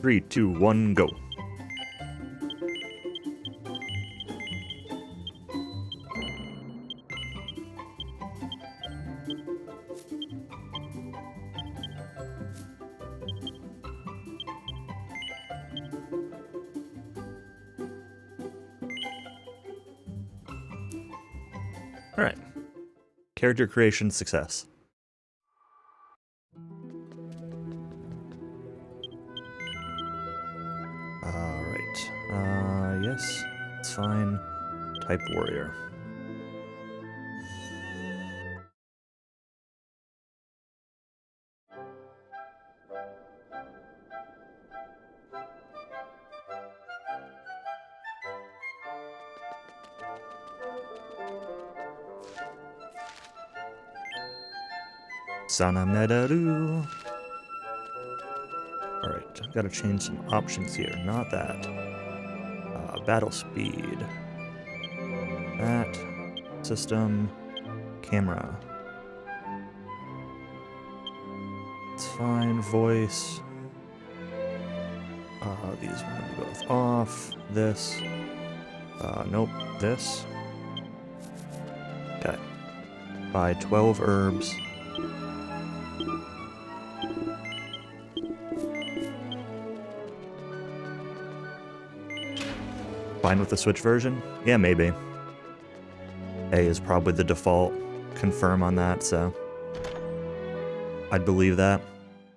3, 2, 1, go. Alright. Character creation success. Alright. Yes. It's fine. Type warrior. Sanamedaru. Alright, I've got to change some options here. Not that. Battle speed. That. System. Camera. It's fine. Voice. These want to be both off. This. Nope. This. Okay. Buy 12 herbs. Fine with the Switch version? Yeah, maybe. A is probably the default confirm on that, so I'd believe that.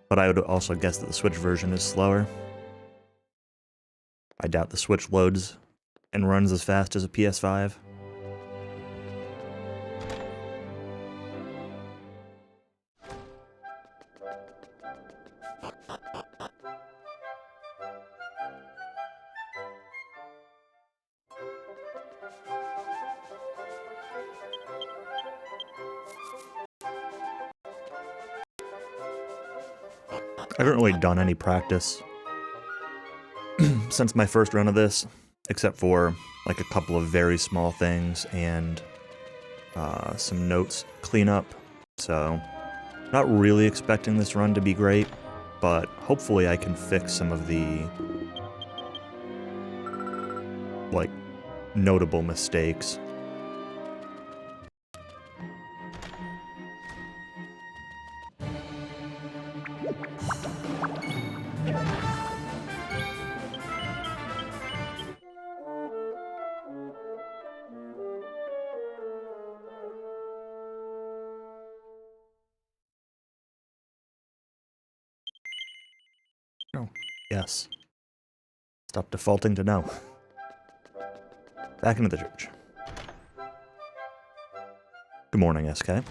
But I would also guess that the Switch version is slower. I doubt the Switch loads and runs as fast as a PS5. I haven't really done any practice since my first run of this, except for like a couple of very small things and some notes cleanup. So, not really expecting this run to be great, but hopefully I can fix some of the like notable mistakes. Oh, yes. Stop defaulting to no. Back into the church. Good morning, SK.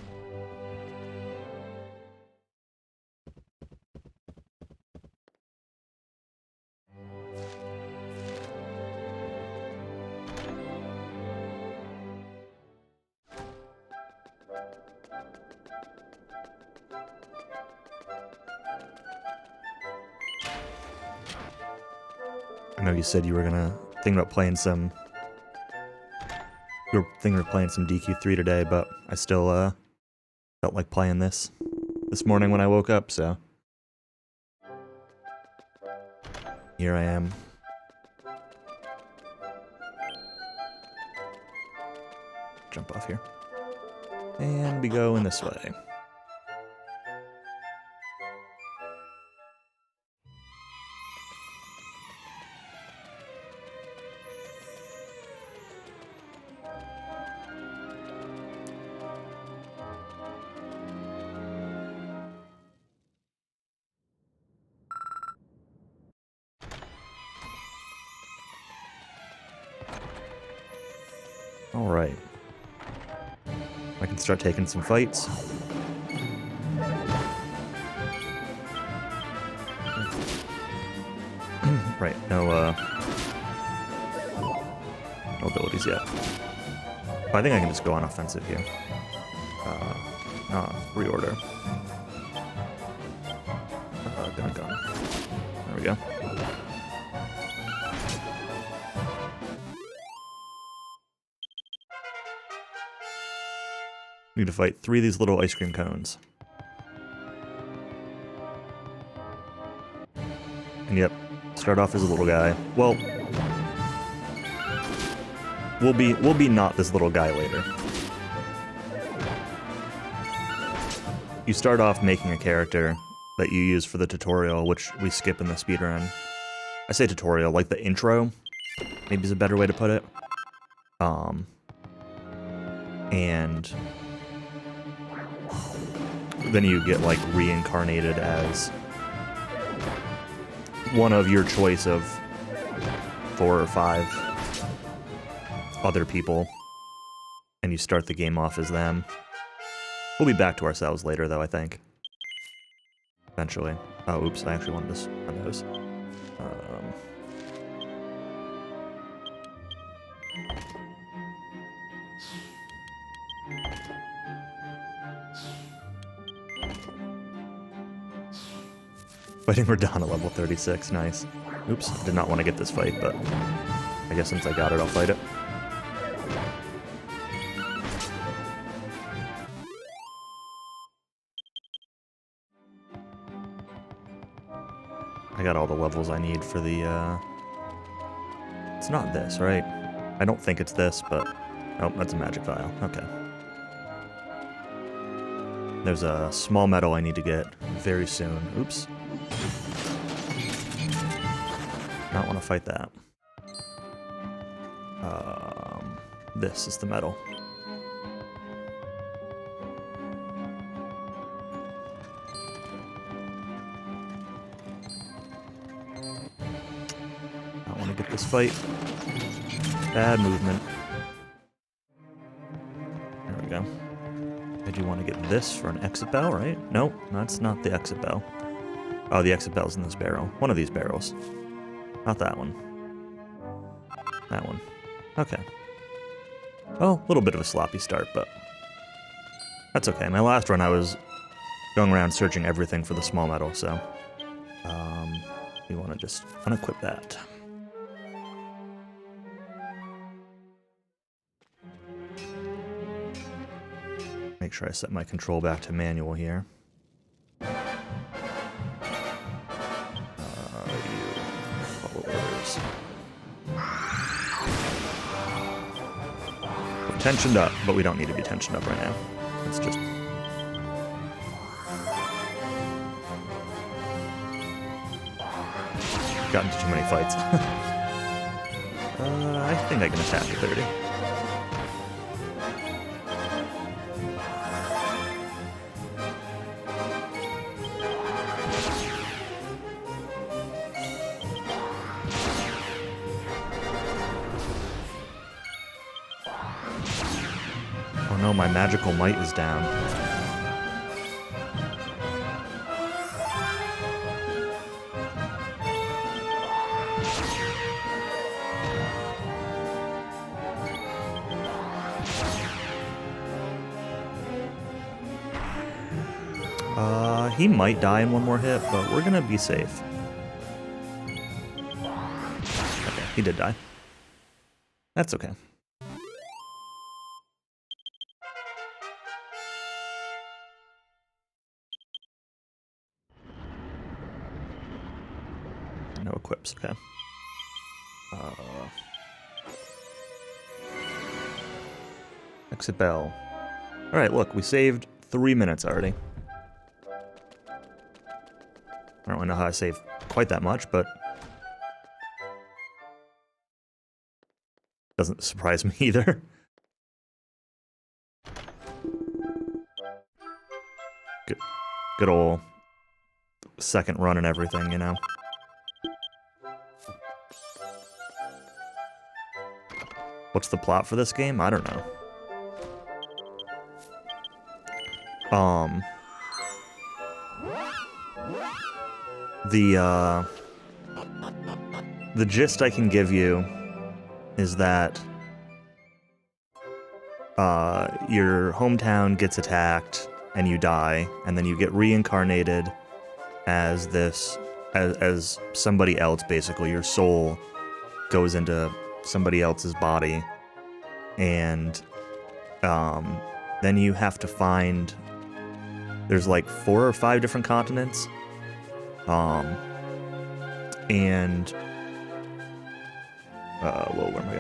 I know you said you were gonna think about playing some. You were thinking of playing some DQ3 today, but I still felt like playing this morning when I woke up, so here I am. Jump off here. And we go in this way. Alright. I can start taking some fights. Right, no abilities yet. I think I can just go on offensive here. Reorder. Gonna gun. There we go. Need to fight 3 of these little ice cream cones. And yep, Start off as a little guy. Well, we'll be not this little guy later. You start off making a character that you use for the tutorial, which we skip in the speedrun. I say tutorial, like the intro, maybe is a better way to put it. And then you get, like, reincarnated as one of your choice of 4 or 5 other people, and you start the game off as them. We'll be back to ourselves later, though, I think. Eventually. Oh, oops, I actually wanted this on those. Fighting Radahn at level 36, nice. Oops, did not want to get this fight, but I guess since I got it, I'll fight it. I got all the levels I need for the, It's not this, right? I don't think it's this, but... Oh, that's a magic vial. Okay. There's a small medal I need to get very soon. Oops. Not want to fight that. This is the medal. I want to get this fight. Bad movement. There we go. I do want to get this for an exit bell, right? Nope, that's not the exit bell. Oh, the exit bell's in this barrel. One of these barrels. Not that one. That one. Okay. Well, a little bit of a sloppy start, but that's okay. My last run, I was going around searching everything for the small medal, so we want to just unequip that. Make sure I set my control back to manual here. Tensioned up, but we don't need to be tensioned up right now. It's just... Got into too many fights. I think I can attack at 30. No, my magical might is down. He might die in one more hit, but we're gonna be safe. Okay, he did die. That's okay. No equips, okay. Exit bell. Alright, look, we saved 3 minutes already. I don't really know how I saved quite that much, but... doesn't surprise me either. Good old second run and everything, you know? What's the plot for this game? I don't know. The gist I can give you is that your hometown gets attacked and you die, and then you get reincarnated as as somebody else, basically. Your soul goes into somebody else's body, and then you have to find... There's like 4 or 5 different continents. And whoa, where am I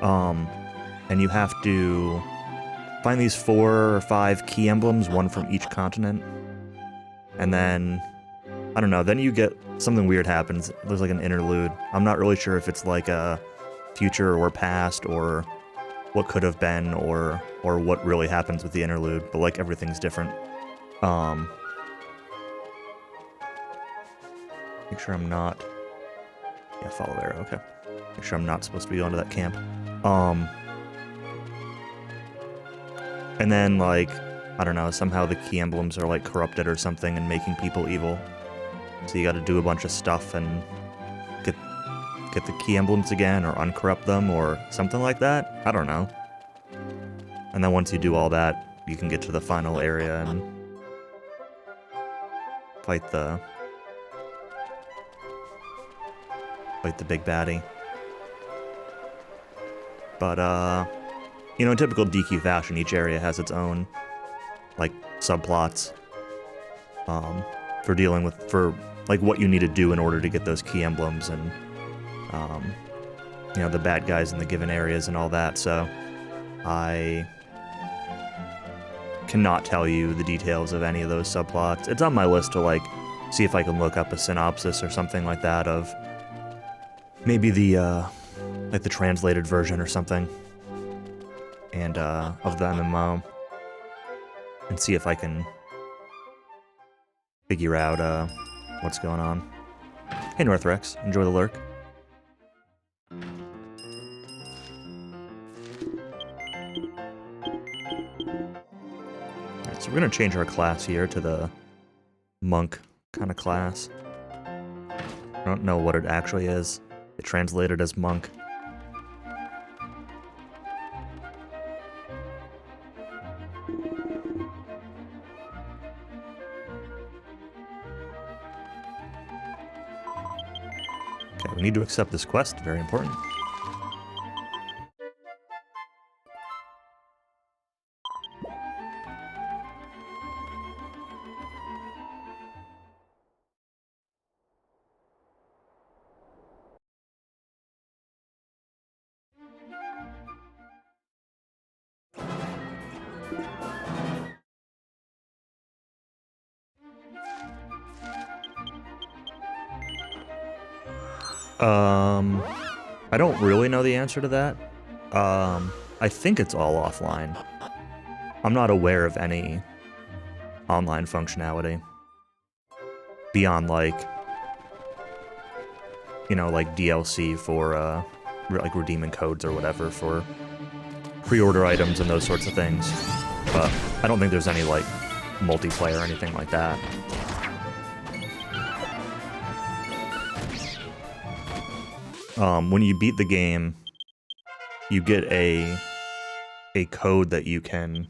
going? And you have to find these 4 or 5 key emblems, one from each continent. And then, I don't know, then you get something weird happens. There's like an interlude. I'm not really sure if it's like a future or past or what could have been or what really happens with the interlude, but like everything's different. Make sure I'm not... Yeah, follow arrow, okay. Make sure I'm not supposed to be going to that camp. And then, like, I don't know, somehow the key emblems are, like, corrupted or something and making people evil. So you gotta do a bunch of stuff and get the key emblems again or uncorrupt them or something like that. I don't know. And then once you do all that, you can get to the final area and fight the big baddie. But, you know, in typical DQ fashion, each area has its own, like, subplots, for dealing with, for, like, what you need to do in order to get those key emblems and, you know, the bad guys in the given areas and all that, so I cannot tell you the details of any of those subplots. It's on my list to, like, see if I can look up a synopsis or something like that of maybe the, like, the translated version or something, and, of the MMO, and see if I can figure out, what's going on. Hey, Northrex, enjoy the lurk. Alright, so we're gonna change our class here to the monk kind of class. I don't know what it actually is. It translated as monk. Okay, we need to accept this quest, very important. I don't really know the answer to that. I think it's all offline. I'm not aware of any online functionality beyond, like, you know, like DLC for, like, redeeming codes or whatever for pre-order items and those sorts of things. But I don't think there's any, like, multiplayer or anything like that. When you beat the game, you get a code that you can,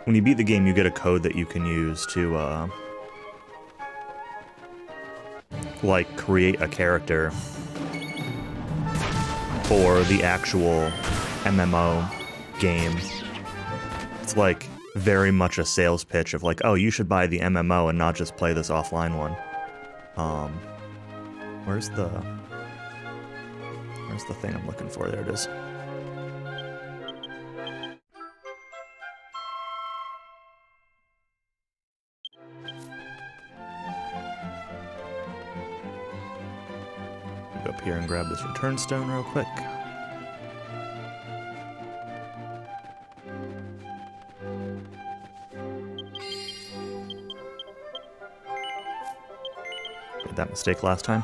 when you beat the game, you get a code that you can use to, like, create a character for the actual MMO game. It's, like, very much a sales pitch of, like, oh, you should buy the MMO and not just play this offline one. Where's the thing I'm looking for? There it is. Go up here and grab this return stone real quick. Made that mistake last time.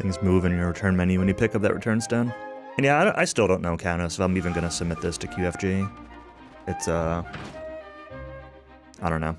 Things move in your return menu when you pick up that return stone. And yeah, I still don't know, Canos, if I'm even gonna submit this to QFG. It's, I don't know.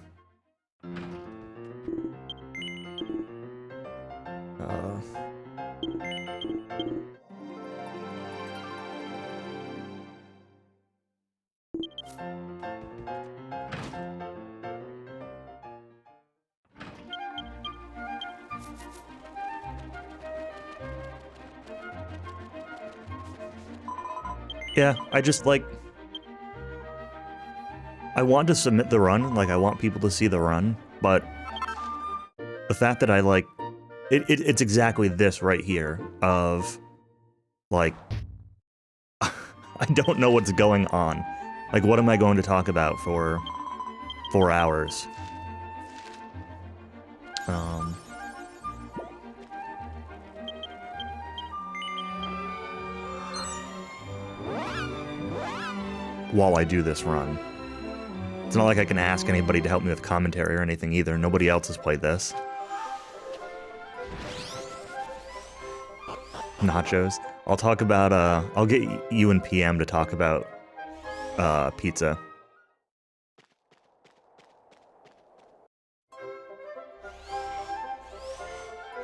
Yeah, I just, like... I want to submit the run, like, I want people to see the run, but... the fact that I, like... It's exactly this right here, of... like... I don't know what's going on. Like, what am I going to talk about for 4 hours? While I do this run. It's not like I can ask anybody to help me with commentary or anything either. Nobody else has played this. Nachos. I'll talk about, I'll get you and PM to talk about, pizza.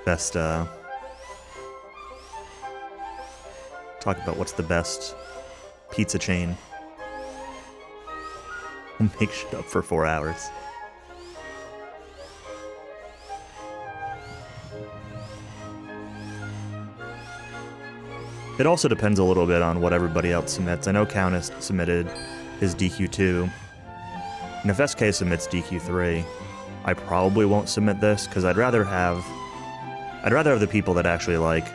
Best, talk about what's the best pizza chain. We'll make shit up for 4 hours. It also depends a little bit on what everybody else submits. I know Countess submitted his DQ2. And if SK submits DQ3, I probably won't submit this, because I'd rather have the people that actually, like,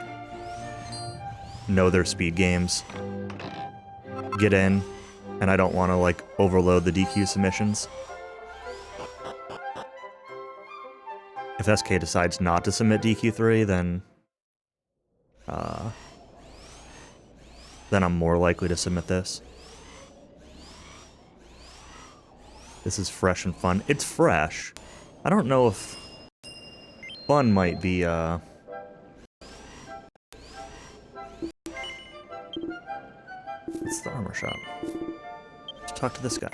know their speed games get in, and I don't want to, like, overload the DQ submissions. If SK decides not to submit DQ3, then I'm more likely to submit this. This is fresh and fun. It's fresh. I don't know if fun might be, It's the armor shop. Let's talk to this guy.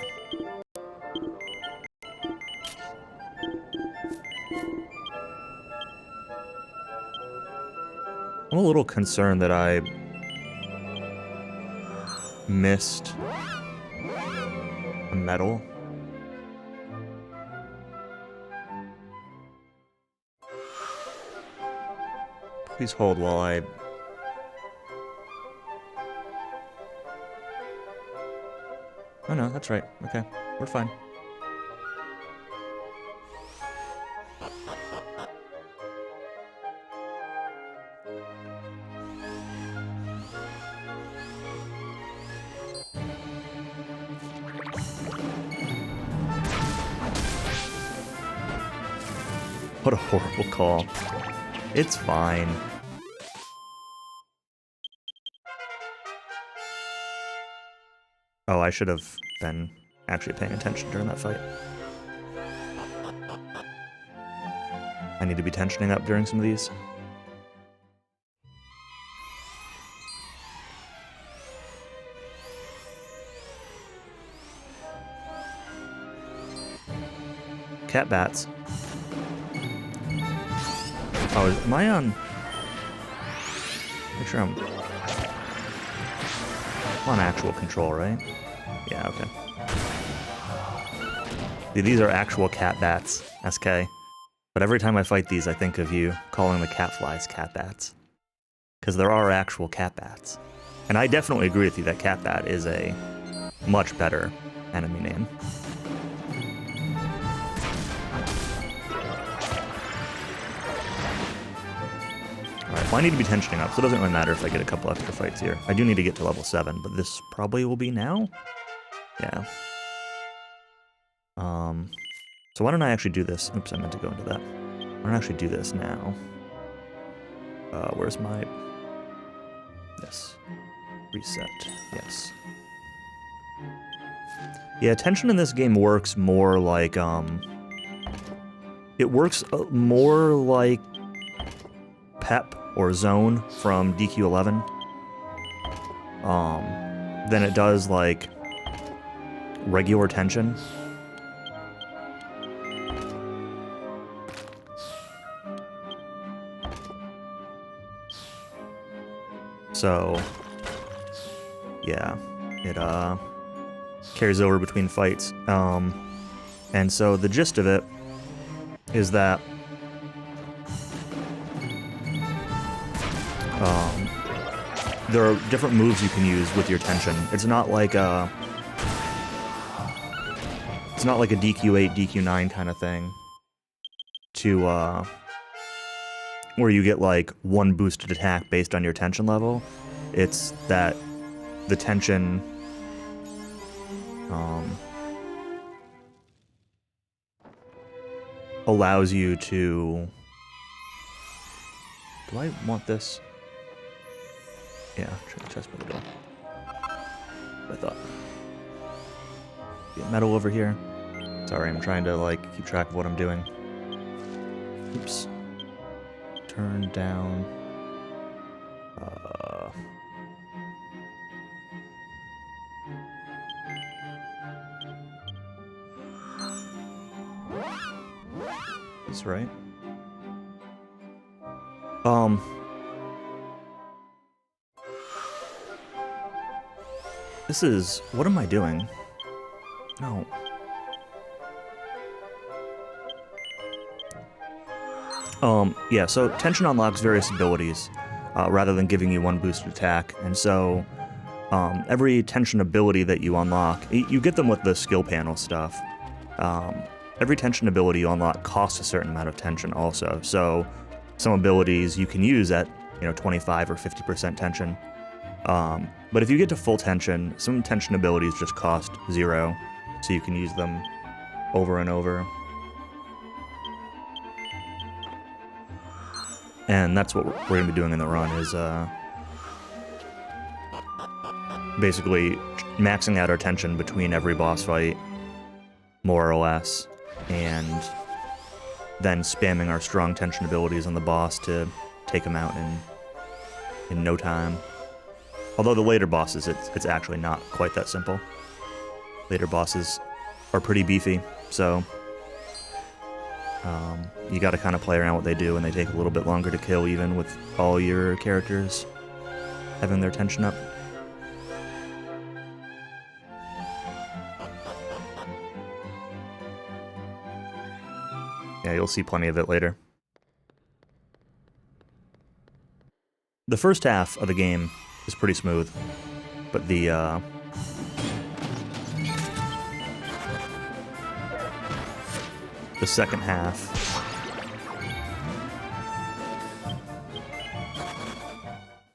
I'm a little concerned that I missed a medal. Please hold while I... Oh no, that's right. Okay, we're fine. What a horrible call. It's fine. Oh, I should have been actually paying attention during that fight. I need to be tensioning up during some of these. Cat bats. Oh, am I on? Make sure I'm on actual control, right? Yeah, okay. These are actual cat bats, SK. But every time I fight these, I think of you calling the cat flies cat bats. Because there are actual cat bats. And I definitely agree with you that cat bat is a much better enemy name. Alright, well I need to be tensioning up, so it doesn't really matter if I get a couple extra fights here. I do need to get to level 7, but this probably will be now? Yeah. So why don't I actually do this? Oops, I meant to go into that. Why don't I actually do this now? Where's my... Yes. Reset. Yes. Yeah, tension in this game works more like, it works more like Pep or Zone from DQ11 than it does like regular tension. So yeah, it carries over between fights. And so the gist of it is that there are different moves you can use with your tension. It's not like a DQ8, DQ9 kind of thing to where you get like one boosted attack based on your tension level. It's that the tension allows you to... Do I want this? Yeah, chest by the door. I thought. Get metal over here. Sorry, I'm trying to like keep track of what I'm doing. Oops. Turn down. This right? This is... What am I doing? No. Yeah, so tension unlocks various abilities, rather than giving you one boosted attack, and so, every tension ability that you unlock, you get them with the skill panel stuff. Every tension ability you unlock costs a certain amount of tension also, so some abilities you can use at, 25 or 50% tension. But if you get to full tension, some tension abilities just cost 0, so you can use them over and over. And that's what we're going to be doing in the run, is basically maxing out our tension between every boss fight, more or less, and then spamming our strong tension abilities on the boss to take him out in no time. Although the later bosses, it's actually not quite that simple. Later bosses are pretty beefy, so you gotta kind of play around what they do, and they take a little bit longer to kill even with all your characters having their tension up. Yeah, you'll see plenty of it later. The first half of the game is pretty smooth, but the second half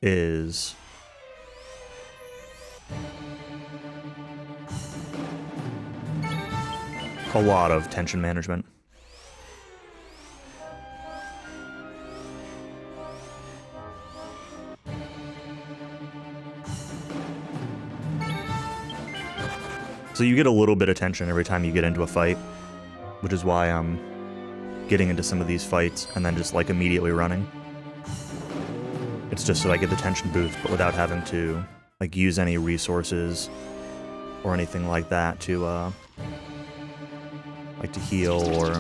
is a lot of tension management. So you get a little bit of tension every time you get into a fight, which is why I'm getting into some of these fights and then just like immediately running. It's just so I get the tension boost, but without having to like use any resources or anything like that to like to heal or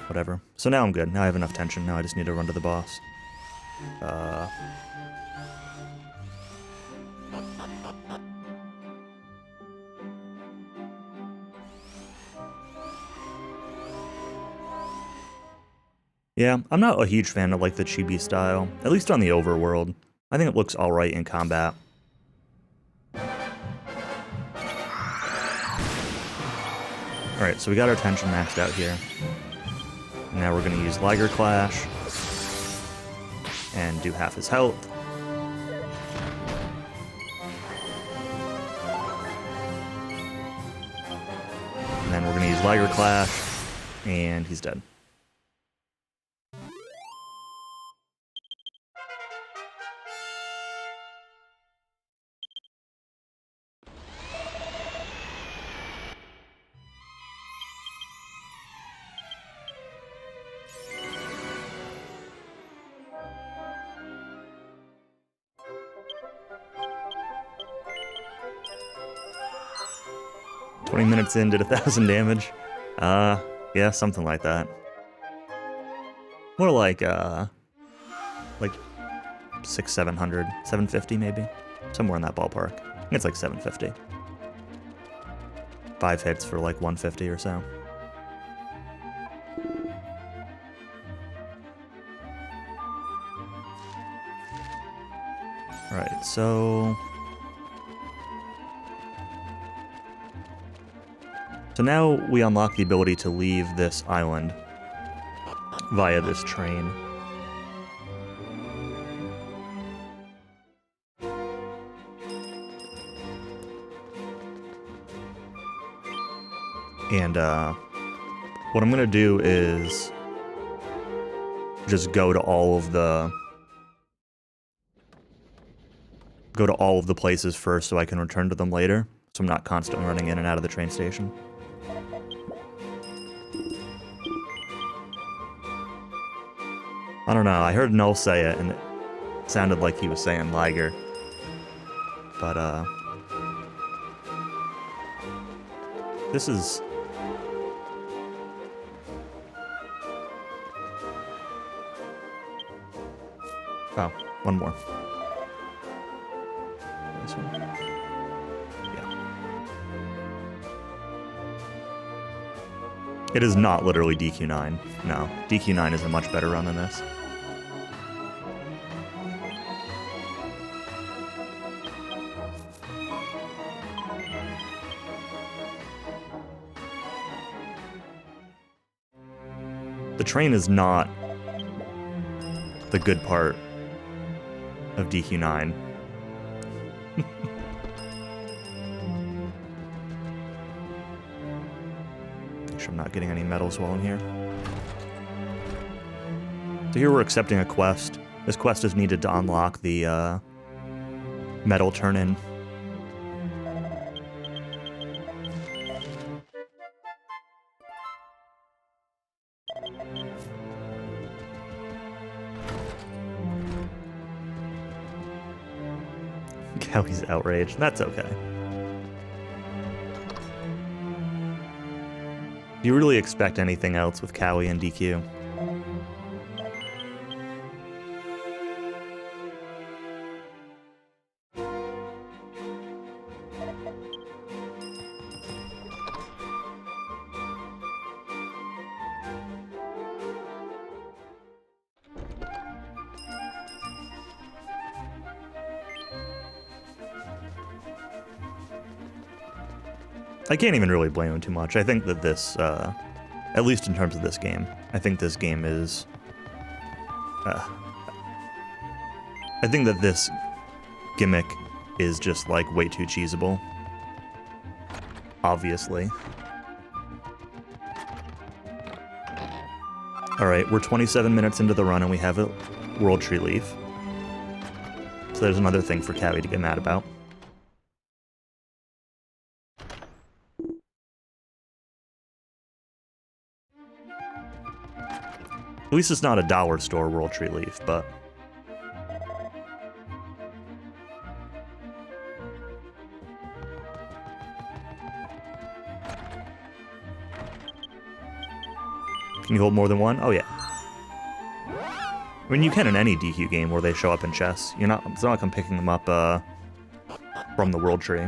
whatever. So now I'm good. Now I have enough tension. Now I just need to run to the boss. Yeah, I'm not a huge fan of like the chibi style, at least on the overworld. I think it looks alright in combat. Alright, so we got our tension maxed out here. Now we're going to use Liger Clash and do half his health. And then we're going to use Liger Clash, and he's dead. Minutes in, did 1,000 damage. Yeah, something like that. More like 600, 700, 750 maybe. Somewhere in that ballpark. I think it's like 750. 5 hits for like 150 or so. Alright, so... So now we unlock the ability to leave this island via this train. And what I'm gonna do is just go to all of the places first so I can return to them later, so I'm not constantly running in and out of the train station. I don't know, I heard Null say it and it sounded like he was saying Liger. But this is... Oh, one more. This one? Yeah. It is not literally DQ9. No, DQ9 is a much better run than this. The train is not the good part of DQ9. Make sure I'm not getting any medals while I'm here. So here we're accepting a quest. This quest is needed to unlock the medal turn-in. Cowie's outraged. That's okay. Do you really expect anything else with Cowie and DQ? I can't even really blame him too much. I think that this, at least in terms of this game, I think this game is... I think that this gimmick is just, like, way too cheesable. Obviously. Alright, we're 27 minutes into the run and we have a World Tree Leaf. So there's another thing for Cowie to get mad about. At least it's not a dollar store World Tree Leaf, but... Can you hold more than one? Oh, yeah. I mean, you can in any DQ game where they show up in chests. It's not like I'm picking them up, from the World Tree.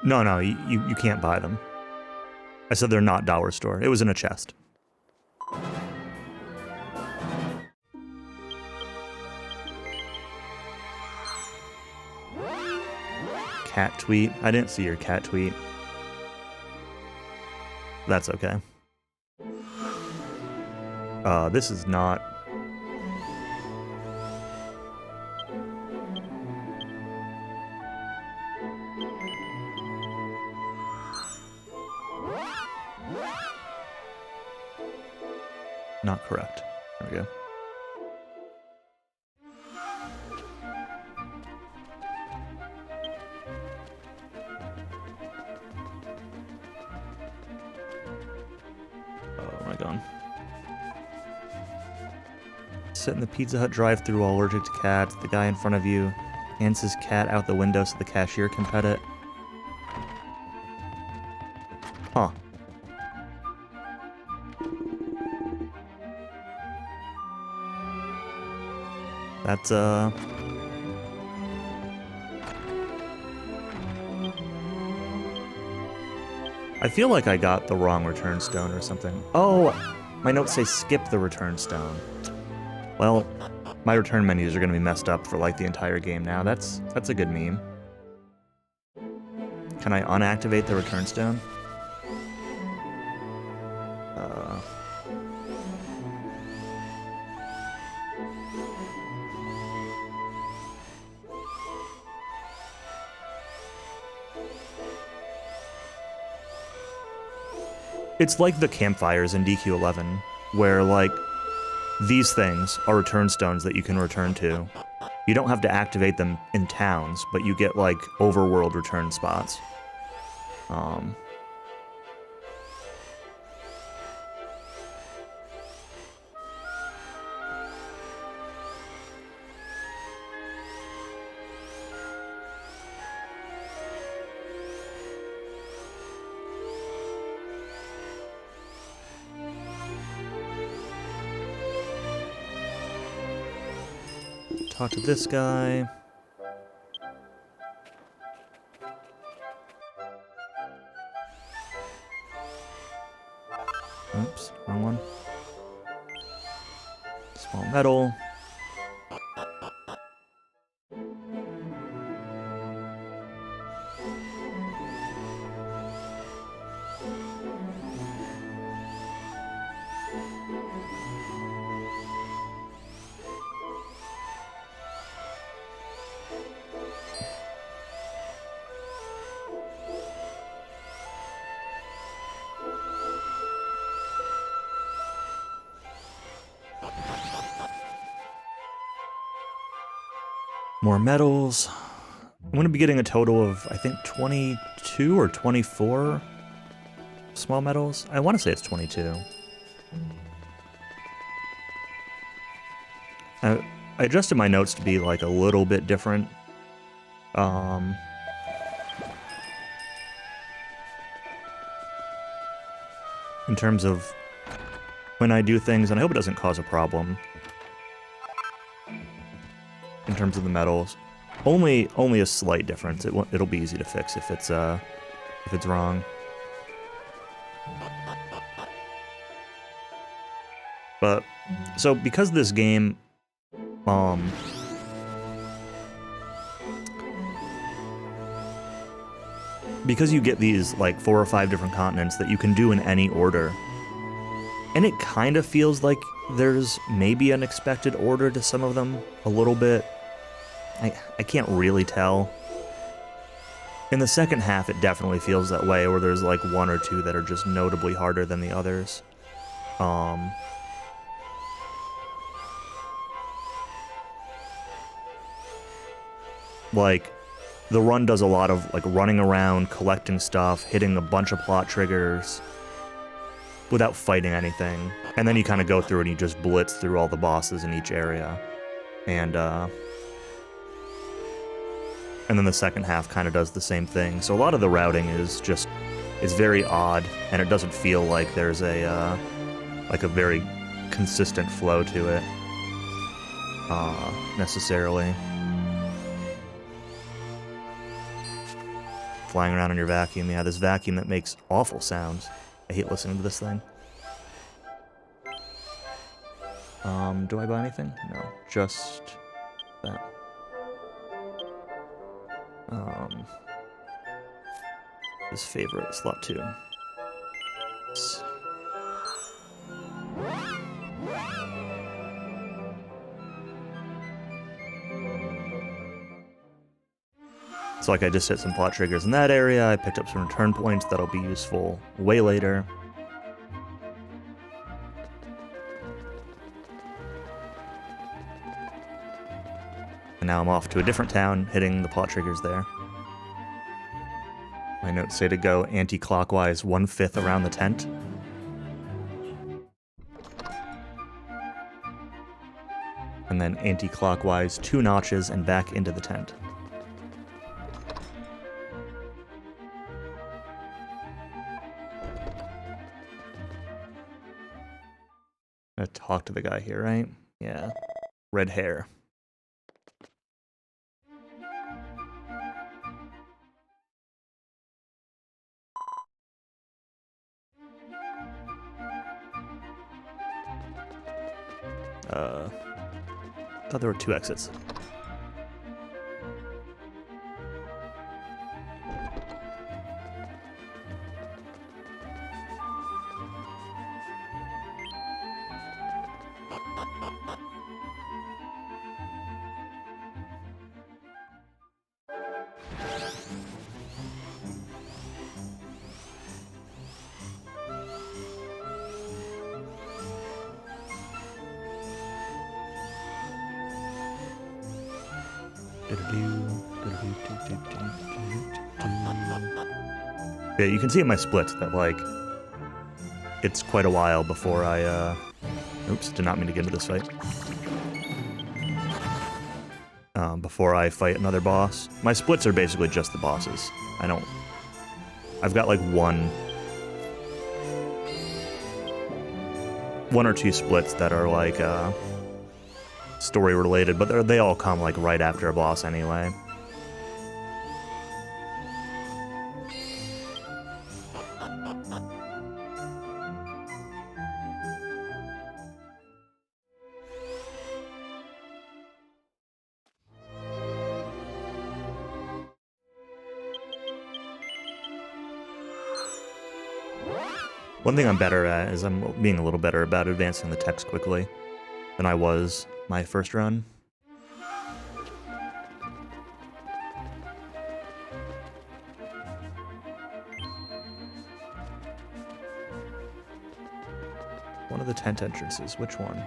No, you can't buy them. I said they're not dollar store. It was in a chest. Cat tweet? I didn't see your cat tweet. That's okay. This is not... Not correct. There we go. Sit in the Pizza Hut drive-thru while allergic to cats. The guy in front of you hands his cat out the window so the cashier can pet it. Huh. That's, I feel like I got the wrong return stone or something. Oh, my notes say skip the return stone. Well, my return menus are going to be messed up for like the entire game now. That's a good meme. Can I unactivate the return stone? It's like the campfires in DQ11, where, like, these things are return stones that you can return to. You don't have to activate them in towns, but you get, like, overworld return spots. Talk to this guy. Oops, wrong one. Small metal. More metals. I'm going to be getting a total of, I think, 22 or 24 small metals. I want to say it's 22. I adjusted my notes to be, like, a little bit different. In terms of when I do things, and I hope it doesn't cause a problem. In terms of the metals, only a slight difference. It'll be easy to fix if it's wrong. But so because this game, because you get these like 4 or 5 different continents that you can do in any order, and it kind of feels like there's maybe an expected order to some of them a little bit. I can't really tell. In the second half, it definitely feels that way, where there's like 1 or 2 that are just notably harder than the others. Like, the run does a lot of like running around, collecting stuff, hitting a bunch of plot triggers without fighting anything. And then you kind of go through and you just blitz through all the bosses in each area. And then the second half kind of does the same thing. So a lot of the routing is just, it's very odd, and it doesn't feel like there's a, like a very consistent flow to it, necessarily. Flying around in your vacuum, yeah, this vacuum that makes awful sounds. I hate listening to this thing. Do I buy anything? No, just that. His favorite, slot 2. So like I just hit some plot triggers in that area, I picked up some return points that'll be useful way later. And now I'm off to a different town, hitting the plot triggers there. My notes say to go anti-clockwise 1/5 around the tent. and then anti-clockwise 2 notches and back into the tent. I'm gonna talk to the guy here, right? Yeah. Red hair. Thought there were 2 exits. Yeah, you can see in my splits that, like, it's quite a while before I, oops, did not mean to get into this fight. Before I fight another boss. My splits are basically just the bosses. I've got, like, one or two splits that are, like, story related, but they all come, like, right after a boss anyway. One thing I'm better at is I'm being a little better about advancing the text quickly than I was my first run. One of the tent entrances, which one?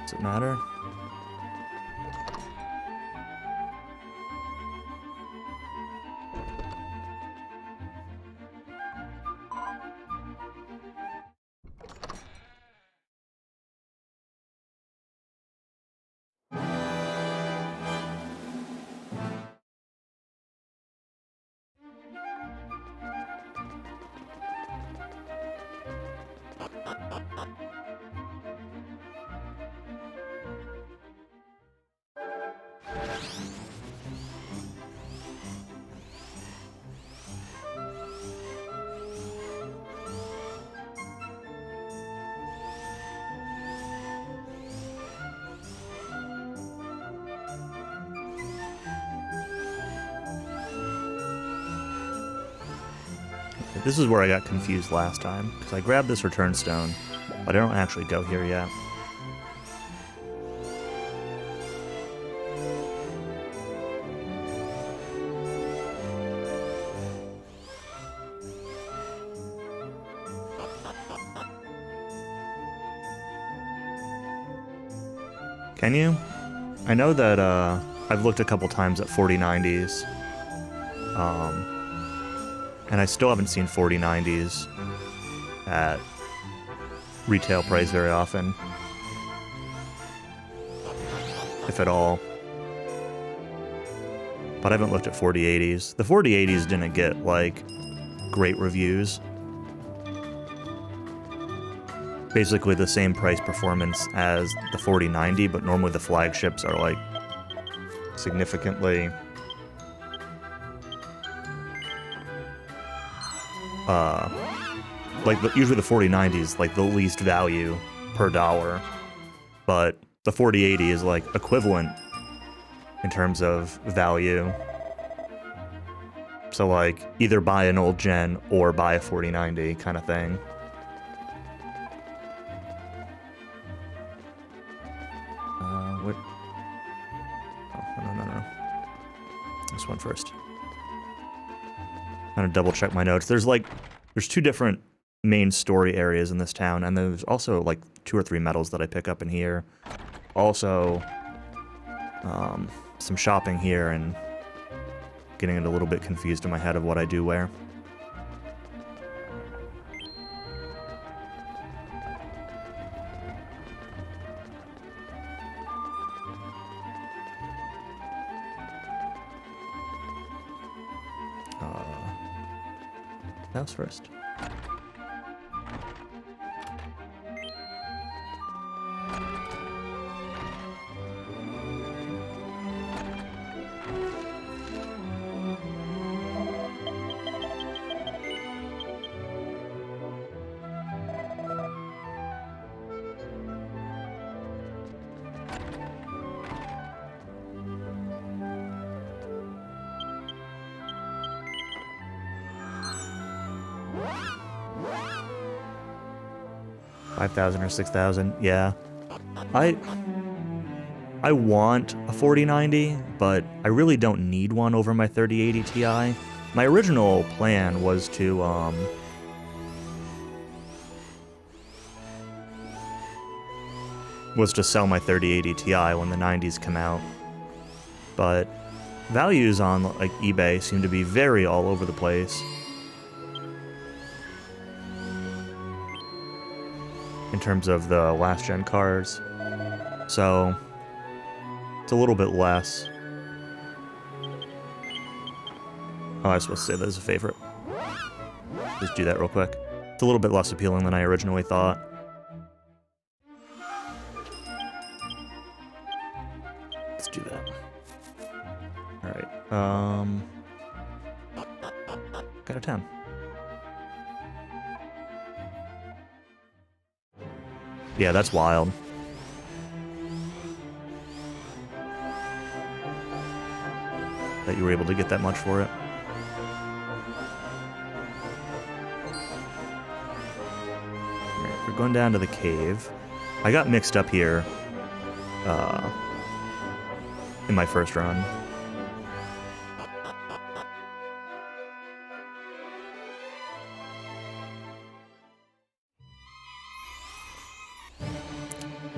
Does it matter? This is where I got confused last time, because I grabbed this return stone, but I don't actually go here yet. Can you? I know that I've looked a couple times at 4090s, and I still haven't seen 4090s at retail price very often, if at all. But I haven't looked at 4080s. The 4080s didn't get, like, great reviews. Basically the same price performance as the 4090, but normally the flagships are, like, significantly usually the 4090 is like the least value per dollar, but the 4080 is like equivalent in terms of value. So like either buy an old gen or buy a 4090 kind of thing. What? Oh, no. This one first. I'm gonna double check my notes. There's 2 different main story areas in this town, and there's also like 2 or 3 medals that I pick up in here. Also, some shopping here, and getting it a little bit confused in my head of what I do where. House first. $5,000 or $6,000, yeah. I want a 4090, but I really don't need one over my 3080 Ti. My original plan was to sell my 3080 Ti when the 90s come out. But values on like eBay seem to be very all over the place. In terms of the last gen cars. So it's a little bit less. Oh, I was supposed to say that as a favorite. Just do that real quick. It's a little bit less appealing than I originally thought. Let's do that. Alright, got a 10. Yeah, that's wild. That you were able to get that much for it. Alright, we're going down to the cave. I got mixed up here in my first run.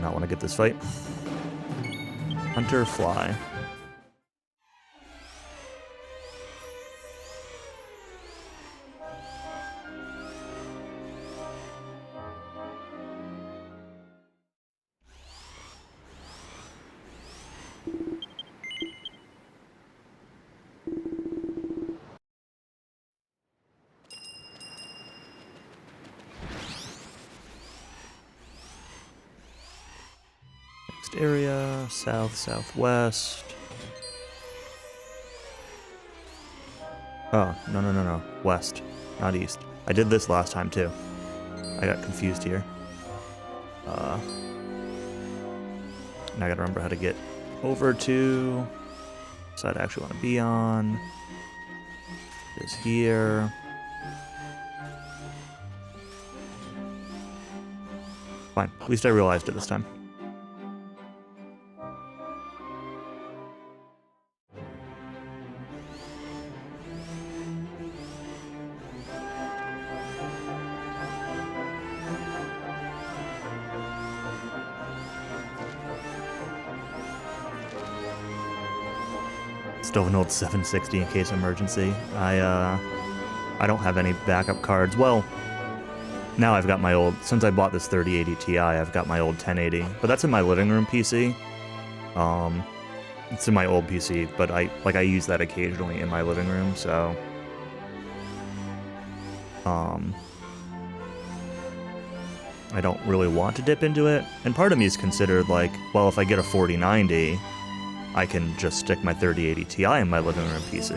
Not want to get this fight. Hunter, fly. Area, south, southwest. Oh, no. West, not east. I did this last time too. I got confused here. Now I gotta remember how to get over to the side I actually want to be on. Is here. Fine, at least I realized it this time. Still have an old 760 in case of emergency. I don't have any backup cards. Well, now I've got my old, since I bought this 3080 Ti, I've got my old 1080, but that's in my living room PC. It's in my old PC, but I use that occasionally in my living room, so I don't really want to dip into it. And part of me is considered like, well, if I get a 4090, I can just stick my 3080 Ti in my living room PC.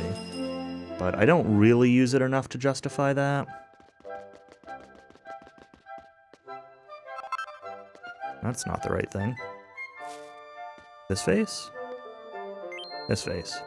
But I don't really use it enough to justify that. That's not the right thing. This face? This face.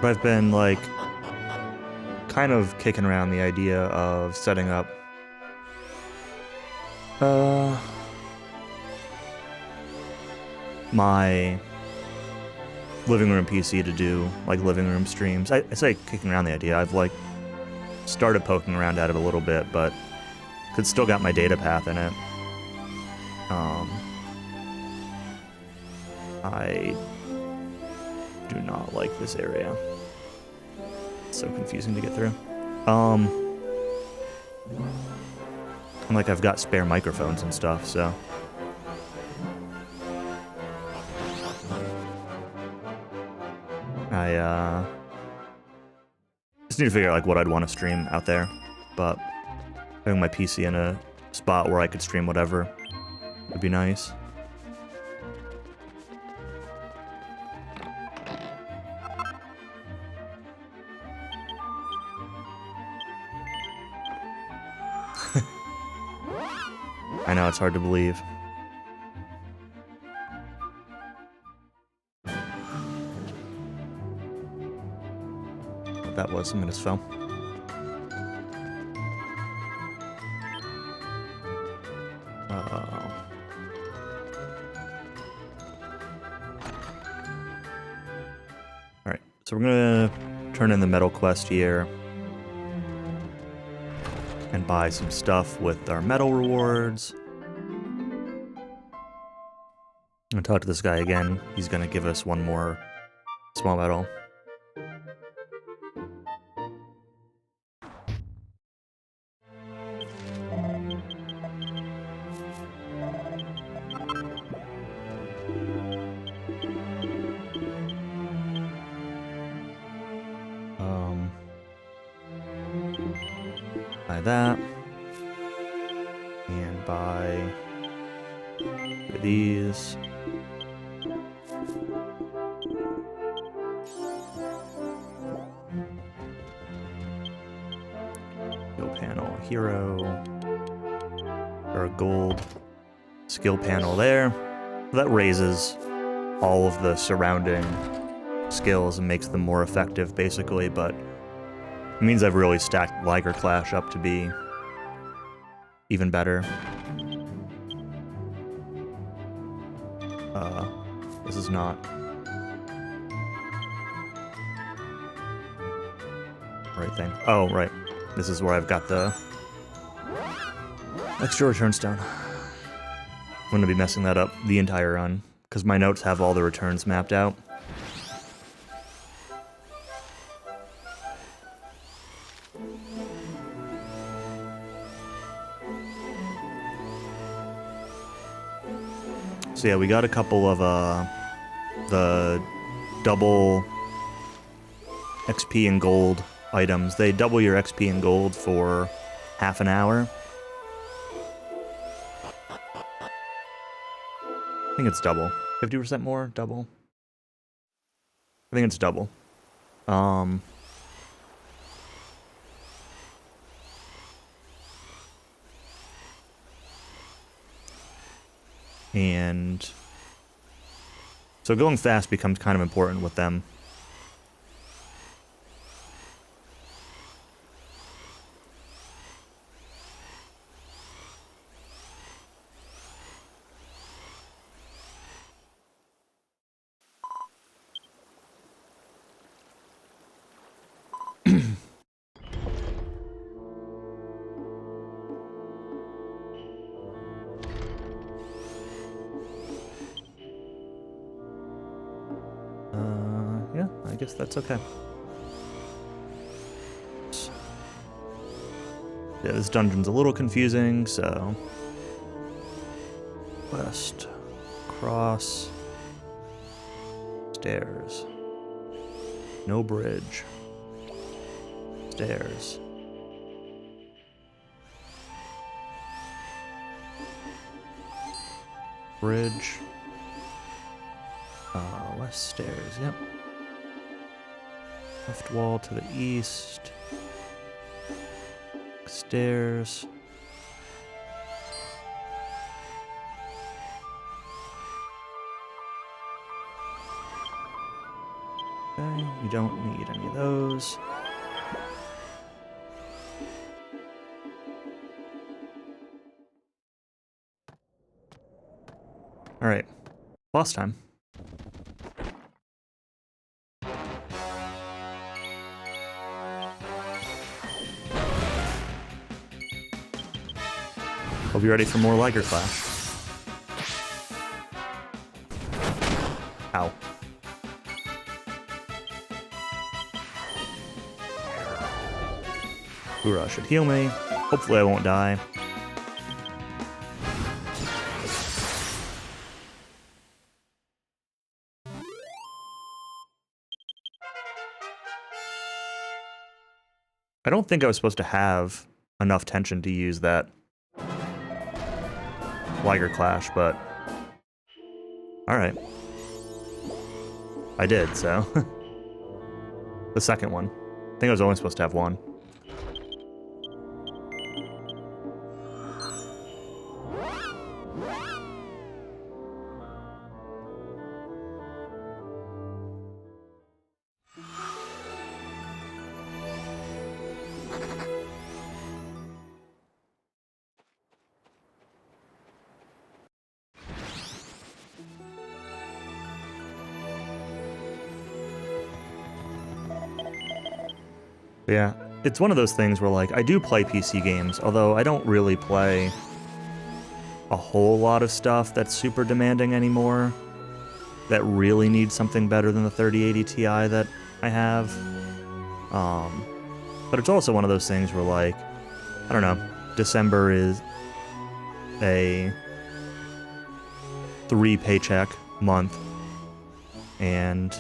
I've been, like, kind of kicking around the idea of setting up my living room PC to do, like, living room streams. I say kicking around the idea. I've, like, started poking around at it a little bit, but it's still got my data path in it. I do not like this area. It's so confusing to get through. And like I've got spare microphones and stuff, so. I just need to figure out like what I'd want to stream out there, but having my PC in a spot where I could stream whatever would be nice. I know, it's hard to believe. What that was, something just fell. Alright, so we're gonna turn in the metal quest here and buy some stuff with our metal rewards. I'm gonna talk to this guy again. He's gonna give us one more small metal. Buy that. And buy these. Skill panel, hero. Or a gold skill panel there. That raises all of the surrounding skills and makes them more effective, basically, but it means I've really stacked Liger Clash up to be even better. This is not the right thing. Oh, right. This is where I've got the extra return stone. I'm going to be messing that up the entire run, because my notes have all the returns mapped out. So yeah, we got a couple of the double XP and gold items. They double your XP and gold for half an hour. I think it's double. 50% more? Double? I think it's double. And so going fast becomes kind of important with them. Yeah, I guess that's okay. Yeah, this dungeon's a little confusing, so... West, cross, stairs, no bridge, stairs. Bridge. West stairs, yep. Left wall to the east. Stairs. Okay, you don't need any of those. Alright, boss time. Hope you're ready for more Liger Clash. Ow. Ura should heal me. Hopefully I won't die. I don't think I was supposed to have enough tension to use that Liger Clash, but alright. I did, so. The second one. I think I was only supposed to have one. Yeah, it's one of those things where, like, I do play PC games, although I don't really play a whole lot of stuff that's super demanding anymore, that really needs something better than the 3080 Ti that I have. But it's also one of those things where, like, I don't know, December is a 3-paycheck month, and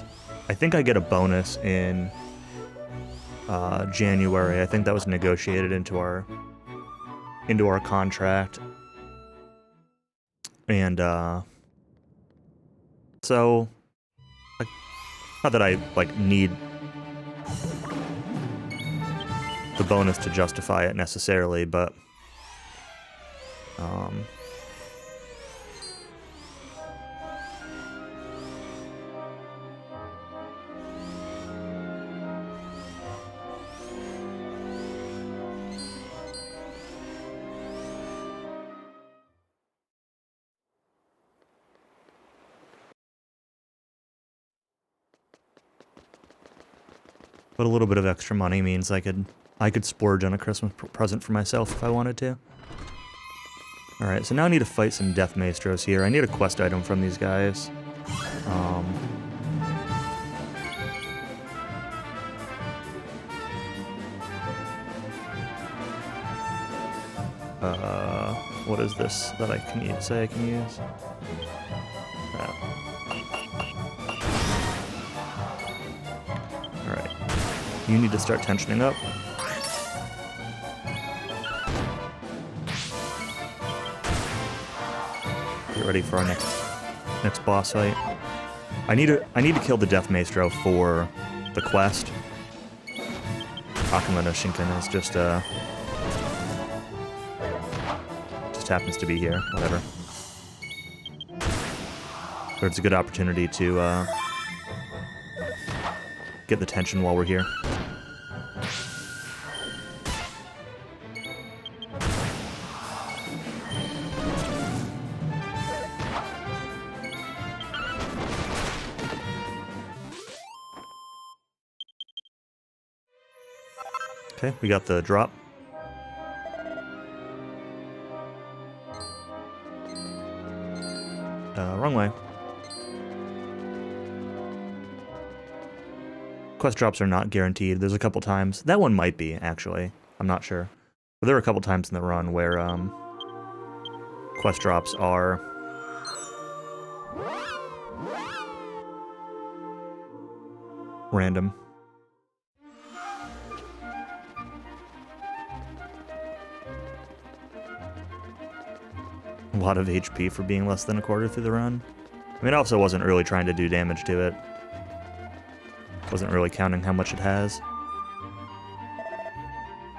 I think I get a bonus in January. I think that was negotiated into our contract, and so like, not that I like need the bonus to justify it necessarily, but a little bit of extra money means I could splurge on a Christmas present for myself if I wanted to. Alright, so now I need to fight some Death Maestros here. I need a quest item from these guys. What is this that I can say I can use? Alright. You need to start tensioning up. Get ready for our next boss fight. I need to kill the Death Maestro for the quest. Akuma no Shinken is just happens to be here, whatever. But it's a good opportunity to get the tension while we're here. Okay, we got the drop. Wrong way. Quest drops are not guaranteed. There's a couple times. That one might be, actually. I'm not sure. But there were a couple times in the run where quest drops are random. A lot of HP for being less than a quarter through the run. I mean, I also wasn't really trying to do damage to it. Wasn't really counting how much it has.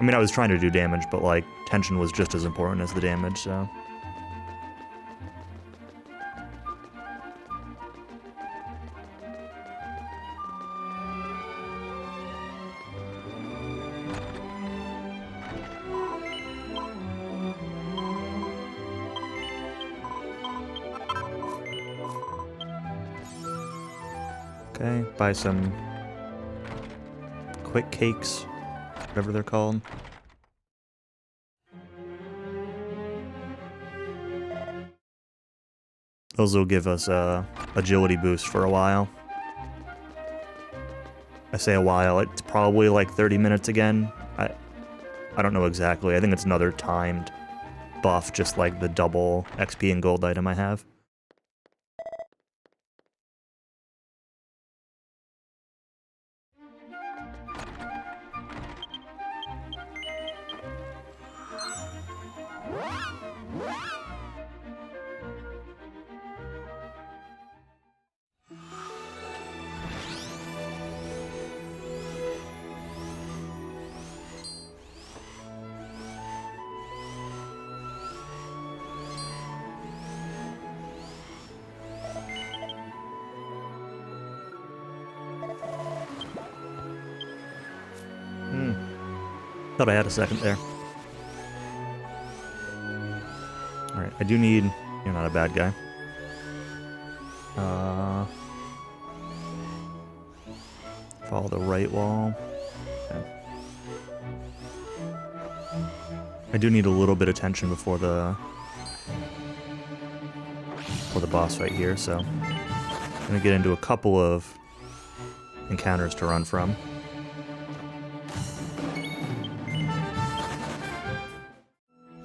I mean, I was trying to do damage, but, like, tension was just as important as the damage, so... Okay, buy some quick cakes, whatever they're called. Those will give us a agility boost for a while. I say a while, it's probably like 30 minutes again. I don't know exactly. I think it's another timed buff, just like the double XP and gold item I have. Thought I had a second there. Alright, I do need... You're not a bad guy. Follow the right wall. Okay. I do need a little bit of tension before the boss fight here, so I'm gonna get into a couple of encounters to run from.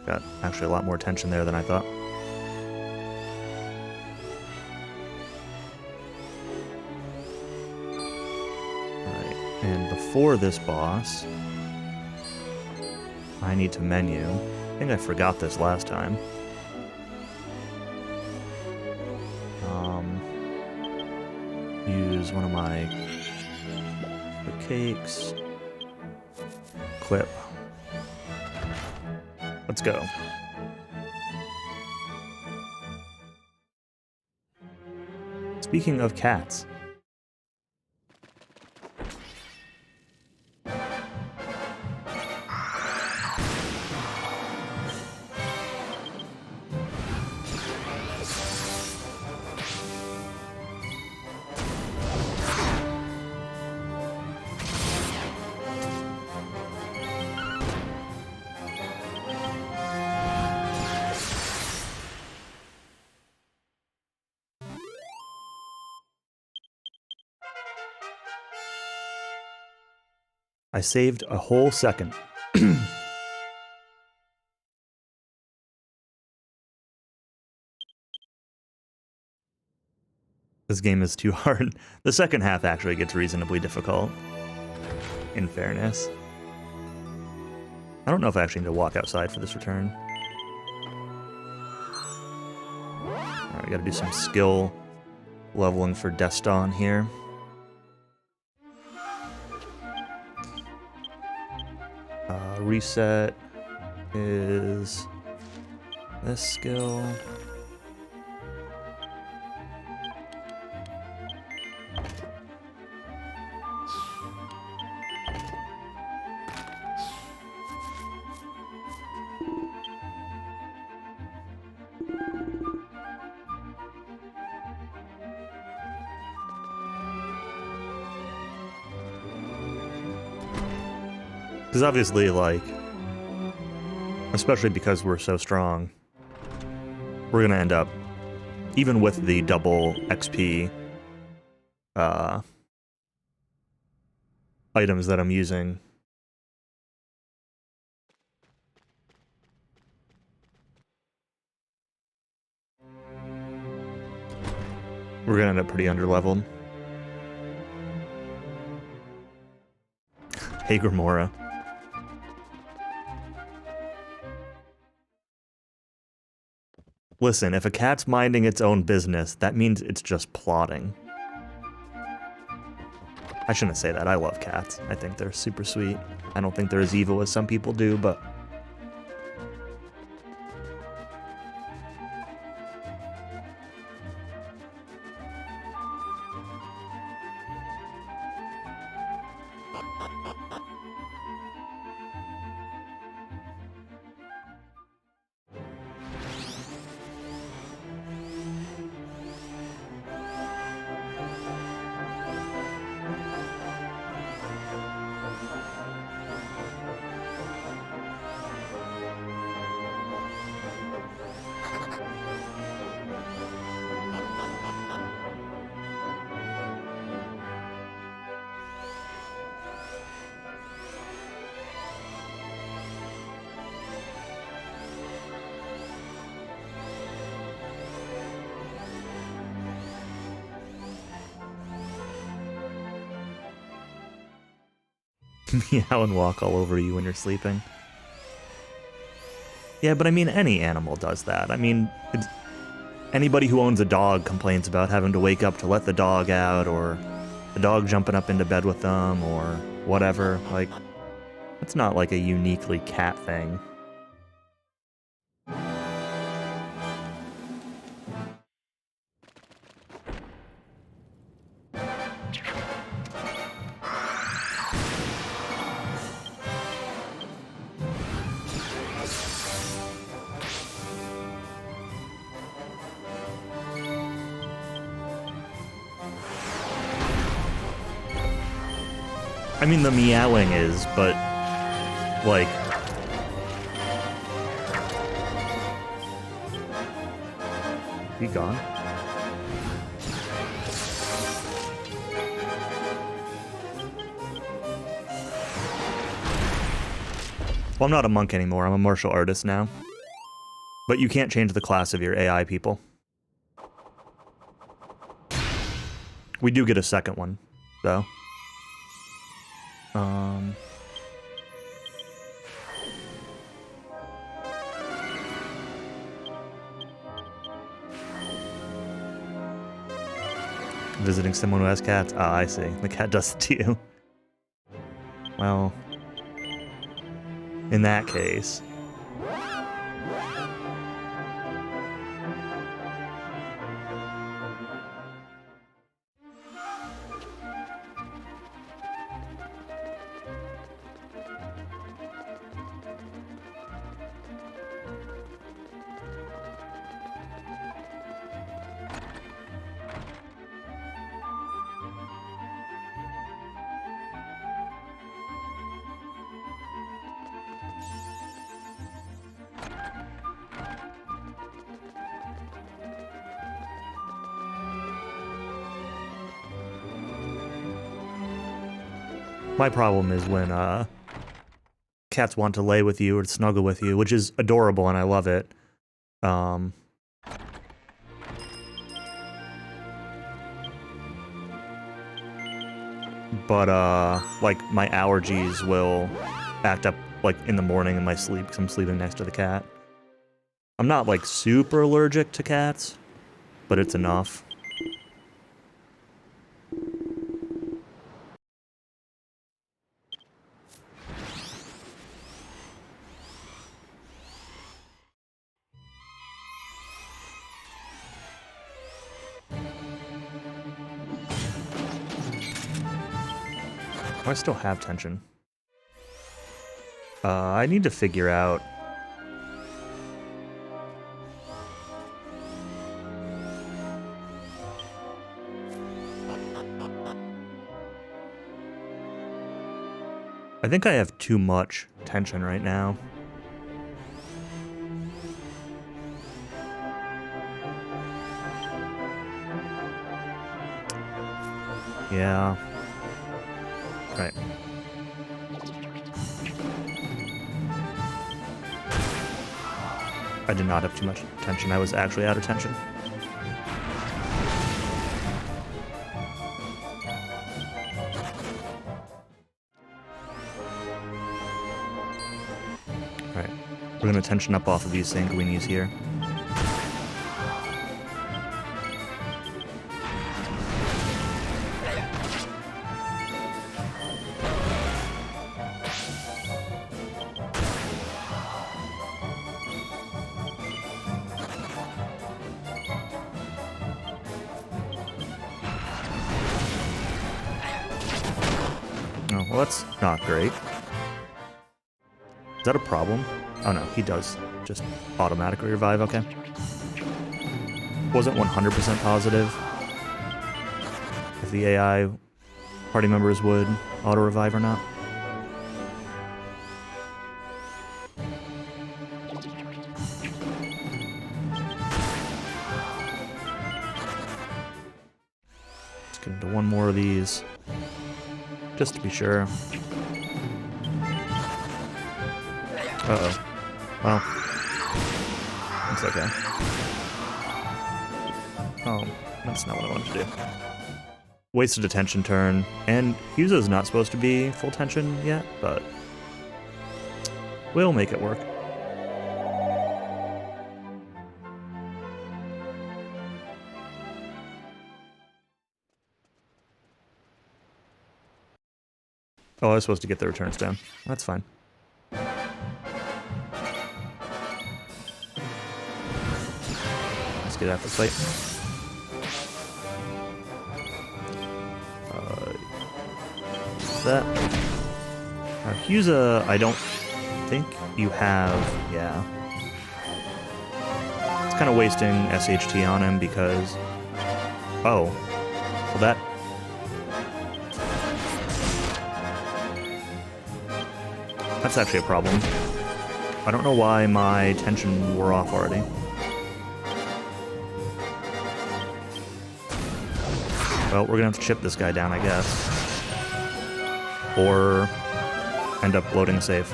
Got actually a lot more tension there than I thought. Alright, and before this boss, I need to menu. I think I forgot this last time. Use one of my cakes. Clip. Let's go. Speaking of cats. I saved a whole second. This game is too hard. The second half actually gets reasonably difficult, in fairness. I don't know if I actually need to walk outside for this return. Alright, we gotta do some skill leveling for Deston here. Reset is this skill. Because obviously, like, especially because we're so strong, we're going to end up, even with the double XP items that I'm using, we're going to end up pretty underleveled. Hey, Grimora. Listen, if a cat's minding its own business, that means it's just plotting. I shouldn't say that. I love cats. I think they're super sweet. I don't think they're as evil as some people do, but... meow and walk all over you when you're sleeping. Yeah, but I mean, any animal does that. I mean, anybody who owns a dog complains about having to wake up to let the dog out, or the dog jumping up into bed with them, or whatever. Like, it's not like a uniquely cat thing. I mean, the meowing is, but, like... He gone? Well, I'm not a monk anymore, I'm a martial artist now. But you can't change the class of your AI people. We do get a second one, though. Visiting someone who has cats. Ah, I see. The cat does it to you. Well, in that case... My problem is when cats want to lay with you or snuggle with you, which is adorable and I love it. But like my allergies will act up like in the morning in my sleep because I'm sleeping next to the cat. I'm not like super allergic to cats, but it's enough. I still have tension. I need to figure out... I think I have too much tension right now. Yeah. Right. I did not have too much tension. I was actually out of tension. Alright. We're gonna tension up off of these sanguinies here. Oh, well, that's not great. Is that a problem? Oh no, he does just automatically revive, okay. Wasn't 100% positive if the AI party members would auto-revive or not. Let's get into one more of these. Just to be sure. Uh-oh. Well. It's okay. Oh, that's not what I wanted to do. wasted a tension turn, and Huza's not supposed to be full tension yet, but we'll make it work. Oh, I was supposed to get the returns down. That's fine. Let's get out the fight. That. Huza, I don't think you have. Yeah. It's kind of wasting SHT on him because. Oh. Well, that. That's actually a problem. I don't know why my tension wore off already. Well, we're gonna have to chip this guy down, I guess. Or end up loading safe.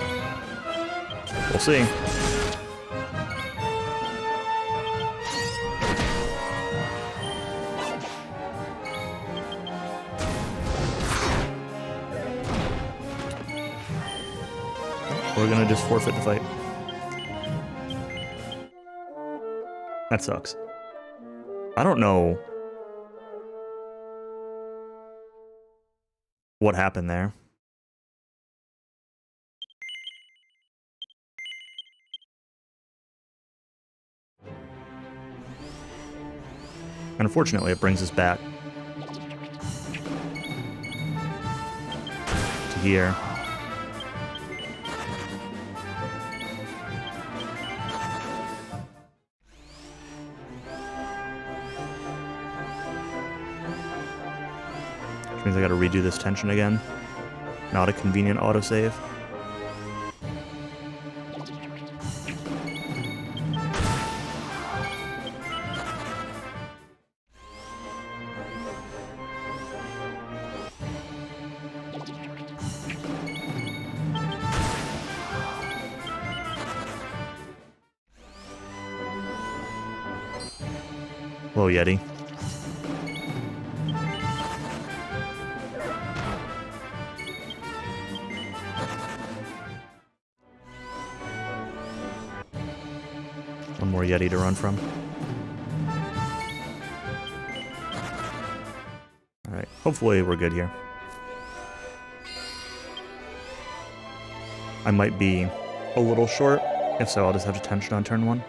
We'll see. We're gonna just forfeit the fight. That sucks. I don't know what happened there. Unfortunately, it brings us back to here. Which means I gotta redo this tension again. Not a convenient autosave. Hello, Yeti. One more Yeti to run from. Alright, hopefully we're good here. I might be a little short. If so, I'll just have to tension on turn 1.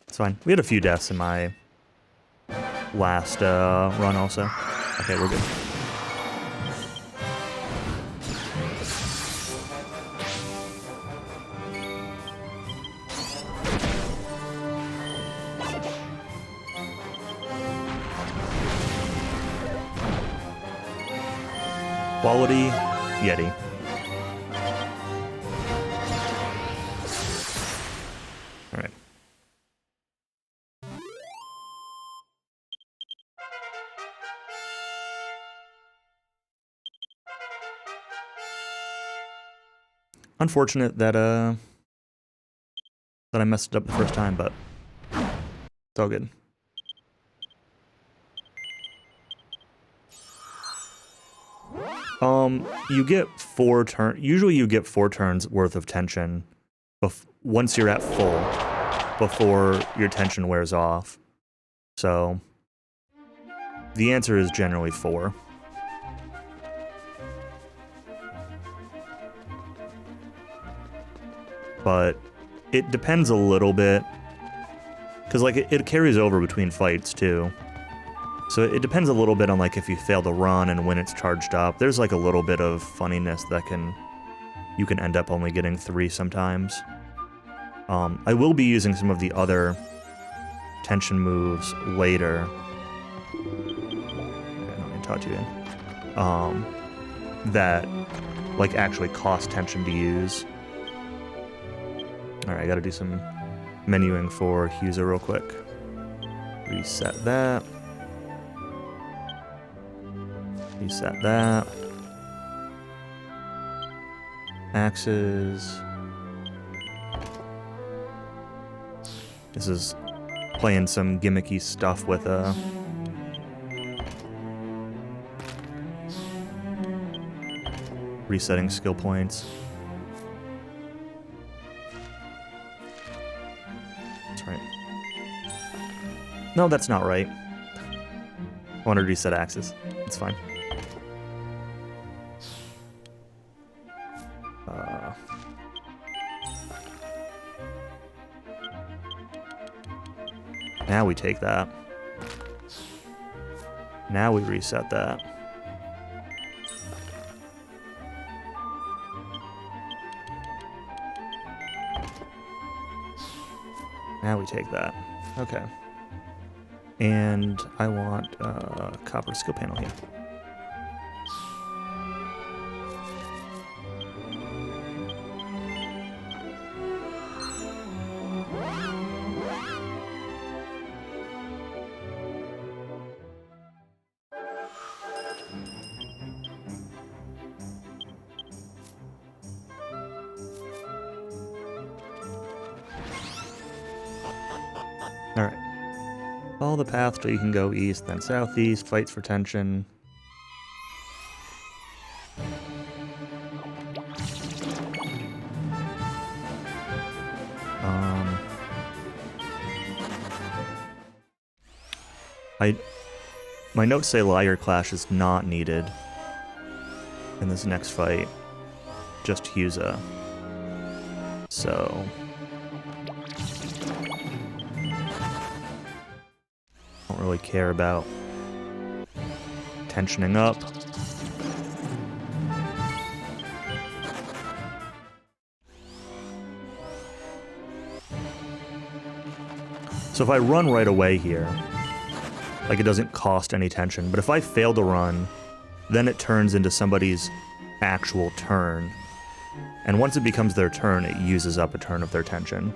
It's fine. We had a few deaths in my last run also. Okay, we're good. Quality Yeti. Alright. Unfortunate that I messed it up the first time, but it's all good. You get 4 turns. Usually you get 4 turns worth of tension once you're at full, before your tension wears off. So the answer is generally 4. But it depends a little bit, because like it carries over between fights too. So it depends a little bit on like if you fail to run and when it's charged up. There's like a little bit of funniness that you can end up only getting 3 sometimes. I will be using some of the other tension moves later. Okay, I don't mean to talk to you in. That like actually cost tension to use. Alright, I gotta do some menuing for Huza real quick. Reset that. Reset that. Axes. This is playing some gimmicky stuff with resetting skill points. That's right. No, that's not right. I want to reset axes. It's fine. Now we take that. Now we reset that. Now we take that. Okay. And I want a copper skill panel here. Alright. Follow the path till you can go east, then southeast, fights for tension. My notes say Liar Clash is not needed in this next fight. Just Huza. So... don't really care about tensioning up. So if I run right away here, like it doesn't cost any tension, but if I fail to run, then it turns into somebody's actual turn. And once it becomes their turn, it uses up a turn of their tension.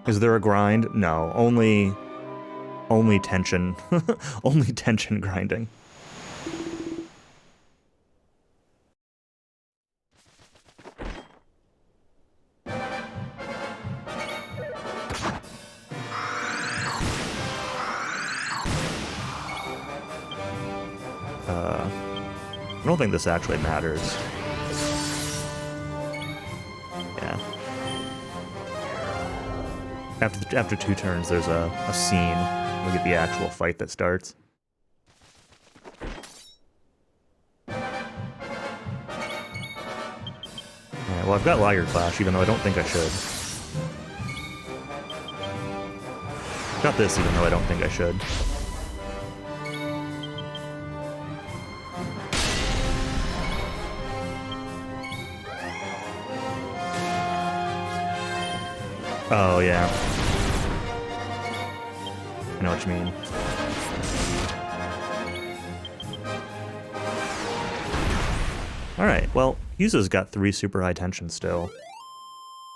Is there a grind? No, only tension. Only tension grinding. I don't think this actually matters. Yeah. After 2 turns, there's a scene. We get the actual fight that starts. Alright, well, I've got Liar Clash, even though I don't think I should. Got this, even though I don't think I should. Oh, yeah. I know what you mean. Alright, well, Huza's got 3 super high tension still.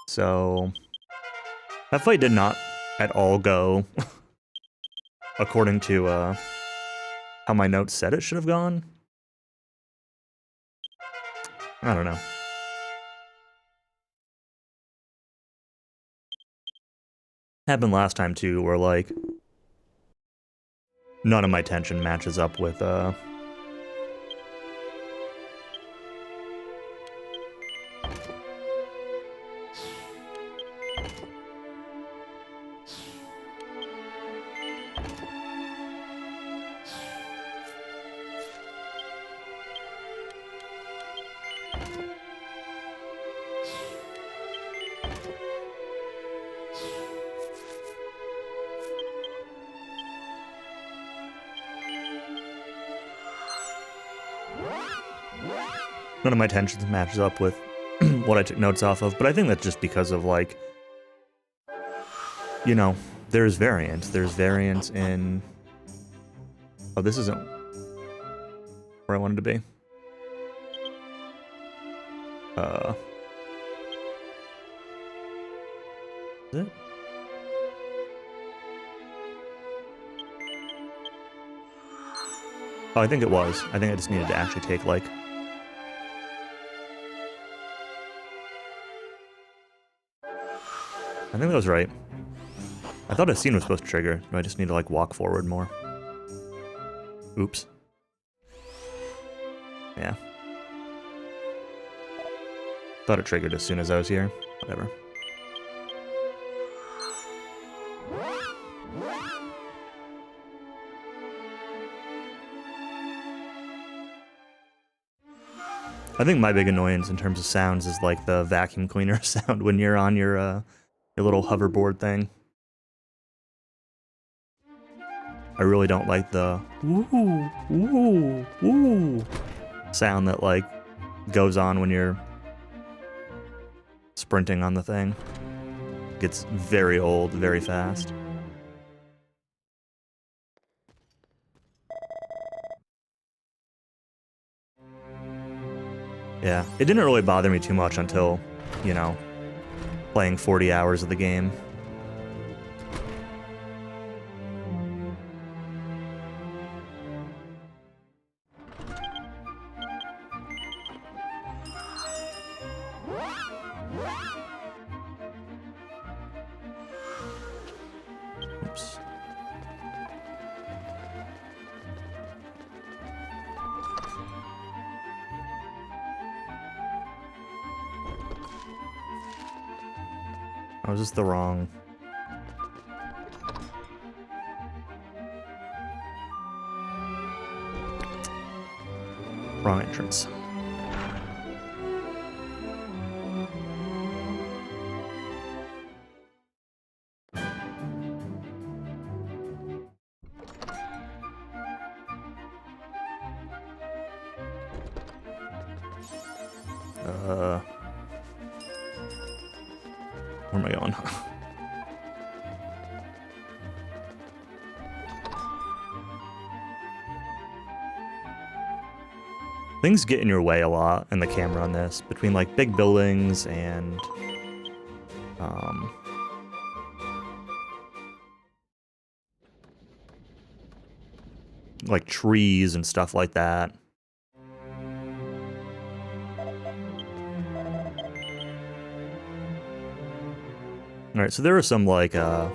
So... that fight did not at all go according to how my notes said it should have gone. I don't know. Happened last time too, where like none of my tension matches up with none of my tensions matches up with what I took notes off of, but I think that's just because of, like, you know, there's variance. There's variance in... oh, this isn't where I wanted to be. Is it? Oh, I think it was. I think I just needed to actually take, like... I think that was right. I thought a scene was supposed to trigger. I just need to, like, walk forward more. Oops. Yeah. Thought it triggered as soon as I was here. Whatever. I think my big annoyance in terms of sounds is like the vacuum cleaner sound when you're on your little hoverboard thing. I really don't like the woo woo woo sound that like goes on when you're sprinting on the thing. It gets very old very fast. Yeah, it didn't really bother me too much until, you know, playing 40 hours of the game. Oops. Oh, is this the wrong... wrong entrance. Where am I going? Things get in your way a lot in the camera on this, between like big buildings and like trees and stuff like that. Alright, so there are some like yo,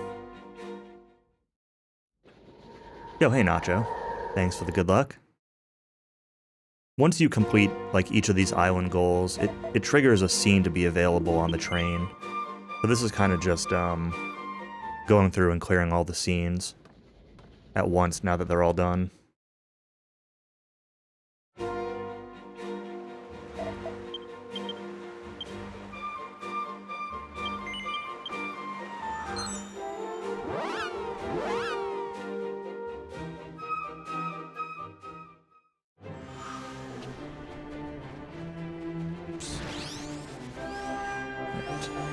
hey Nacho. Thanks for the good luck. Once you complete like each of these island goals, it triggers a scene to be available on the train. So this is kind of just going through and clearing all the scenes at once now that they're all done.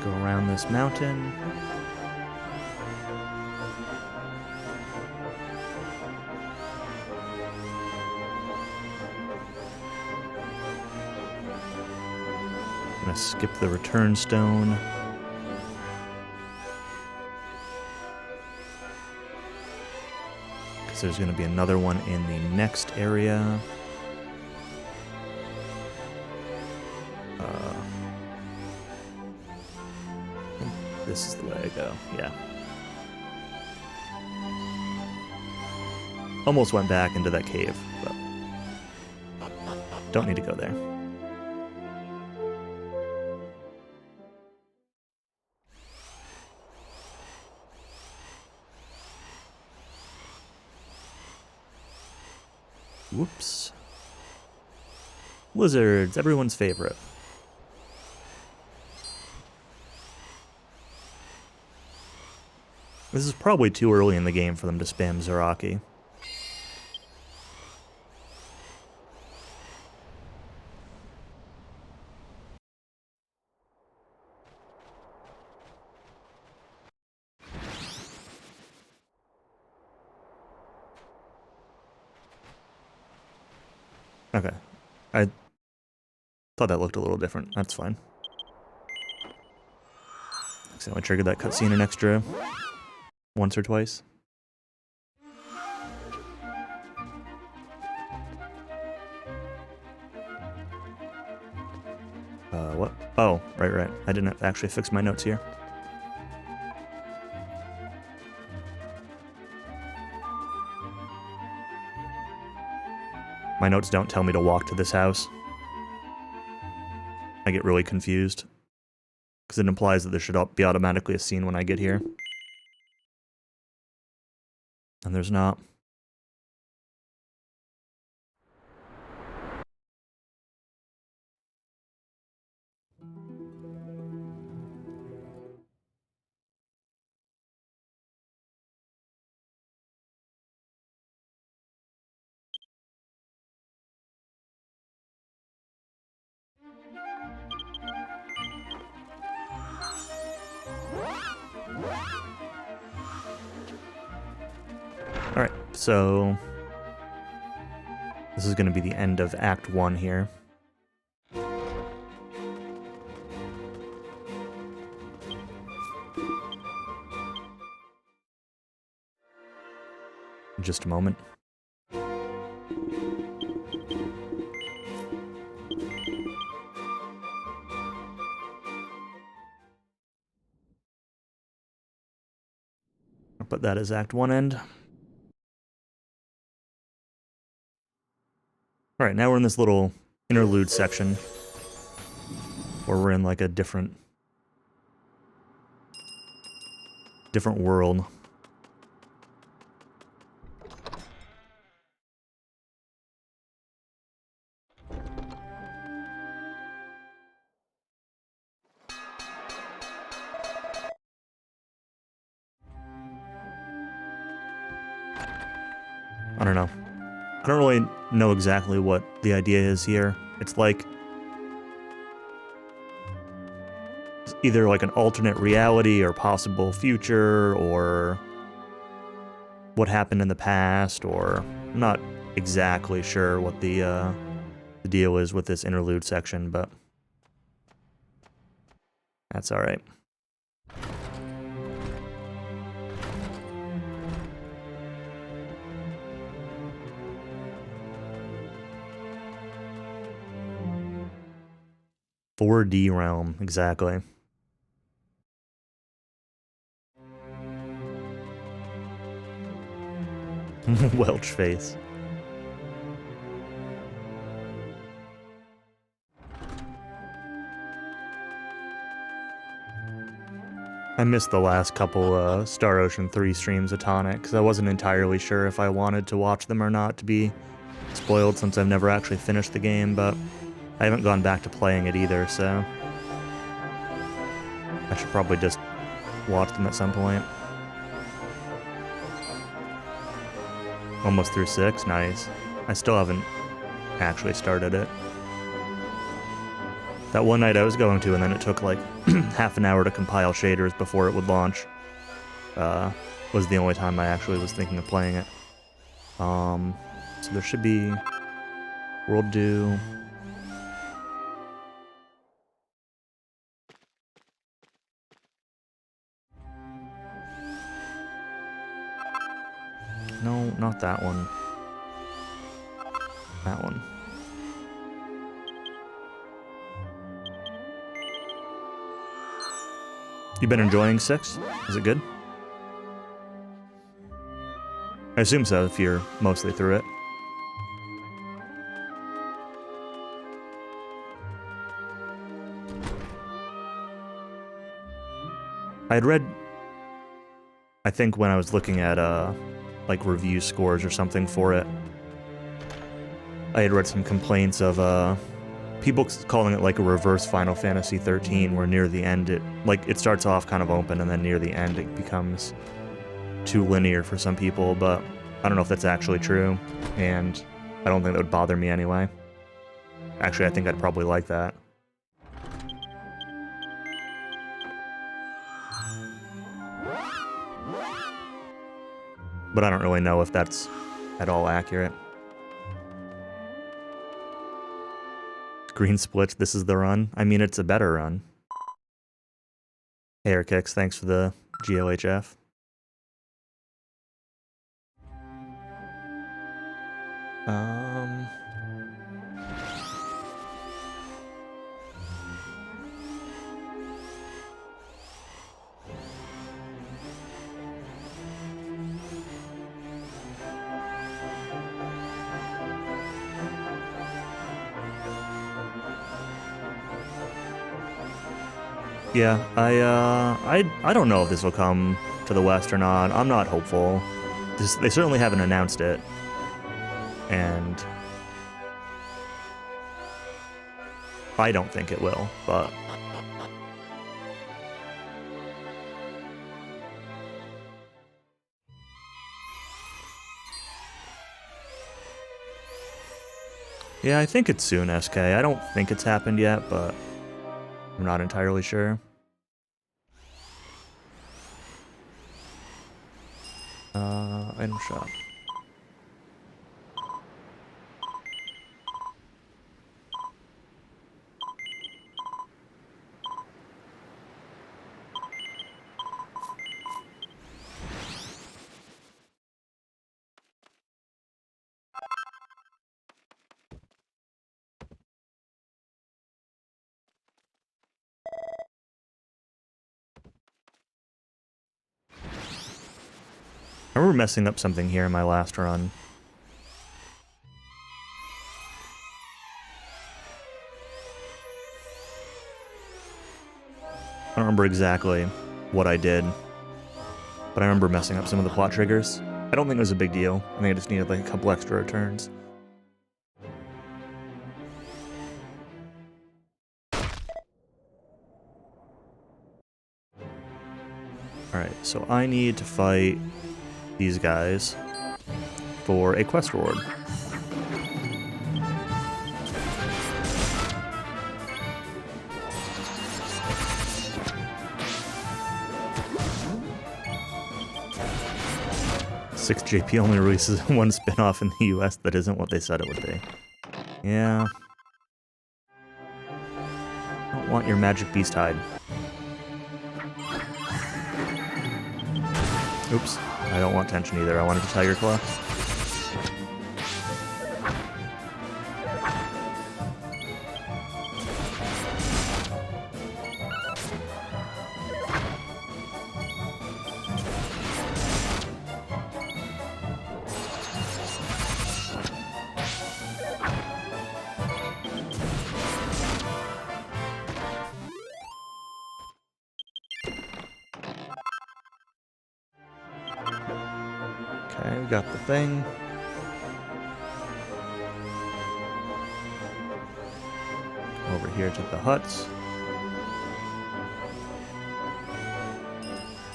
Go around this mountain. I'm gonna skip the return stone. Because there's gonna be another one in the next area. This is the way I go, yeah. Almost went back into that cave, but don't need to go there. Whoops. Lizards, everyone's favorite. This is probably too early in the game for them to spam Zaraki. Okay. I thought that looked a little different. That's fine. Accidentally triggered that cutscene an extra once or twice. What? Oh, right. I didn't actually fix my notes here. My notes don't tell me to walk to this house. I get really confused. Because it implies that there should be automatically a scene when I get here. And there's not. Alright, so this is going to be the end of Act 1 here. In just a moment. I'll put that as Act 1 end. Alright, now we're in this little interlude section where we're in like a different world. I don't know. I don't really know exactly what the idea is here. It's like either like an alternate reality or possible future or what happened in the past, or I'm not exactly sure what the deal is with this interlude section, but that's alright. "4D realm," exactly. Welch face. I missed the last couple Star Ocean 3 streams of Tonic, because I wasn't entirely sure if I wanted to watch them or not to be spoiled, since I've never actually finished the game, but I haven't gone back to playing it either, so I should probably just watch them at some point. Almost through 6, nice. I still haven't actually started it. That one night I was going to, and then it took like half an hour to compile shaders before it would launch. Was the only time I actually was thinking of playing it. So there should be World Do. No, not that one. That one. You been enjoying 6? Is it good? I assume so, if you're mostly through it. I had read, I think when I was looking at like review scores or something for it, I had read some complaints of people calling it like a reverse Final Fantasy 13, where near the end it starts off kind of open and then near the end it becomes too linear for some people, but I don't know if that's actually true, and I don't think that would bother me anyway. Actually, I think I'd probably like that. But I don't really know if that's at all accurate. Green splits, this is the run? I mean, it's a better run. Hey, Airkicks, thanks for the GOHF. Yeah, I don't know if this will come to the West or not. I'm not hopeful. They certainly haven't announced it. And I don't think it will, but yeah, I think it's soon, SK. I don't think it's happened yet, but I'm not entirely sure. Item shop. I remember messing up something here in my last run. I don't remember exactly what I did, but I remember messing up some of the plot triggers. I don't think it was a big deal. I think I just needed like a couple extra returns. Alright, so I need to fight these guys for a quest reward. Six JP only releases one spin-off in the US that isn't what they said it would be. Yeah. I don't want your magic beast hide. Oops. I don't want tension either. I wanted a tiger claw. Okay, we got the thing. Over here to the huts.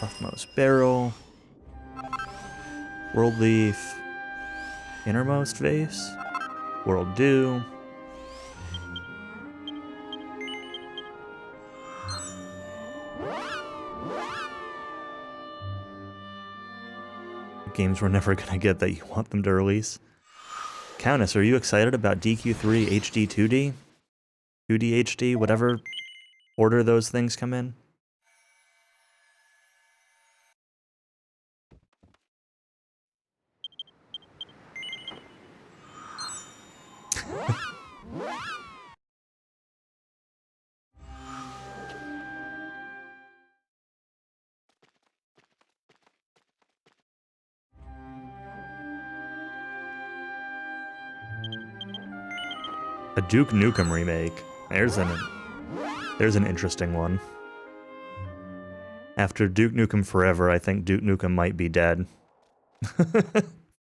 Leftmost barrel. World leaf. Innermost vase. World dew. Games we're never gonna get that you want them to release. Countess, are you excited about DQ3 HD 2D? 2D HD, whatever order those things come in? A Duke Nukem remake. There's an interesting one. After Duke Nukem Forever, I think Duke Nukem might be dead.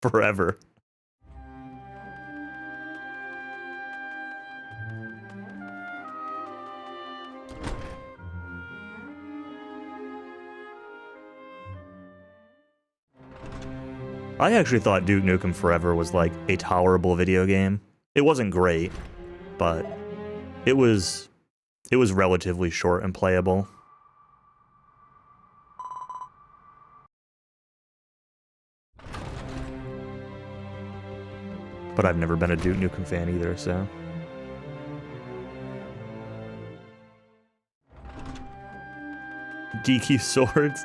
Forever. I actually thought Duke Nukem Forever was like a tolerable video game. It wasn't great, but it was relatively short and playable. But I've never been a Duke Nukem fan either, so. DQ Swords?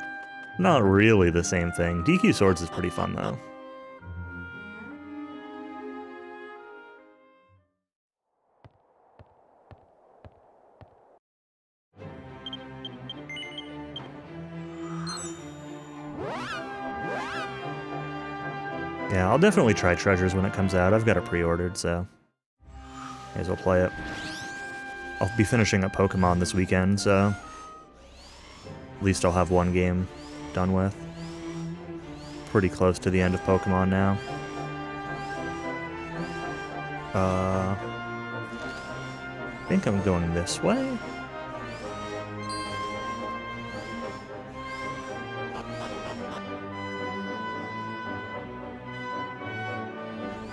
Not really the same thing. DQ Swords is pretty fun, though. Yeah, I'll definitely try Treasures when it comes out. I've got it pre-ordered, so may as well play it. I'll be finishing up Pokemon this weekend, so At least I'll have one game done with. Pretty close to the end of Pokemon now. I think I'm going this way.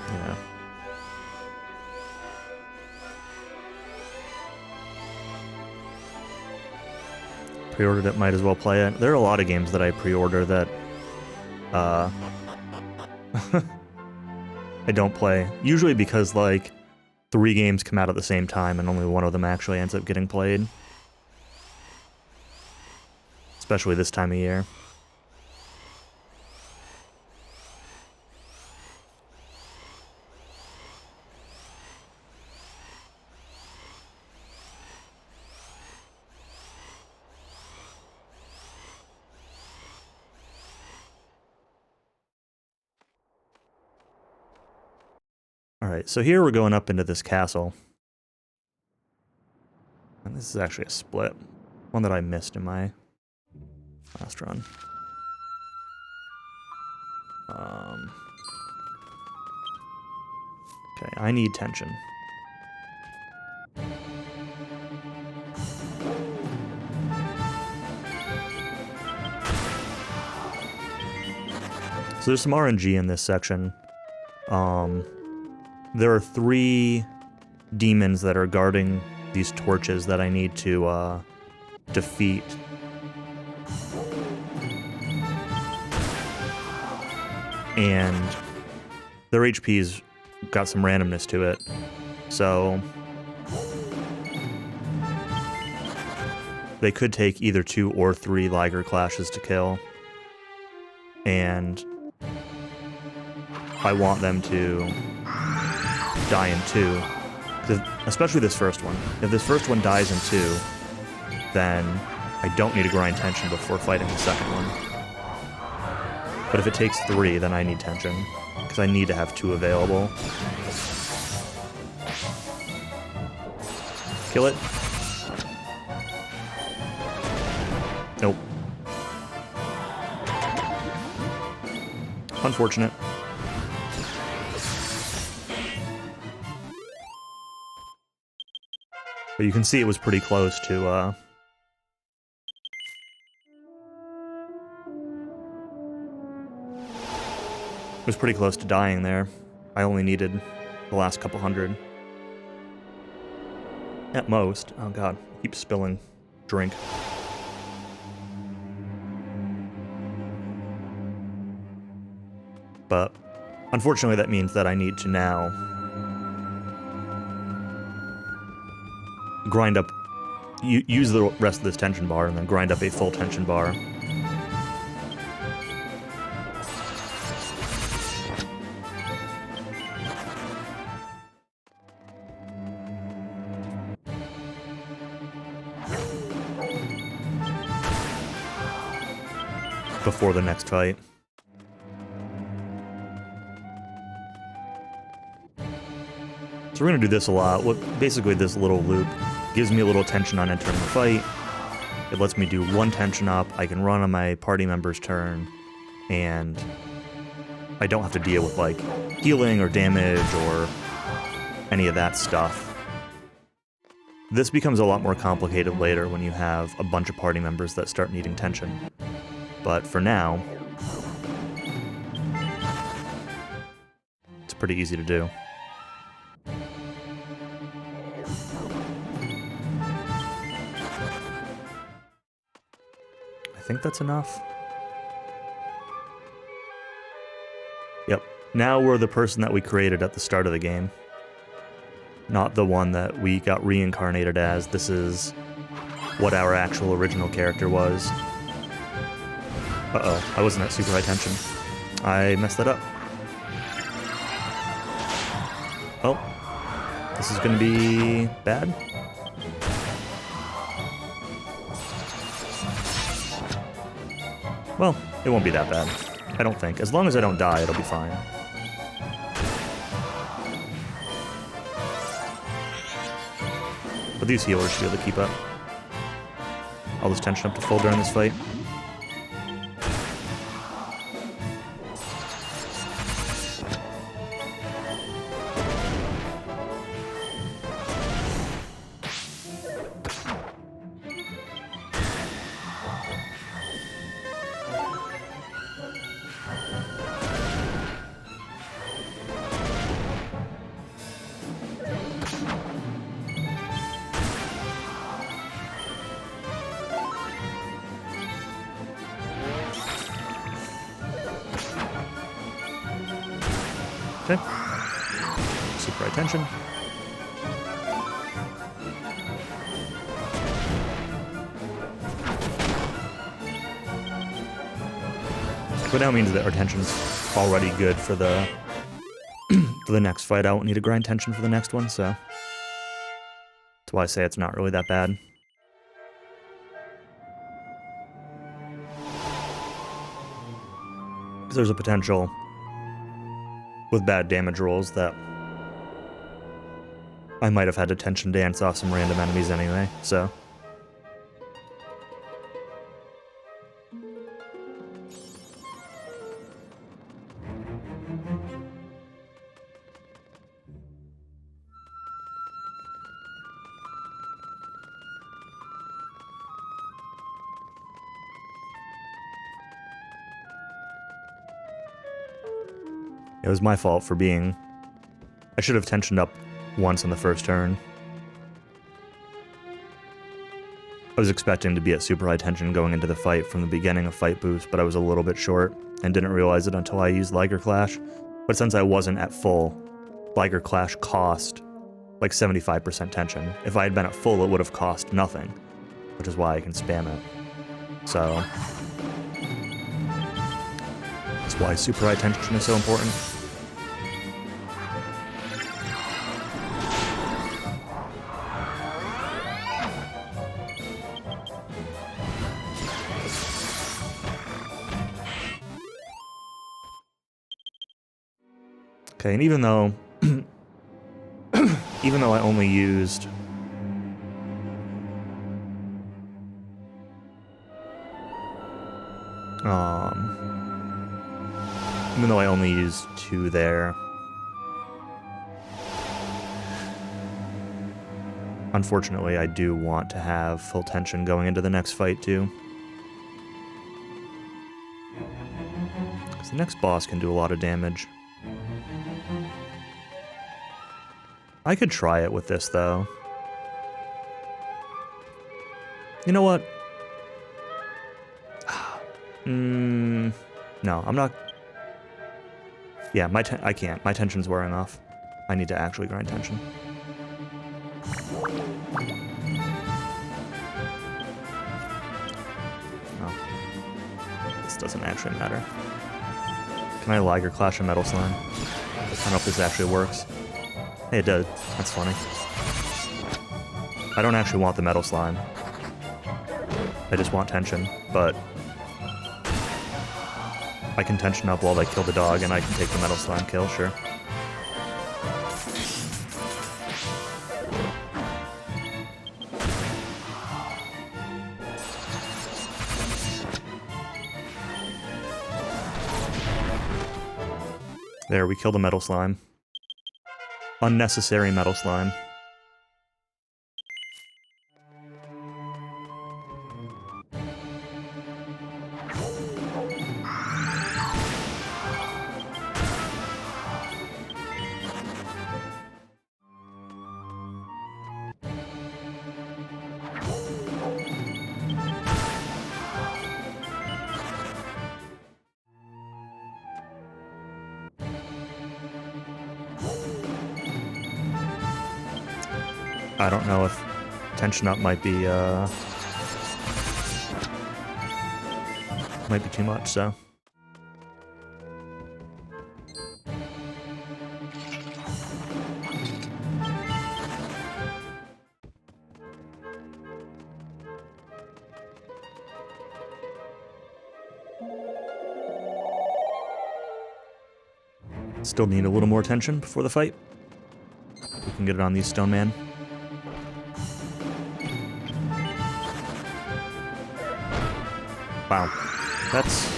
Yeah. Pre-ordered it, might as well play it. There are a lot of games that I pre-order that I don't play. Usually because, like, 3 games come out at the same time and only one of them actually ends up getting played. Especially this time of year. Alright, so here we're going up into this castle. And this is actually a split. One that I missed in my last run. Okay, I need tension. So there's some RNG in this section. There are 3 demons that are guarding these torches that I need to defeat. And their HP's got some randomness to it. So they could take either 2 or 3 Liger clashes to kill. And I want them to die in 2. Especially this first one. If this first one dies in 2, then I don't need to grind tension before fighting the second one. But if it takes 3, then I need tension. Because I need to have 2 available. Kill it. Nope. Unfortunate. But you can see it was pretty close to, it was pretty close to dying there. I only needed the last couple hundred. At most. Oh god, I keep spilling drink. But unfortunately that means that I need to now grind up, use the rest of this tension bar and then grind up a full tension bar. Before the next fight. So we're going to do this a lot. Basically this little loop gives me a little tension on entering the fight. It lets me do 1 tension up. I can run on my party member's turn, and I don't have to deal with like healing or damage or any of that stuff. This becomes a lot more complicated later when you have a bunch of party members that start needing tension. But for now, it's pretty easy to do. I think that's enough. Yep. Now we're the person that we created at the start of the game. Not the one that we got reincarnated as. This is what our actual original character was. Uh-oh, I wasn't at super high tension. I messed that up. Oh. This is gonna be bad. Well, it won't be that bad. I don't think. As long as I don't die, it'll be fine. But these healers should be able to keep up. all this tension up to full during this fight. Okay. Super high tension. But now means that our tension's already good for the for the next fight. I won't need to grind tension for the next one, so that's why I say it's not really that bad. Because there's a potential with bad damage rolls that I might have had to tension dance off some random enemies anyway, so. It was my fault for being... I should have tensioned up once on the first turn. I was expecting to be at super high tension going into the fight from the beginning of Fight Boost, but I was a little bit short and didn't realize it until I used Liger Clash. But since I wasn't at full, Liger Clash cost like 75% tension. If I had been at full, it would have cost nothing, which is why I can spam it. So that's why super high tension is so important. Okay, and even though I only used even though I only used 2 there, unfortunately I do want to have full tension going into the next fight too. Because the next boss can do a lot of damage. I could try it with this, though. You know what? No, I'm not... Yeah, I can't. My tension's wearing off. I need to actually grind tension. No. This doesn't actually matter. Can I Liger Clash a Metal Slime? I don't know if this actually works. Hey, it does. That's funny. I don't actually want the Metal Slime. I just want tension, but I can tension up while they kill the dog, and I can take the Metal Slime kill, sure. There, we killed the Metal Slime. Unnecessary Metal Slime. I don't know if tension up might be too much, so. Still need a little more tension before the fight. We can get it on these Stone Man. Wow. That's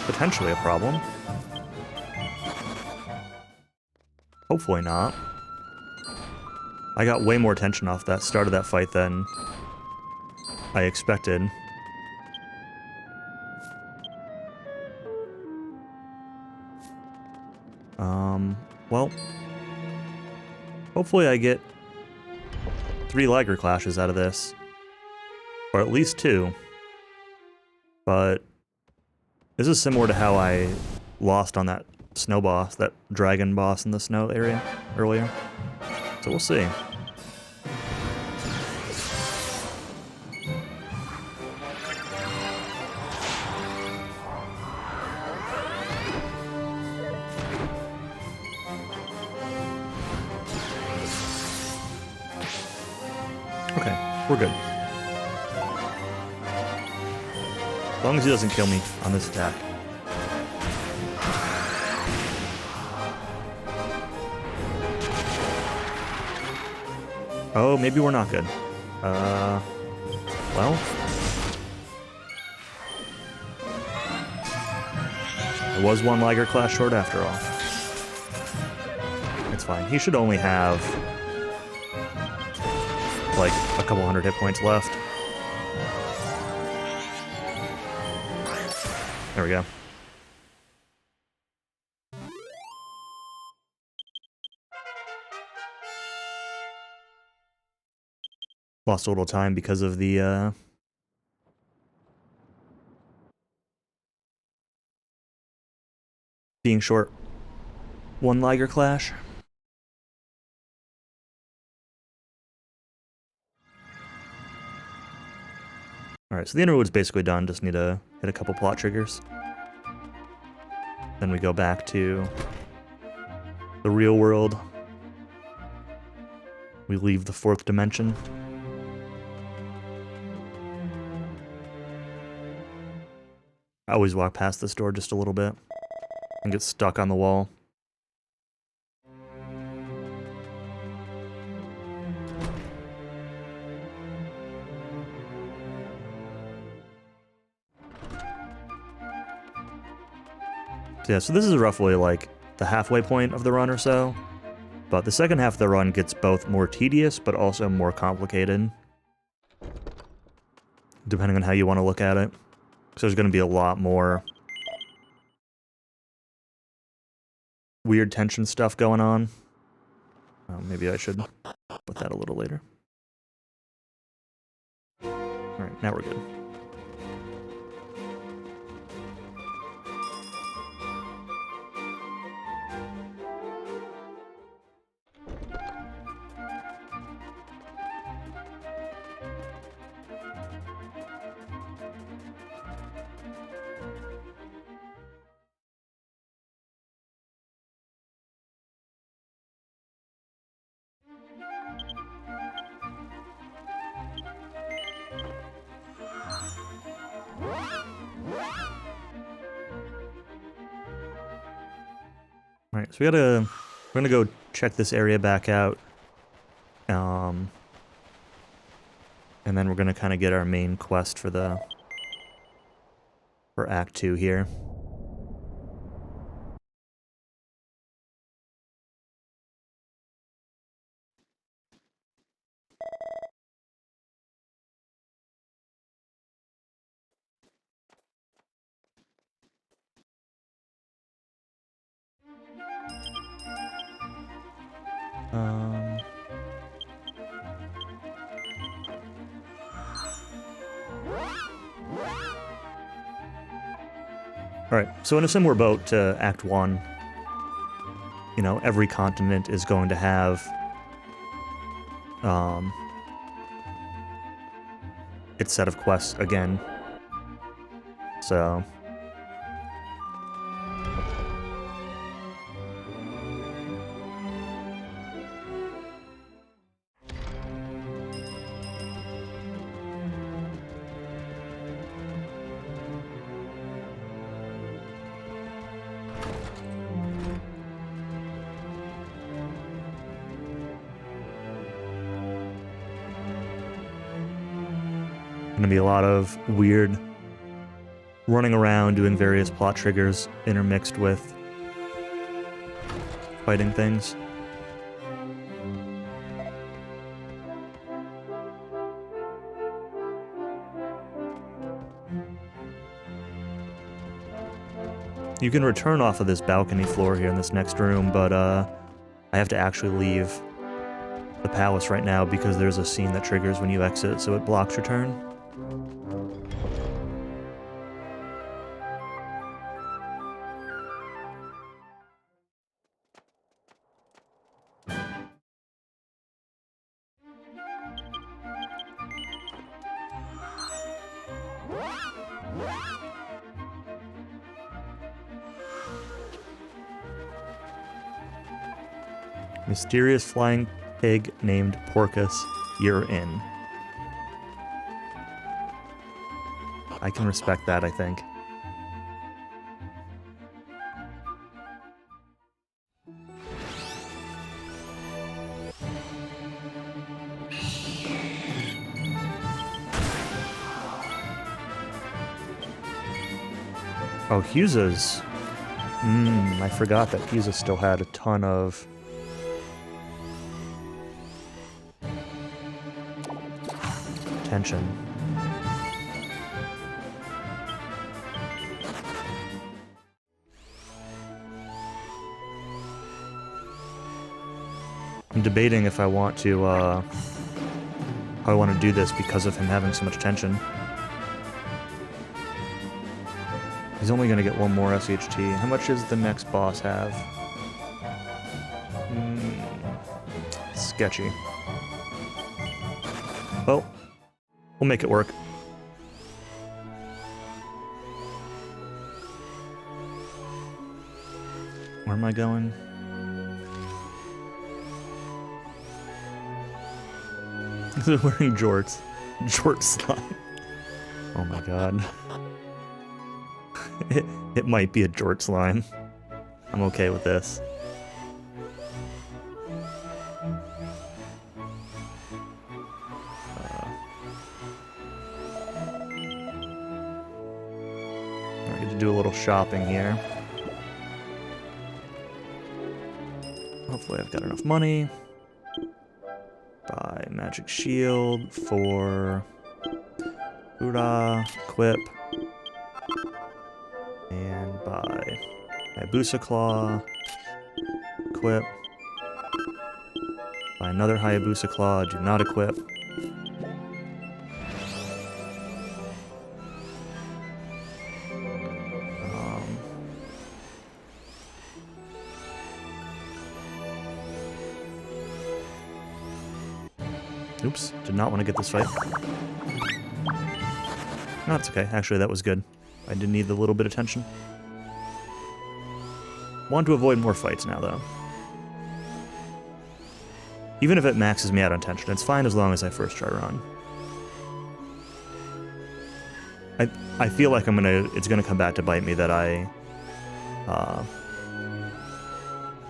potentially a problem. Hopefully not. I got way more tension off that start of that fight than I expected. Well, hopefully I get 3 Liger clashes out of this. Or at least 2. But this is similar to how I lost on that snow boss, that dragon boss in the snow area earlier. So we'll see. Okay, we're good. As long as he doesn't kill me on this attack. Oh, maybe we're not good. Well. There was 1 Liger class short after all. It's fine. He should only have like a couple hundred hit points left. There we go. Lost a little time because of the being short 1 Liger clash. Alright, so the interlude's basically done, just need to hit a couple plot triggers. Then we go back to the real world. We leave the 4th dimension. I always walk past this door just a little bit and get stuck on the wall. Yeah, so this is roughly like the halfway point of the run or so, but the second half of the run gets both more tedious but also more complicated, depending on how you want to look at it. So there's going to be a lot more weird tension stuff going on. Maybe I should put that a little later. Alright, now we're good. Alright, so we're gonna go check this area back out. And then we're gonna kind of get our main quest for Act 2 here. Alright, so in a similar boat to Act 1, you know, every continent is going to have its set of quests again. So Gonna be a lot of weird running around doing various plot triggers intermixed with fighting things. You can return off of this balcony floor here in this next room, but I have to actually leave the palace right now because there's a scene that triggers when you exit, so it blocks your turn. Mysterious flying pig named Porcus, you're in. I can respect that, I think. Oh, Huza's... I forgot that Huza still had a ton of... tension. I'm debating if I want to, how I want to do this because of him having so much tension. He's only going to get one more SHT. How much does the next boss have? Sketchy. Well, we'll make it work. Where am I going? They're wearing jorts. Jort slime. Oh my god. It might be a jort slime. I'm okay with this. I get to do a little shopping here. Hopefully I've got enough money. Buy magic shield for Buddha, equip, and buy Hayabusa Claw, equip, buy another Hayabusa Claw, do not equip. Oops, did not want to get this fight. No, it's okay. Actually, that was good. I did need the little bit of tension. Want to avoid more fights now, though. Even if it maxes me out on tension, it's fine as long as I first try run. I feel like it's gonna come back to bite me that I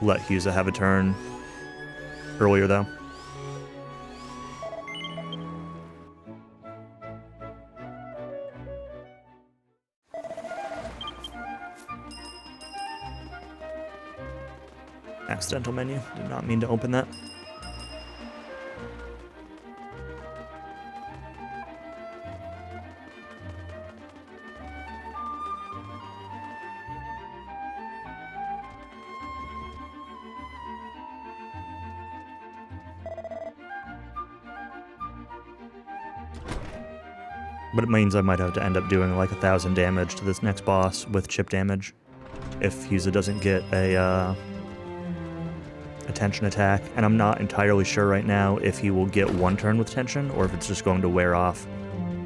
let Huza have a turn earlier, though. Accidental menu. Did not mean to open that. But it means I might have to end up doing like 1,000 damage to this next boss with chip damage if Huza doesn't get a tension attack, and I'm not entirely sure right now if he will get one turn with tension or if it's just going to wear off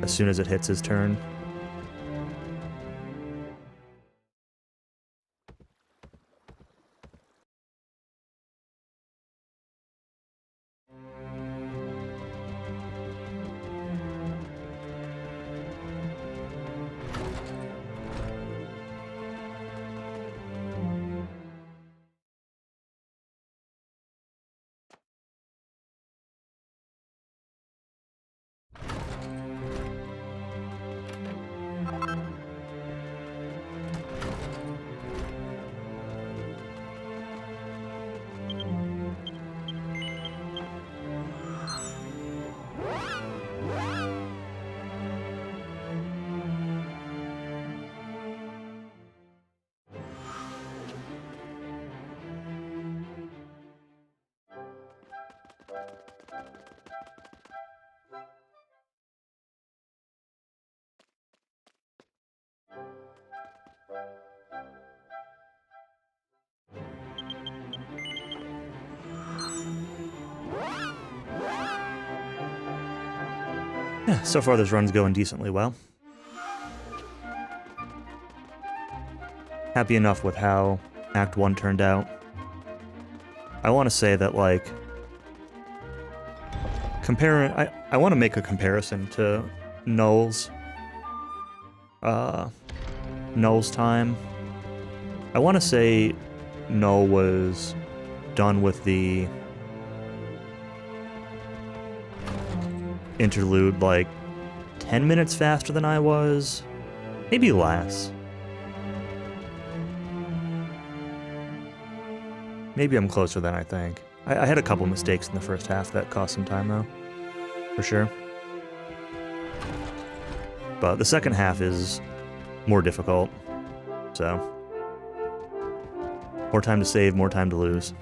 as soon as it hits his turn. Yeah, so far this run's going decently well. Happy enough with how Act 1 turned out. I want to say that, like, I want to make a comparison to Null's time. I want to say Null was done with the interlude like 10 minutes faster than I was, maybe less. Maybe I'm closer than I think. I had a couple mistakes in the first half that cost some time though, for sure. But the second half is more difficult, so more time to save, more time to lose.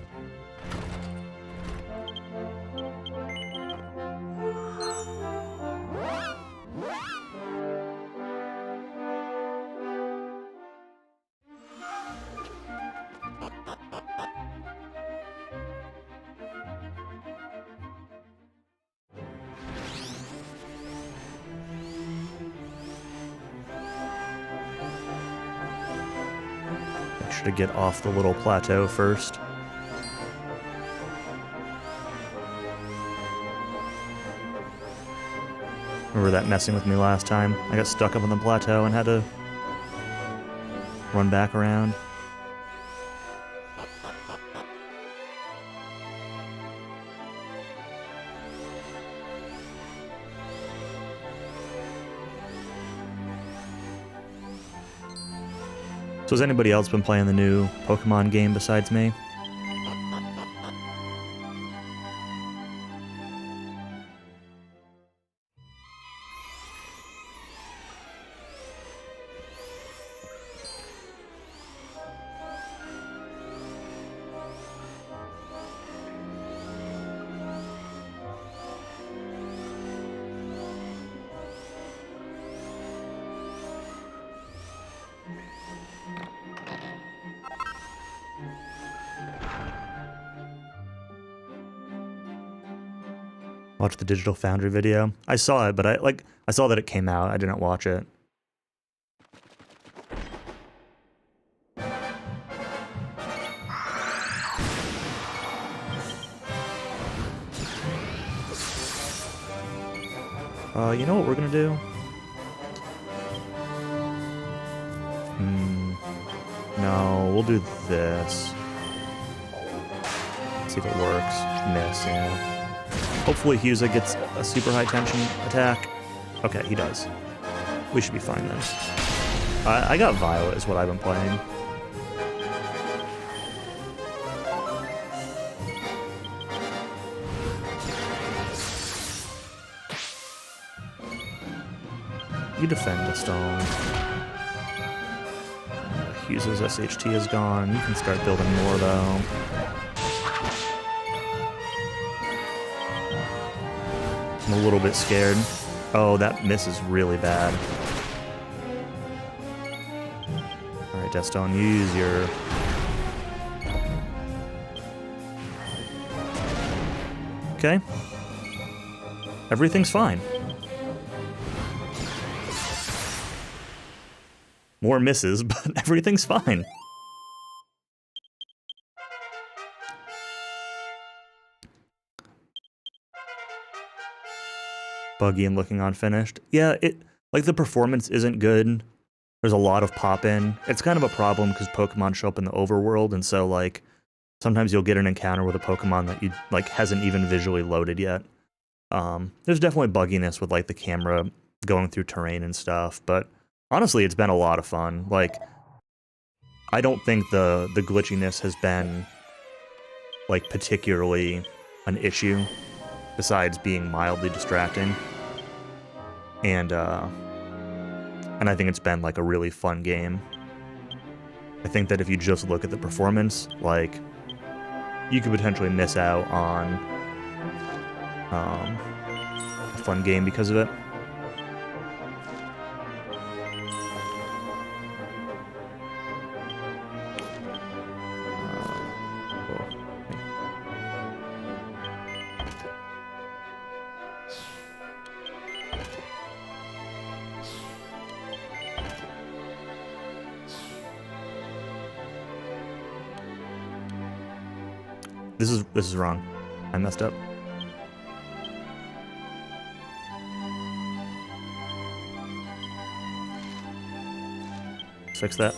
To get off the little plateau first. Remember that messing with me last time? I got stuck up on the plateau and had to run back around. So has anybody else been playing the new Pokemon game besides me? Watch the Digital Foundry video. I saw it, but I saw that it came out. I didn't watch it. You know what we're gonna do? No, we'll do this. See if it works. Miss, yeah. Hopefully Huza gets a super high tension attack. Okay, he does. We should be fine then. I got Violet is what I've been playing. You defend the stone. Huza's SHT is gone. You can start building more though. I'm a little bit scared. Oh, that miss is really bad. Alright, Deathstone, use your... Okay. Everything's fine. More misses, but everything's fine. Buggy and looking unfinished. Yeah, like the performance isn't good. There's a lot of pop-in. It's kind of a problem because Pokemon show up in the overworld, and so like sometimes you'll get an encounter with a Pokemon that you like hasn't even visually loaded yet. There's definitely bugginess with like the camera going through terrain and stuff, but honestly, it's been a lot of fun. Like, I don't think the glitchiness has been like particularly an issue, besides being mildly distracting. And I think it's been like a really fun game. I think that if you just look at the performance, like, you could potentially miss out on a fun game because of it. This is wrong. I messed up. Fix that.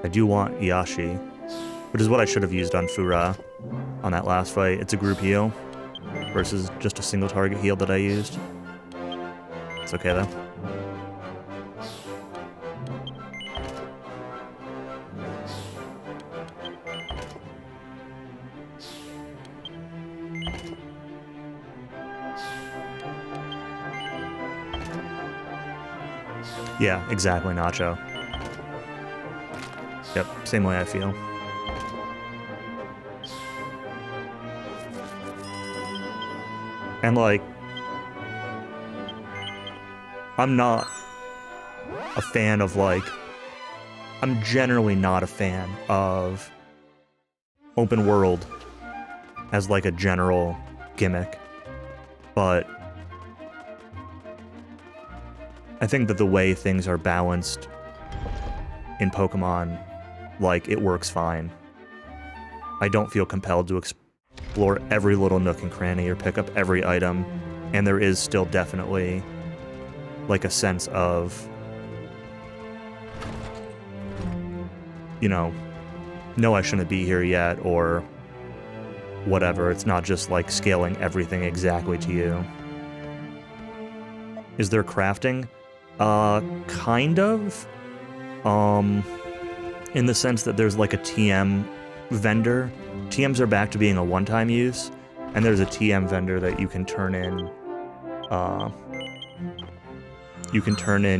I do want Iashi, which is what I should have used on Fura on that last fight. It's a group heal versus just a single target heal that I used. It's okay though. Yeah, exactly, Nacho. Yep, same way I feel. And like, I'm not a fan of like, I'm generally not a fan of open world as like a general gimmick, but I think that the way things are balanced in Pokemon, like, it works fine. I don't feel compelled to explore every little nook and cranny or pick up every item, and there is still definitely, like, a sense of, you know, no, I shouldn't be here yet, or whatever. It's not just, like, scaling everything exactly to you. Is there crafting? Kind of. In the sense that there's like a TM vendor. TMs are back to being a one-time use, and there's a TM vendor that you can turn in,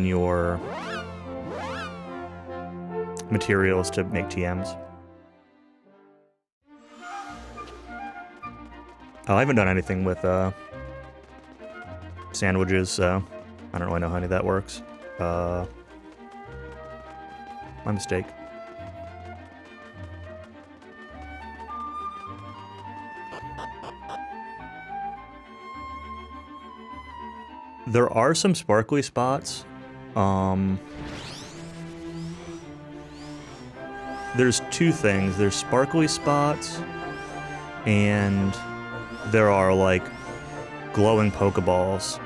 your materials to make TMs. Oh, I haven't done anything with, sandwiches, so I don't really know how any of that works. My mistake. There are some sparkly spots. There's two things. There's sparkly spots, and there are, like, glowing Pokeballs.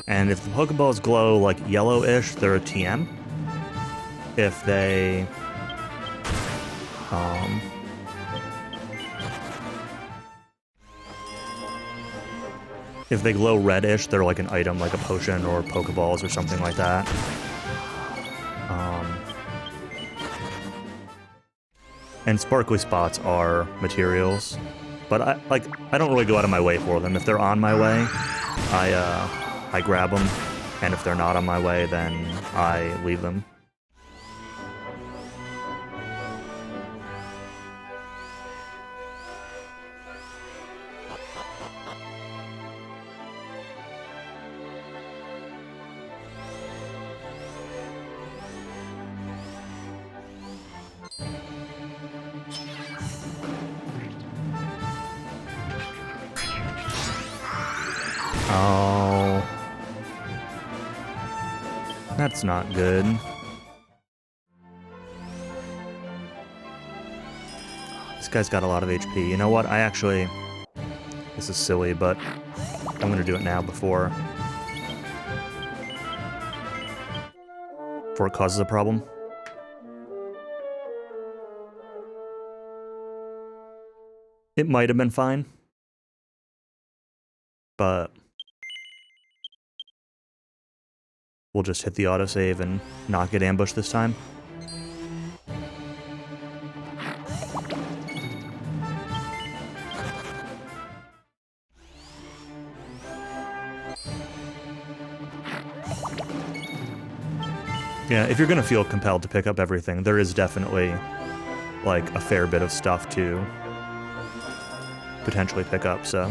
And if the Pokeballs glow, like, yellowish, they're a TM. If they... if they glow reddish, they're like an item, like a potion or Pokeballs or something like that. And sparkly spots are materials, but I don't really go out of my way for them. If they're on my way, I grab them, and if they're not on my way, then I leave them. Oh, that's not good. This guy's got a lot of HP. You know what? This is silly, but I'm gonna do it now before it causes a problem. It might have been fine, but we'll just hit the autosave and not get ambushed this time. Yeah, if you're gonna feel compelled to pick up everything, there is definitely, like, a fair bit of stuff to potentially pick up, so.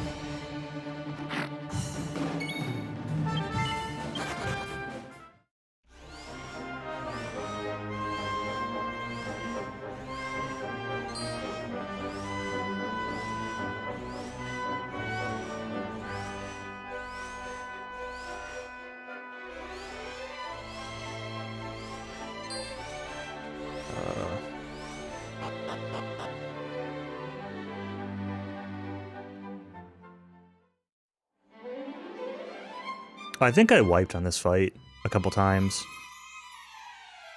I think I wiped on this fight a couple times.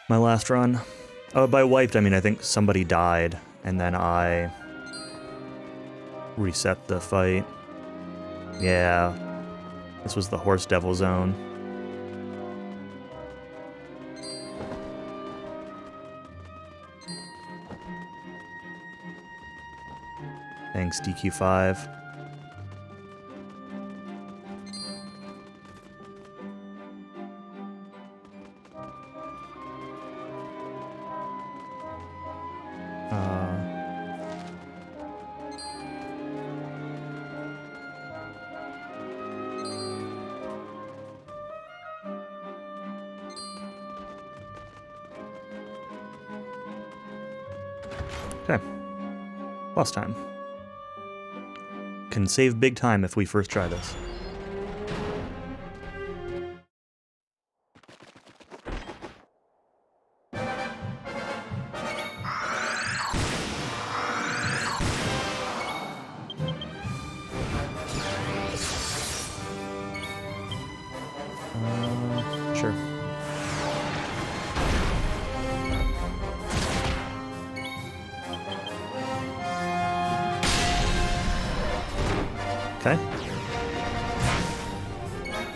My last run. Oh, by wiped, I mean I think somebody died, and then I reset the fight. Yeah. This was the Horse Devil Zone. Thanks, DQ5. Okay. Boss time. Can save big time if we first try this. Sure. Okay.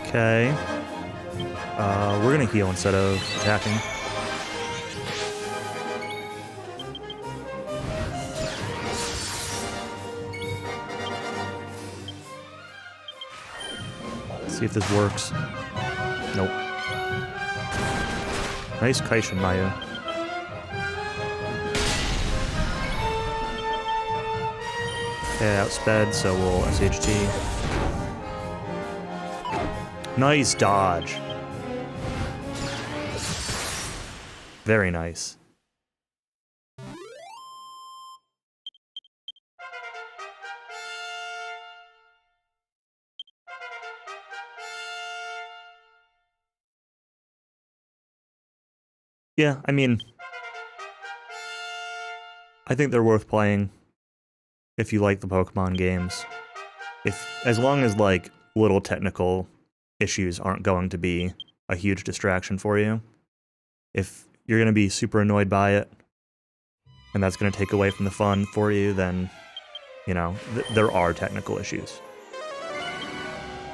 Okay. We're gonna heal instead of attacking. Let's see if this works. Nope. Nice Kaishin Mayu. Okay, outsped, so we'll SHT. Nice dodge. Very nice. Yeah, I mean, I think they're worth playing if you like the Pokemon games. As long as like little technical issues aren't going to be a huge distraction for you. If you're going to be super annoyed by it, and that's going to take away from the fun for you, then, you know, there are technical issues.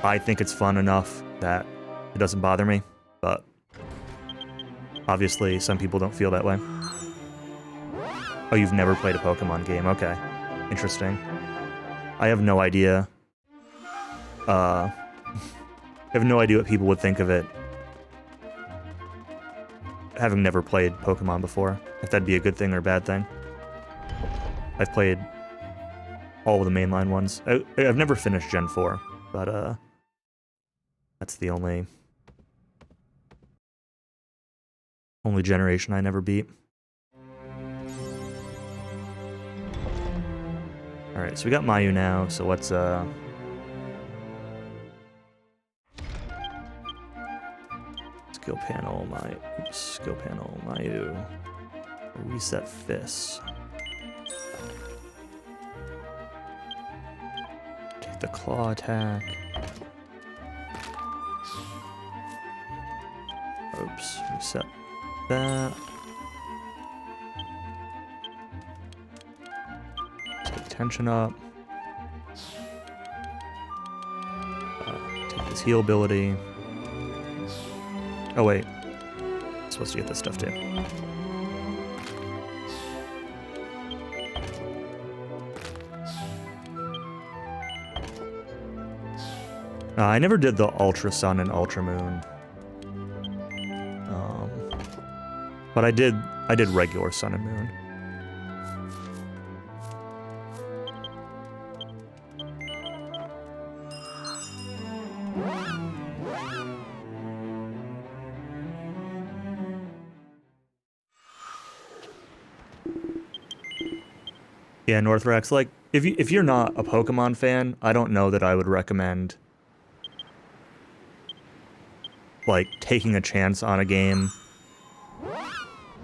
I think it's fun enough that it doesn't bother me, but obviously some people don't feel that way. Oh, you've never played a Pokemon game? Okay. Interesting. I have no idea. I have no idea what people would think of it, having never played Pokemon before. If that'd be a good thing or a bad thing. I've played all of the mainline ones. I've never finished Gen 4, but that's the only generation I never beat. Alright, so we got Mayu now, so let's skill panel Mayu. Reset fists. Take the claw attack. Oops, reset that. Take tension up. Take his heal ability. Oh wait, I'm supposed to get this stuff too. I never did the Ultra Sun and Ultra Moon. But I did regular Sun and Moon. Yeah, Northrex, like, if you're not a Pokemon fan, I don't know that I would recommend, like, taking a chance on a game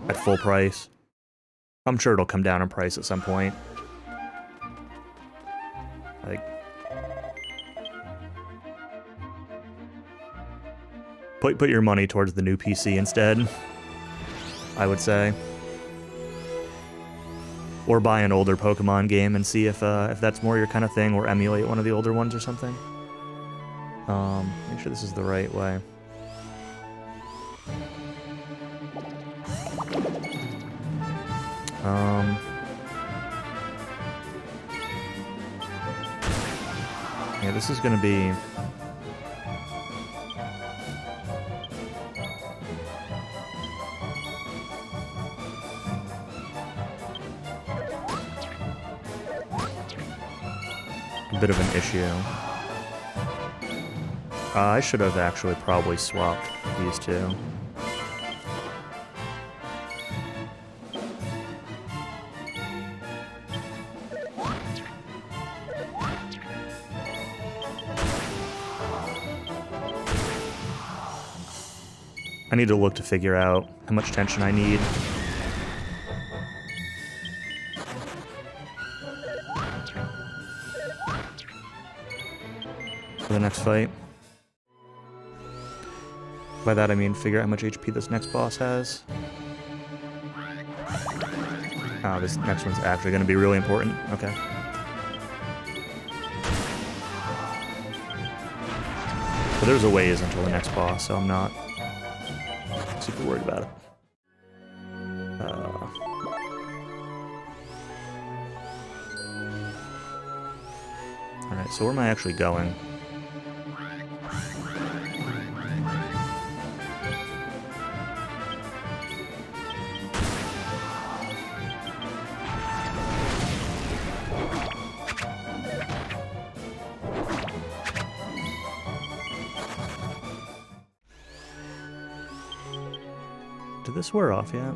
at full price. I'm sure it'll come down in price at some point. Like, put your money towards the new PC instead, I would say. Or buy an older Pokemon game and see if that's more your kind of thing, or emulate one of the older ones or something. Make sure this is the right way. Yeah, this is gonna be... a bit of an issue. I should have actually probably swapped these two. I need to look to figure out how much tension I need. For the next fight. By that I mean figure out how much HP this next boss has. Oh, this next one's actually going to be really important. Okay. But there's a ways until the next boss, so I'm not super worried about it. Alright, so where am I actually going? Did this wear off yet?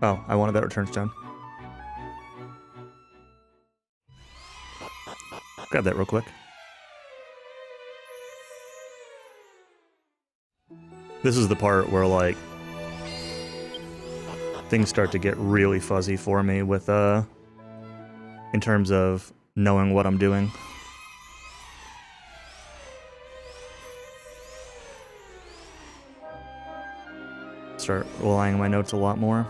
Oh, I wanted that return stone. Grab that real quick. This is the part where, like, things start to get really fuzzy for me with, in terms of knowing what I'm doing. Start relying on my notes a lot more.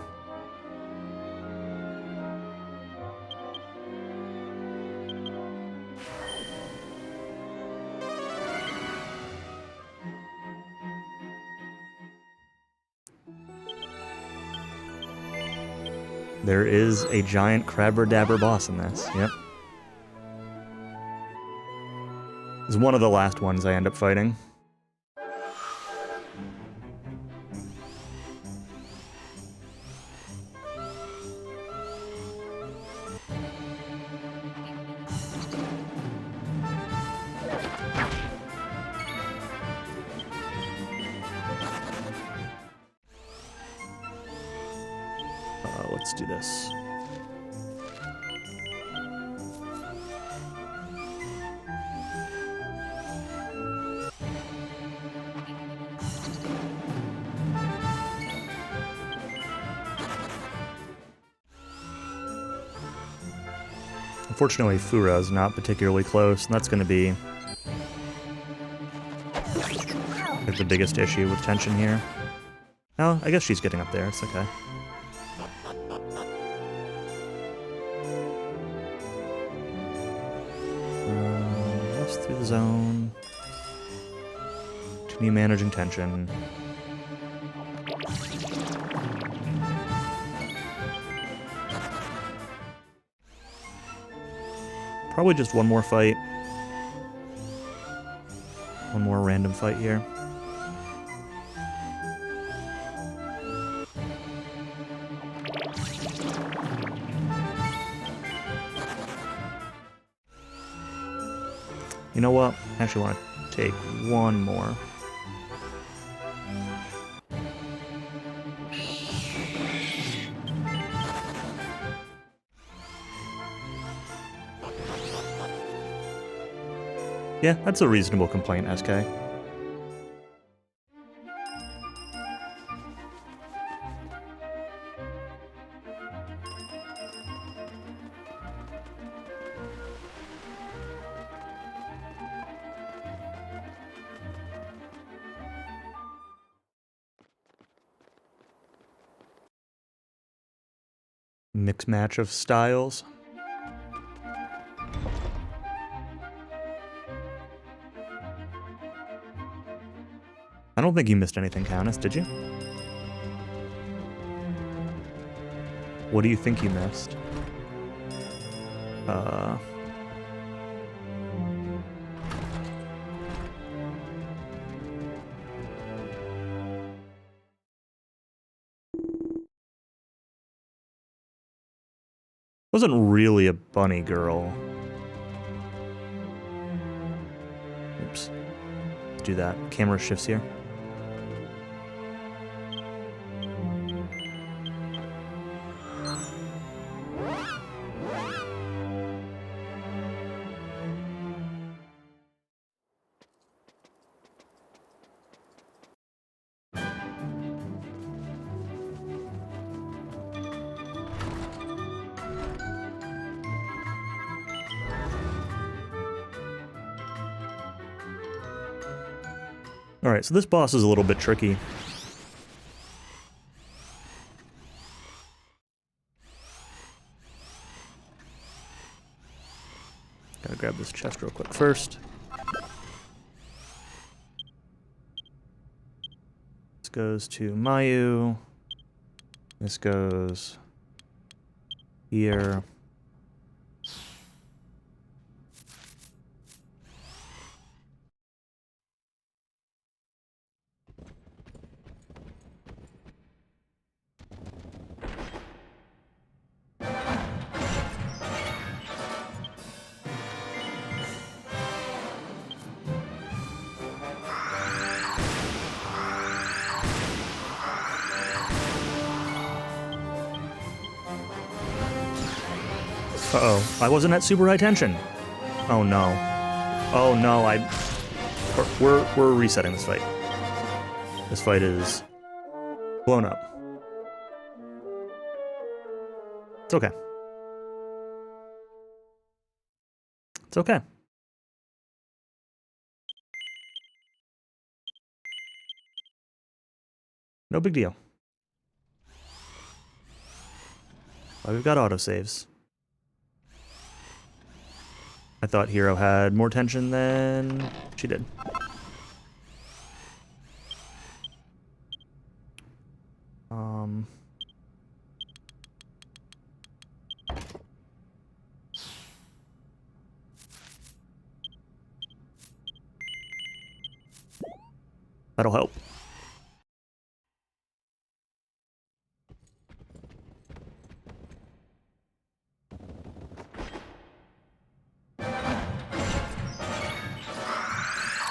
There is a giant Crabber-Dabber boss in this, yep. It's one of the last ones I end up fighting. Let's do this. Unfortunately, Fura is not particularly close, and that's going to be like the biggest issue with tension here. Oh, I guess she's getting up there. It's okay. Through the zone. Continue managing tension. Probably just one more fight. One more random fight here. You know what? I actually want to take one more. Yeah, that's a reasonable complaint, SK. Mix match of styles. I don't think you missed anything, Countess, did you? What do you think you missed? Wasn't really a bunny girl. Oops. Let's do that. Camera shifts here. Alright, so this boss is a little bit tricky. Gotta grab this chest real quick first. This goes to Mayu. This goes here. Uh-oh, I wasn't at super high tension. Oh no. Oh no, we're resetting this fight. This fight is blown up. It's okay. It's okay. No big deal. Well, we've got autosaves. I thought Hero had more tension than she did. That'll help.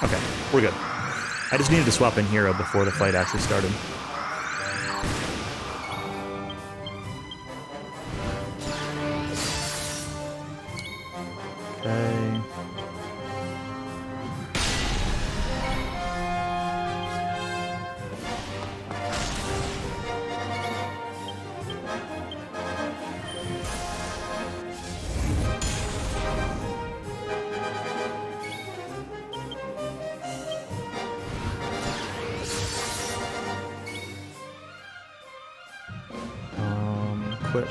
Okay, we're good. I just needed to swap in Hero before the fight actually started. Okay. Equip.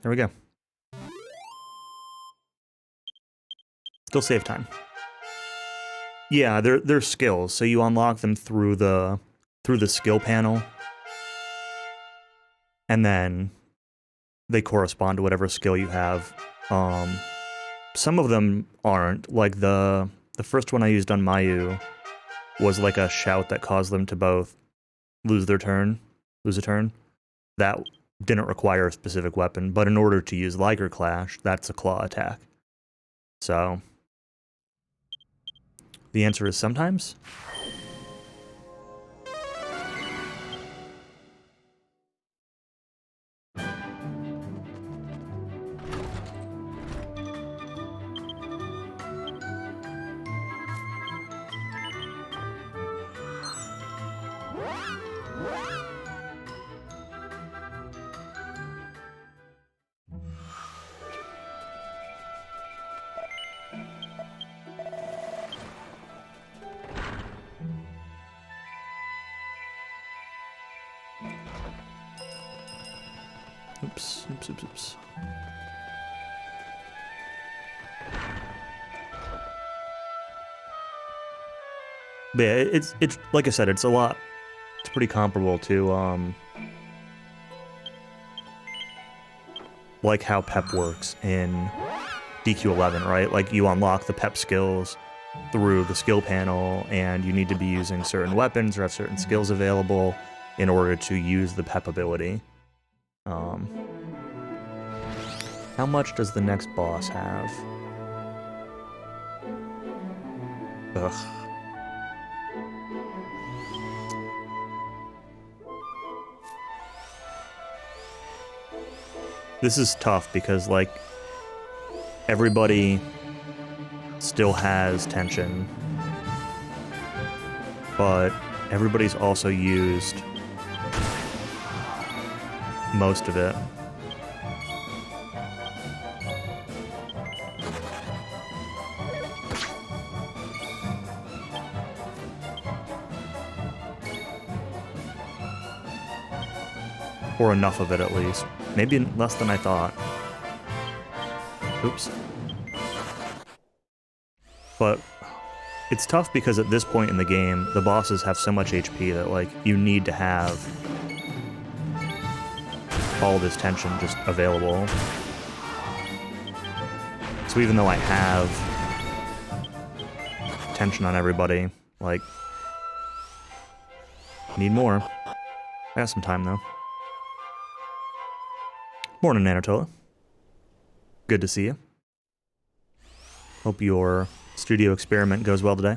There we go. Still save time. Yeah, they're skills, so you unlock them through the skill panel, and then they correspond to whatever skill you have. Some of them aren't. Like the first one I used on Mayu was like a shout that caused them to both lose a turn, that didn't require a specific weapon, but in order to use Liger Clash, that's a claw attack. So the answer is sometimes. Oops. But yeah, it's like I said, it's pretty comparable to like how Pep works in DQ11, right? Like you unlock the Pep skills through the skill panel, and you need to be using certain weapons or have certain skills available in order to use the Pep ability. How much does the next boss have? Ugh. This is tough because, like, everybody still has tension, but everybody's also used most of it. Or enough of it, at least. Maybe less than I thought. Oops. But it's tough because at this point in the game, the bosses have so much HP that, like, you need to have all this tension just available. So even though I have tension on everybody, like, need more. I got some time, though. Morning, Nanatola. Good to see you. Hope your studio experiment goes well today.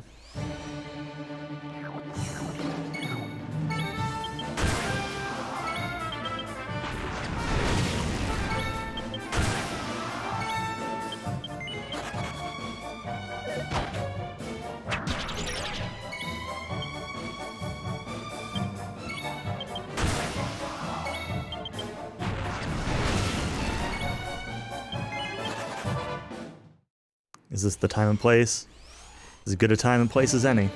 Is this the time and place? As good a time and place as any.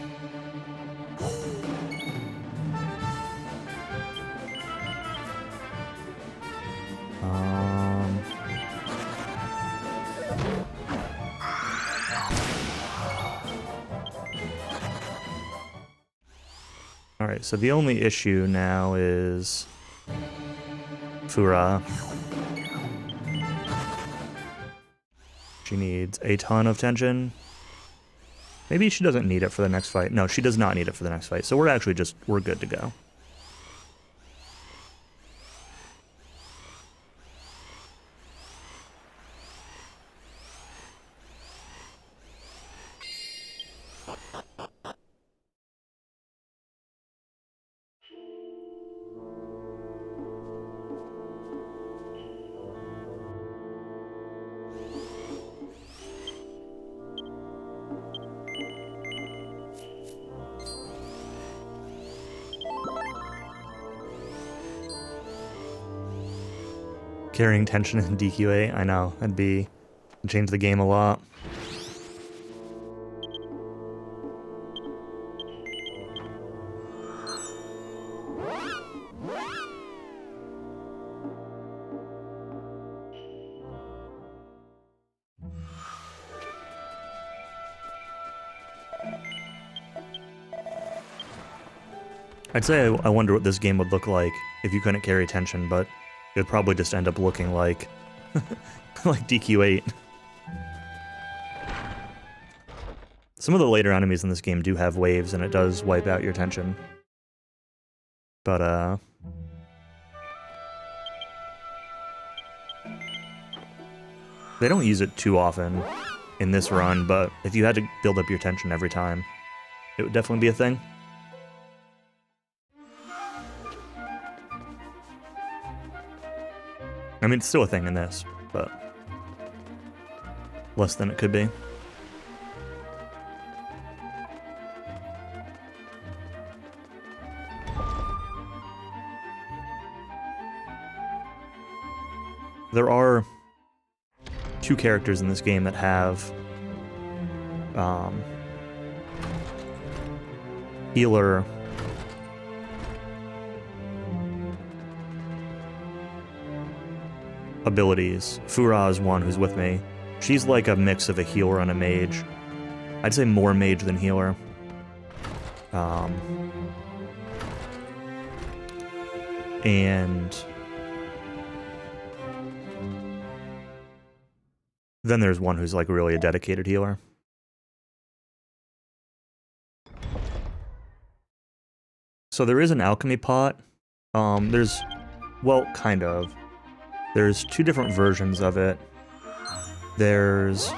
Alright, so the only issue now is Fura. She needs a ton of tension. Maybe she doesn't need it for the next fight. No, she does not need it for the next fight. So we're actually we're good to go. Carrying tension in DQ8, I know, that'd change the game a lot. I'd say I wonder what this game would look like if you couldn't carry tension, but it would probably just end up looking like like DQ8. Some of the later enemies in this game do have waves, and it does wipe out your tension. But, they don't use it too often in this run, but if you had to build up your tension every time, it would definitely be a thing. I mean, it's still a thing in this, but less than it could be. There are 2 characters in this game that have healer abilities. Fura is one who's with me. She's like a mix of a healer and a mage. I'd say more mage than healer. And then there's one who's like really a dedicated healer. So there is an alchemy pot. Well, kind of. There's 2 different versions of it. There's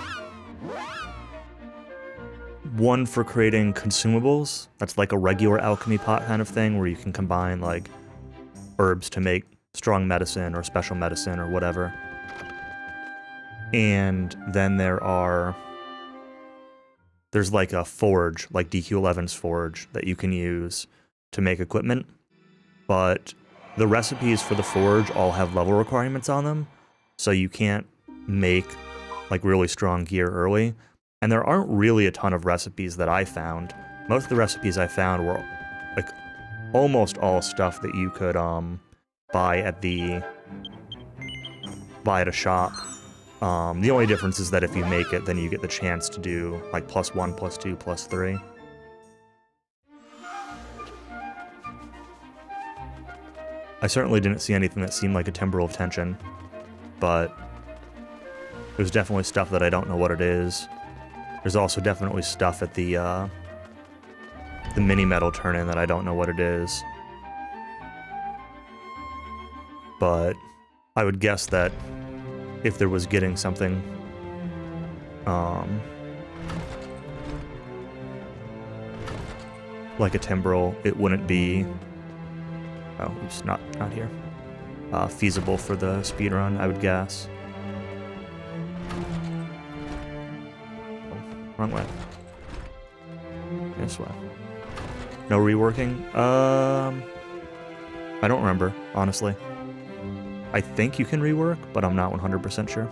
one for creating consumables. That's like a regular alchemy pot kind of thing where you can combine like herbs to make strong medicine or special medicine or whatever. And then there's like a forge, like DQ11's forge, that you can use to make equipment. But the recipes for the forge all have level requirements on them, so you can't make like really strong gear early. And there aren't really a ton of recipes that I found. Most of the recipes I found were like almost all stuff that you could buy at a shop. The only difference is that if you make it, then you get the chance to do like +1, +2, +3. I certainly didn't see anything that seemed like a Timbrel of Tension, but there's definitely stuff that I don't know what it is. There's also definitely stuff at the mini-metal turn-in that I don't know what it is. But I would guess that if there was getting something like a Timbrel, it wouldn't be oops, not here. Feasible for the speedrun, I would guess. Oh, wrong way. This way. No reworking? I don't remember, honestly. I think you can rework, but I'm not 100% sure.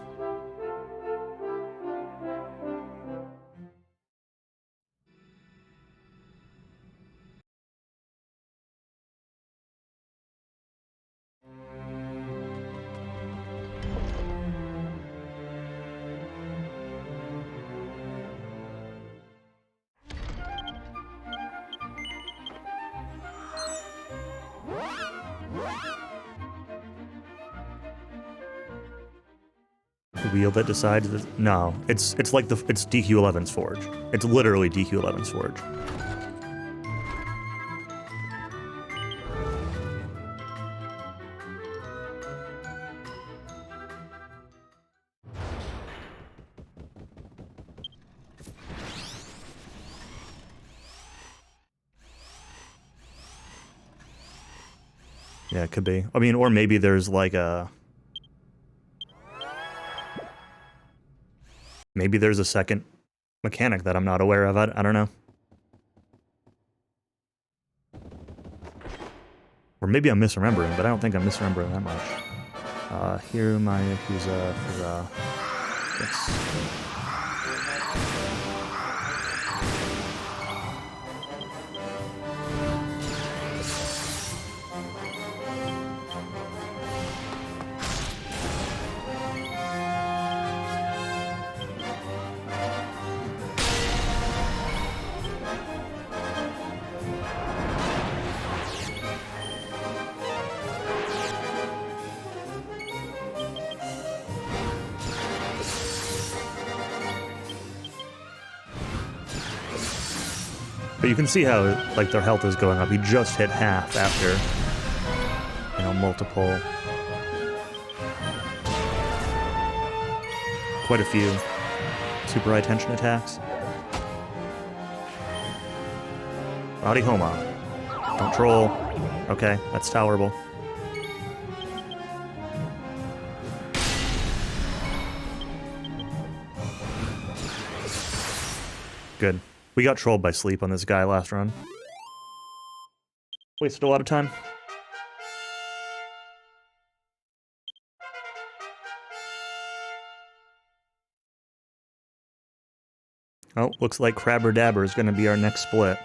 The wheel that decides that, no, it's like it's DQ11's forge. It's literally DQ11's forge. Yeah, it could be. I mean, or maybe there's like maybe there's a second mechanic that I'm not aware of. I don't know. Or maybe I'm misremembering, but I don't think I'm misremembering that much. Here my Yakuza for yes. But you can see how, like, their health is going up. He just hit half after, you know, multiple... Quite a few super high tension attacks. Rowdy Homa. Don't troll. Okay, that's tolerable. Good. We got trolled by sleep on this guy last run. Wasted a lot of time. Oh, looks like Crabber Dabber is going to be our next split.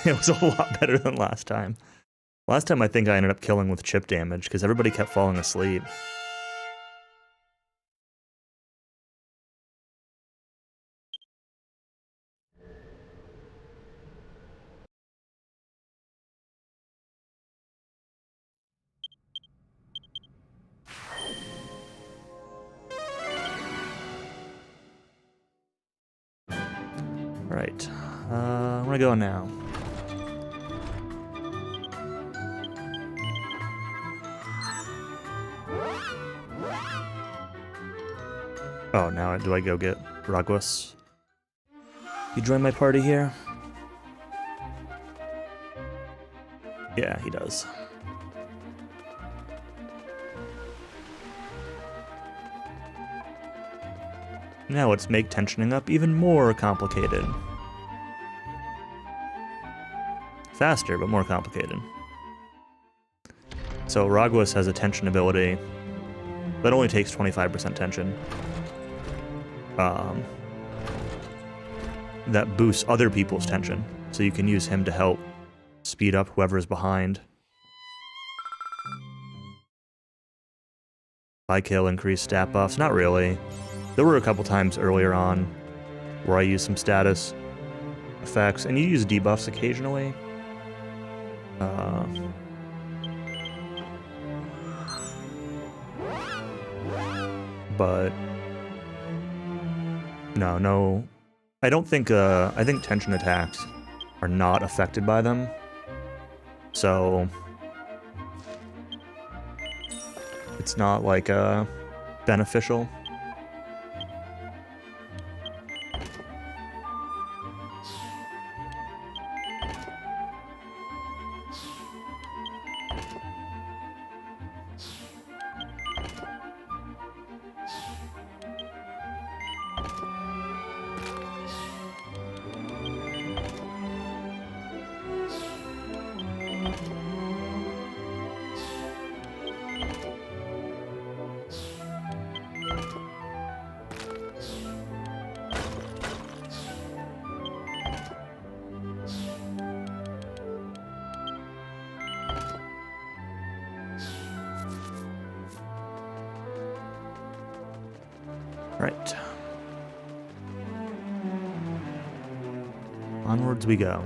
It was a lot better than last time. Last time I think I ended up killing with chip damage because everybody kept falling asleep. Alright, I'm gonna go now. Oh, now do I go get Raguas? You join my party here? Yeah, he does. Now let's make tensioning up even more complicated. Faster, but more complicated. So Raguas has a tension ability that only takes 25% tension. That boosts other people's tension, so you can use him to help speed up whoever's behind. By kill, increase stat buffs. Not really. There were a couple times earlier on where I used some status effects, and you use debuffs occasionally. But no. I don't think, I think tension attacks are not affected by them. So it's not like, beneficial. Right. Onwards we go.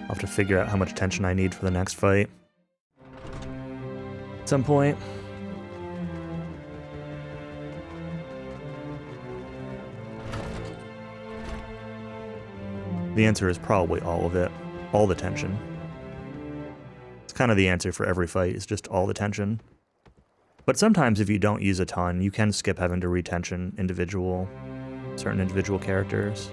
I'll have to figure out how much tension I need for the next fight. At some point. The answer is probably all of it. All the tension. It's kind of the answer for every fight, is just all the tension. But sometimes if you don't use a ton, you can skip having to retension certain individual characters.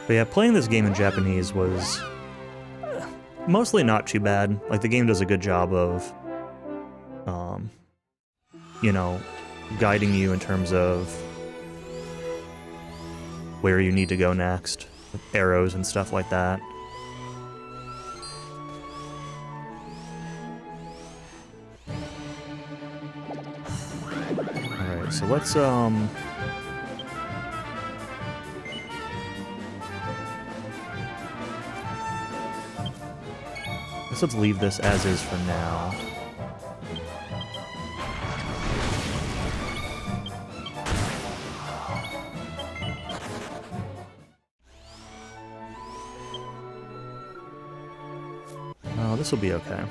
But yeah, playing this game in Japanese was mostly not too bad. Like, the game does a good job of, you know, guiding you in terms of where you need to go next, with arrows and stuff like that. Alright, so let's let's leave this as is for now. Oh, this will be okay.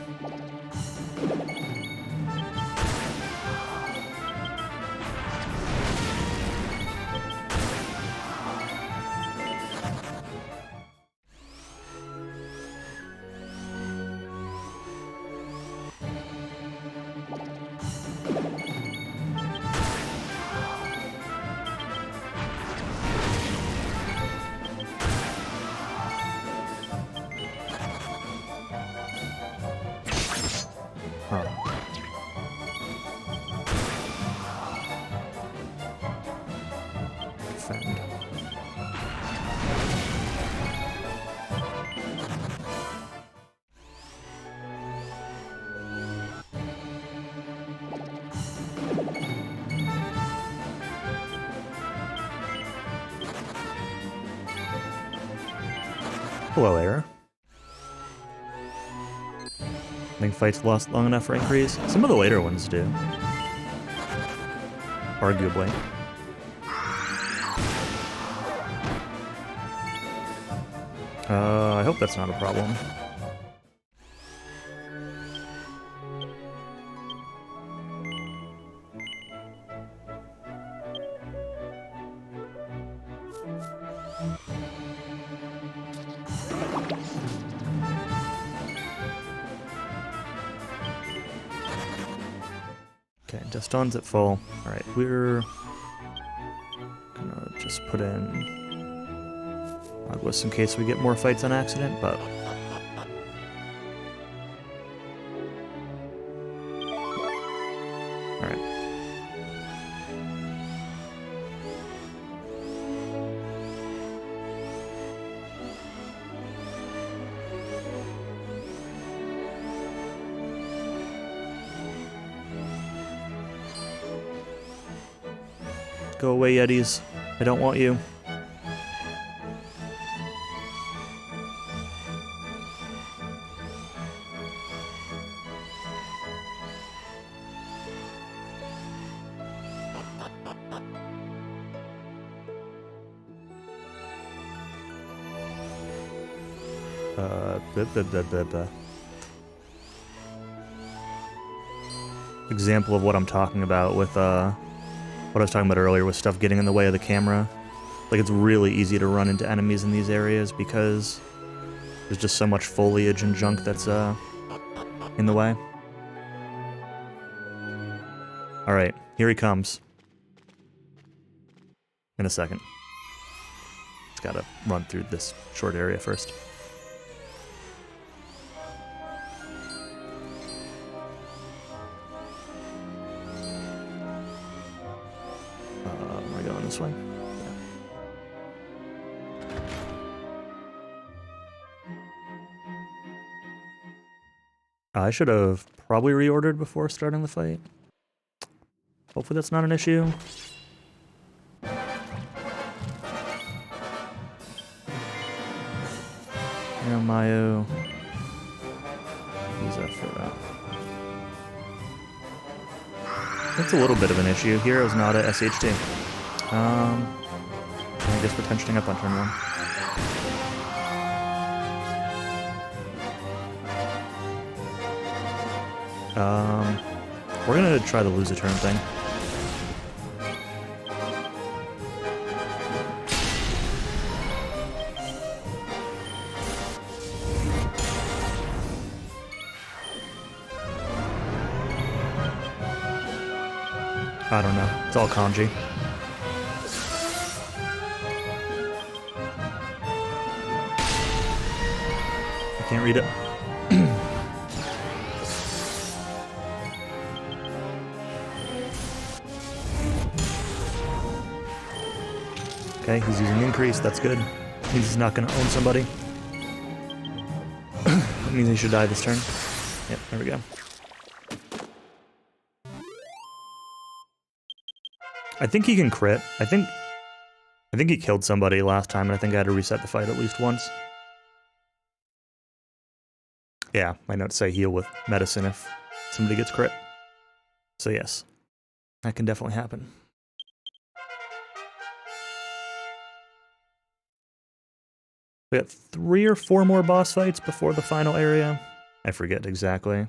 Defend. Hello, error. I think fights last long enough for increase. Some of the later ones do. Arguably. I hope that's not a problem. Okay, Deston's at full. Alright, we're gonna just put in Aguas in case we get more fights on accident, but alright. Go away, Yetis. I don't want you. Example of what I'm talking about with what I was talking about earlier with stuff getting in the way of the camera. Like, it's really easy to run into enemies in these areas because there's just so much foliage and junk that's in the way. Alright, here he comes. In a second. Just gotta run through this short area first. Am I going this way? Yeah. I should have probably reordered before starting the fight. Hopefully that's not an issue. Yeah, Mayu. Use that for that. That's a little bit of an issue. Hero's not a SHD. I guess we're tensioning up on turn 1. We're gonna try the lose a turn thing. I don't know. It's all kanji. I can't read it. Okay, he's using increase. That's good. He's not going to own somebody. That means he should die this turn. Yep, there we go. I think he can crit. I think he killed somebody last time, and I think I had to reset the fight at least once. Yeah, my notes say heal with medicine if somebody gets crit. So yes, that can definitely happen. We got 3 or 4 more boss fights before the final area. I forget exactly.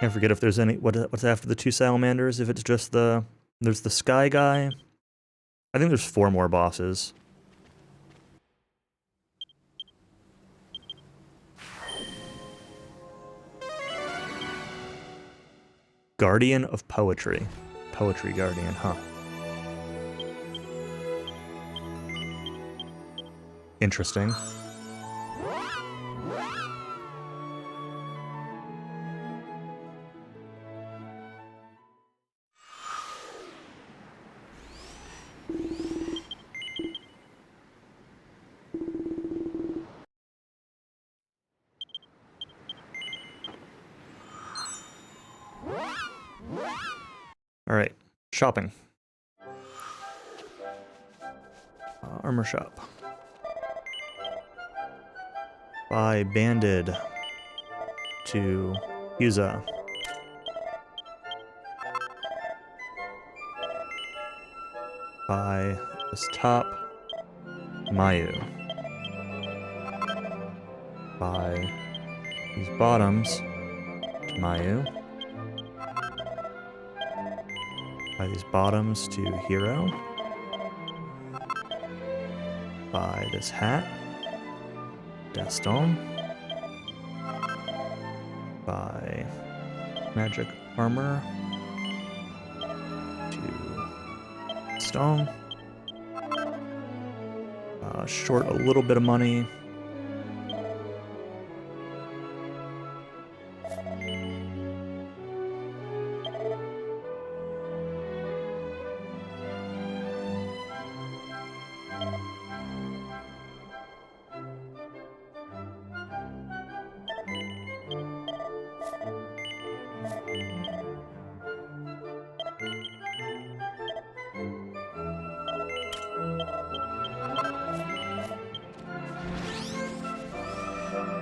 I forget if there's any, what's after the 2 salamanders, if it's just there's the sky guy. I think there's 4 more bosses. Guardian of Poetry. Poetry Guardian, huh. Interesting. Alright, shopping. Armor shop. Buy banded to Yuza. Buy this top, Mayu. Buy these bottoms to Mayu. Buy these bottoms to Hero. Buy this hat, Deston. Buy magic armor to Stone. Short a little bit of money.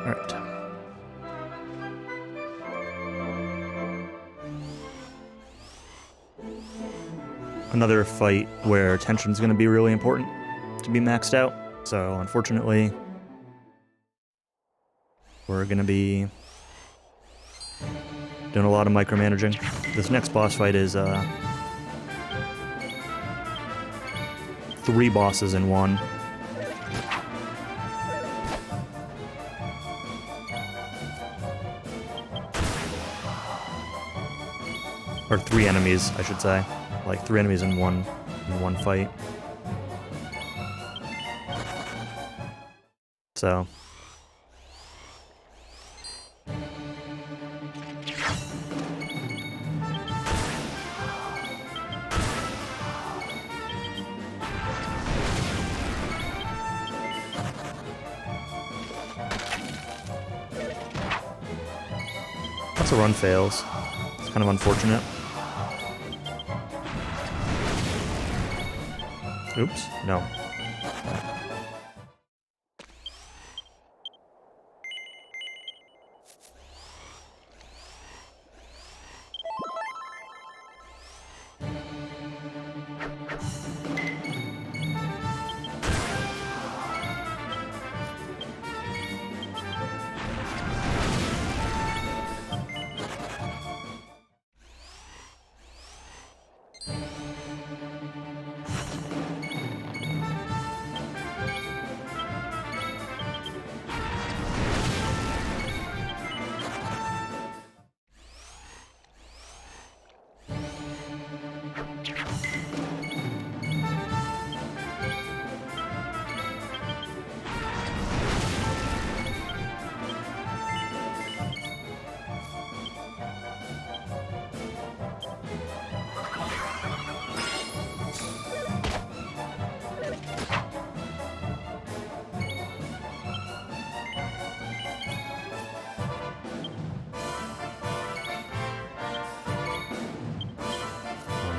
Alright. Another fight where tension's going to be really important to be maxed out. So, unfortunately, we're going to be doing a lot of micromanaging. This next boss fight is 3 bosses in one. Or 3 enemies, I should say. Like 3 enemies in one fight. So lots of run fails. It's kind of unfortunate. Oops, no.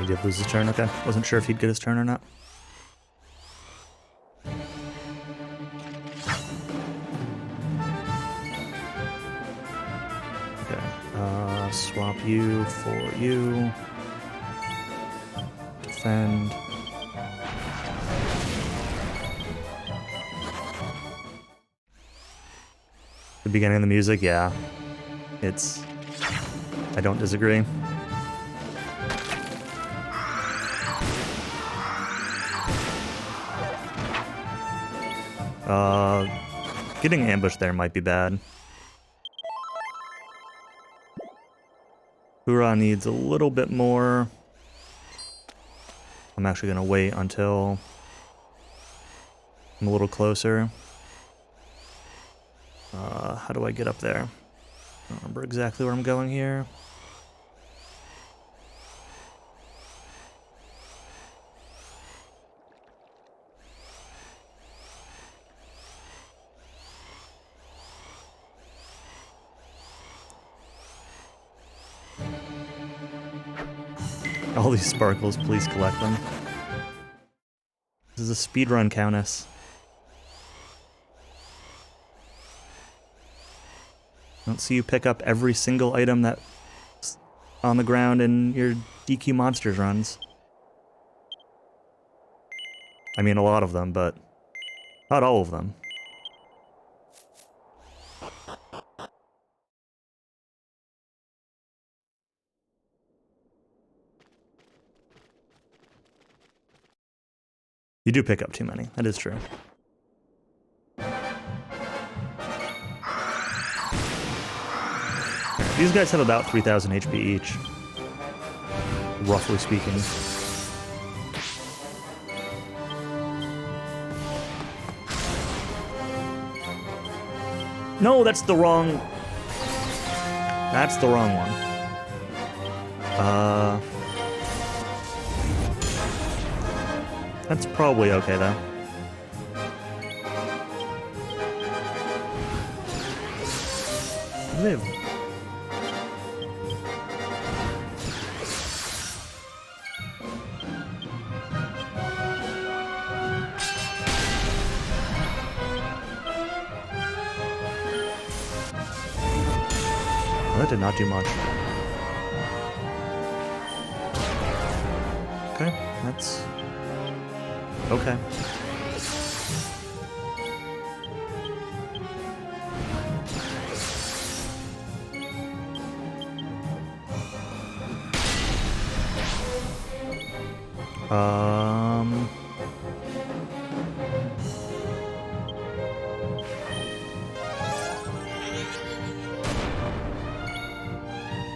he did lose his turn, okay. Wasn't sure if he'd get his turn or not. Okay, swap you for you. Defend. The beginning of the music, yeah. I don't disagree. Getting ambushed there might be bad. Hoorah needs a little bit more. I'm actually gonna wait until I'm a little closer. How do I get up there? I don't remember exactly where I'm going here. All these sparkles, please collect them. This is a speedrun, Countess. I don't see you pick up every single item that's on the ground in your DQ Monsters runs. I mean, a lot of them, but not all of them. You do pick up too many, that is true. These guys have about 3,000 HP each, roughly speaking. No, that's the wrong... That's the wrong one. That's probably okay, though. What do they have? Well, that did not do much. Okay, that's... okay.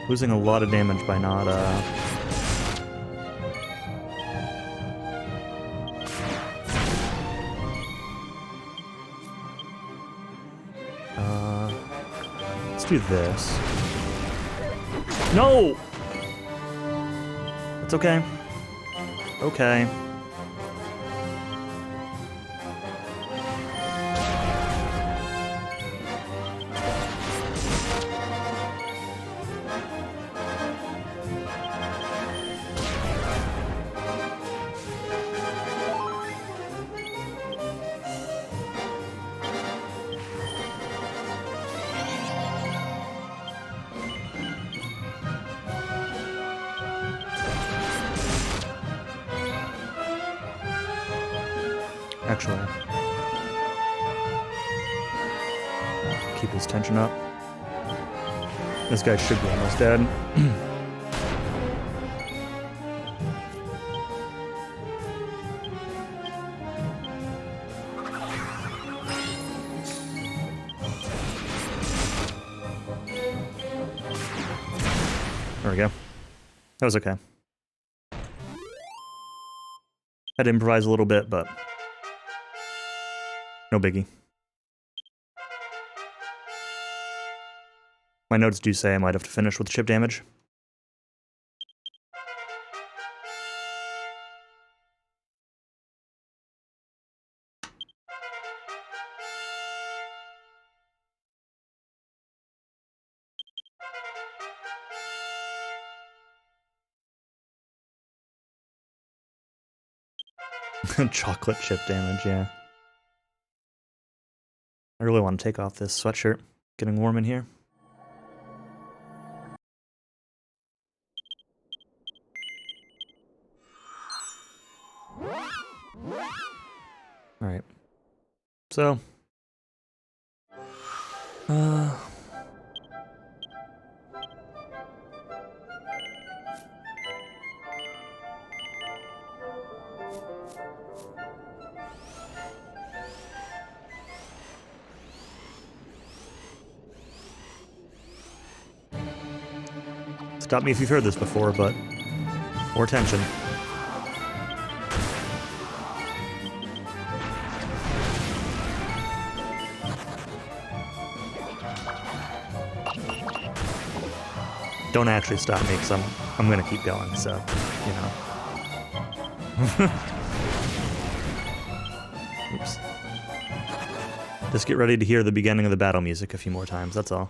Losing a lot of damage by not, let's do this. No! It's okay. Okay. Actually, keep his tension up. This guy should be almost dead. There we go. That was okay. Had to improvise a little bit, but no biggie. My notes do say I might have to finish with chip damage. Chocolate chip damage, yeah. I really want to take off this sweatshirt. Getting warm in here. Alright. So. Stop me if you've heard this before, but more tension. Don't actually stop me, because I'm gonna keep going, so, you know. Oops. Just get ready to hear the beginning of the battle music a few more times, that's all.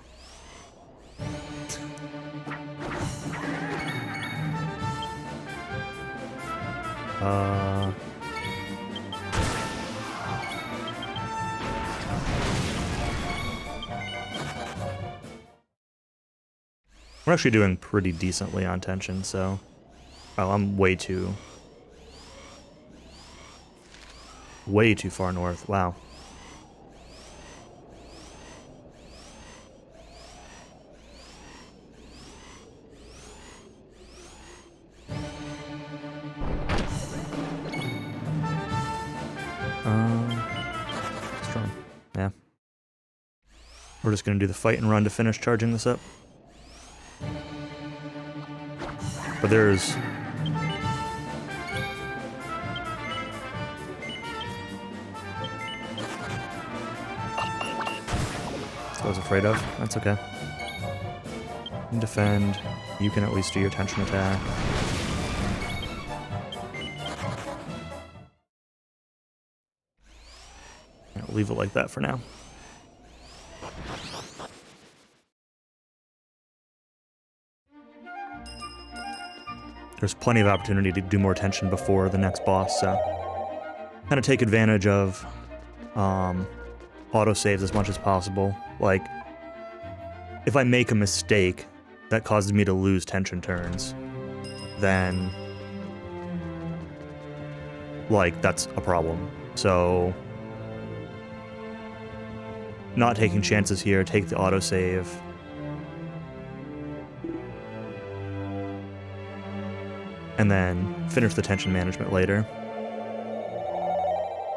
We're actually doing pretty decently on tension, so... Oh, I'm way too far north. Wow. Strong. Yeah. We're just gonna do the fight and run to finish charging this up. But there's... That's what I was afraid of. That's okay. You can defend. You can at least do your tension attack. I'll leave it like that for now. There's plenty of opportunity to do more tension before the next boss, so kind of take advantage of autosaves as much as possible. Like, if I make a mistake that causes me to lose tension turns, then, like, that's a problem. So, not taking chances here, take the autosave. And then finish the tension management later.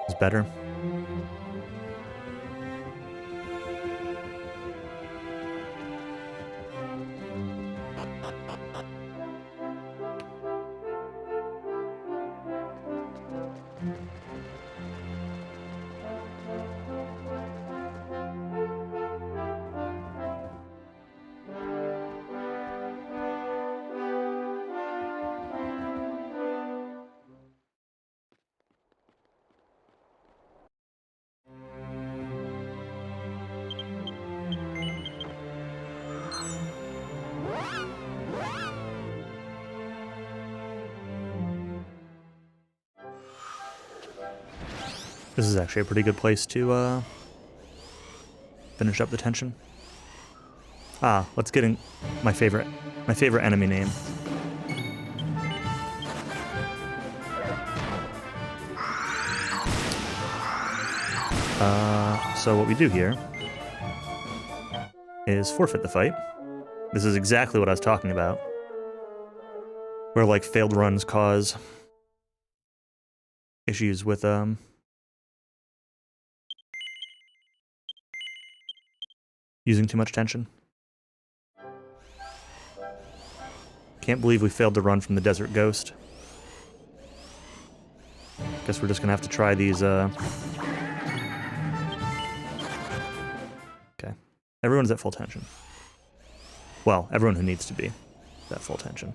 Is better. This is actually a pretty good place to finish up the tension. Ah, let's get in my favorite enemy name. So what we do here is forfeit the fight. This is exactly what I was talking about. Where, like, failed runs cause issues with, using too much tension. Can't believe we failed to run from the Desert Ghost. Guess we're just gonna have to try these, Okay. Everyone's at full tension. Well, everyone who needs to be at full tension.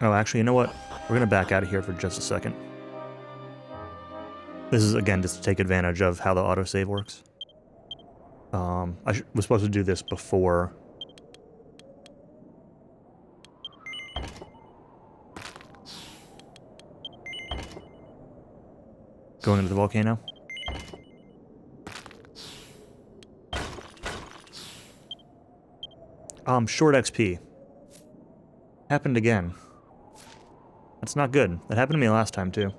Oh, actually, you know what? We're gonna back out of here for just a second. This is, again, just to take advantage of how the autosave works. I was supposed to do this before. Going into the volcano. Short XP. Happened again. That's not good. That happened to me last time, too.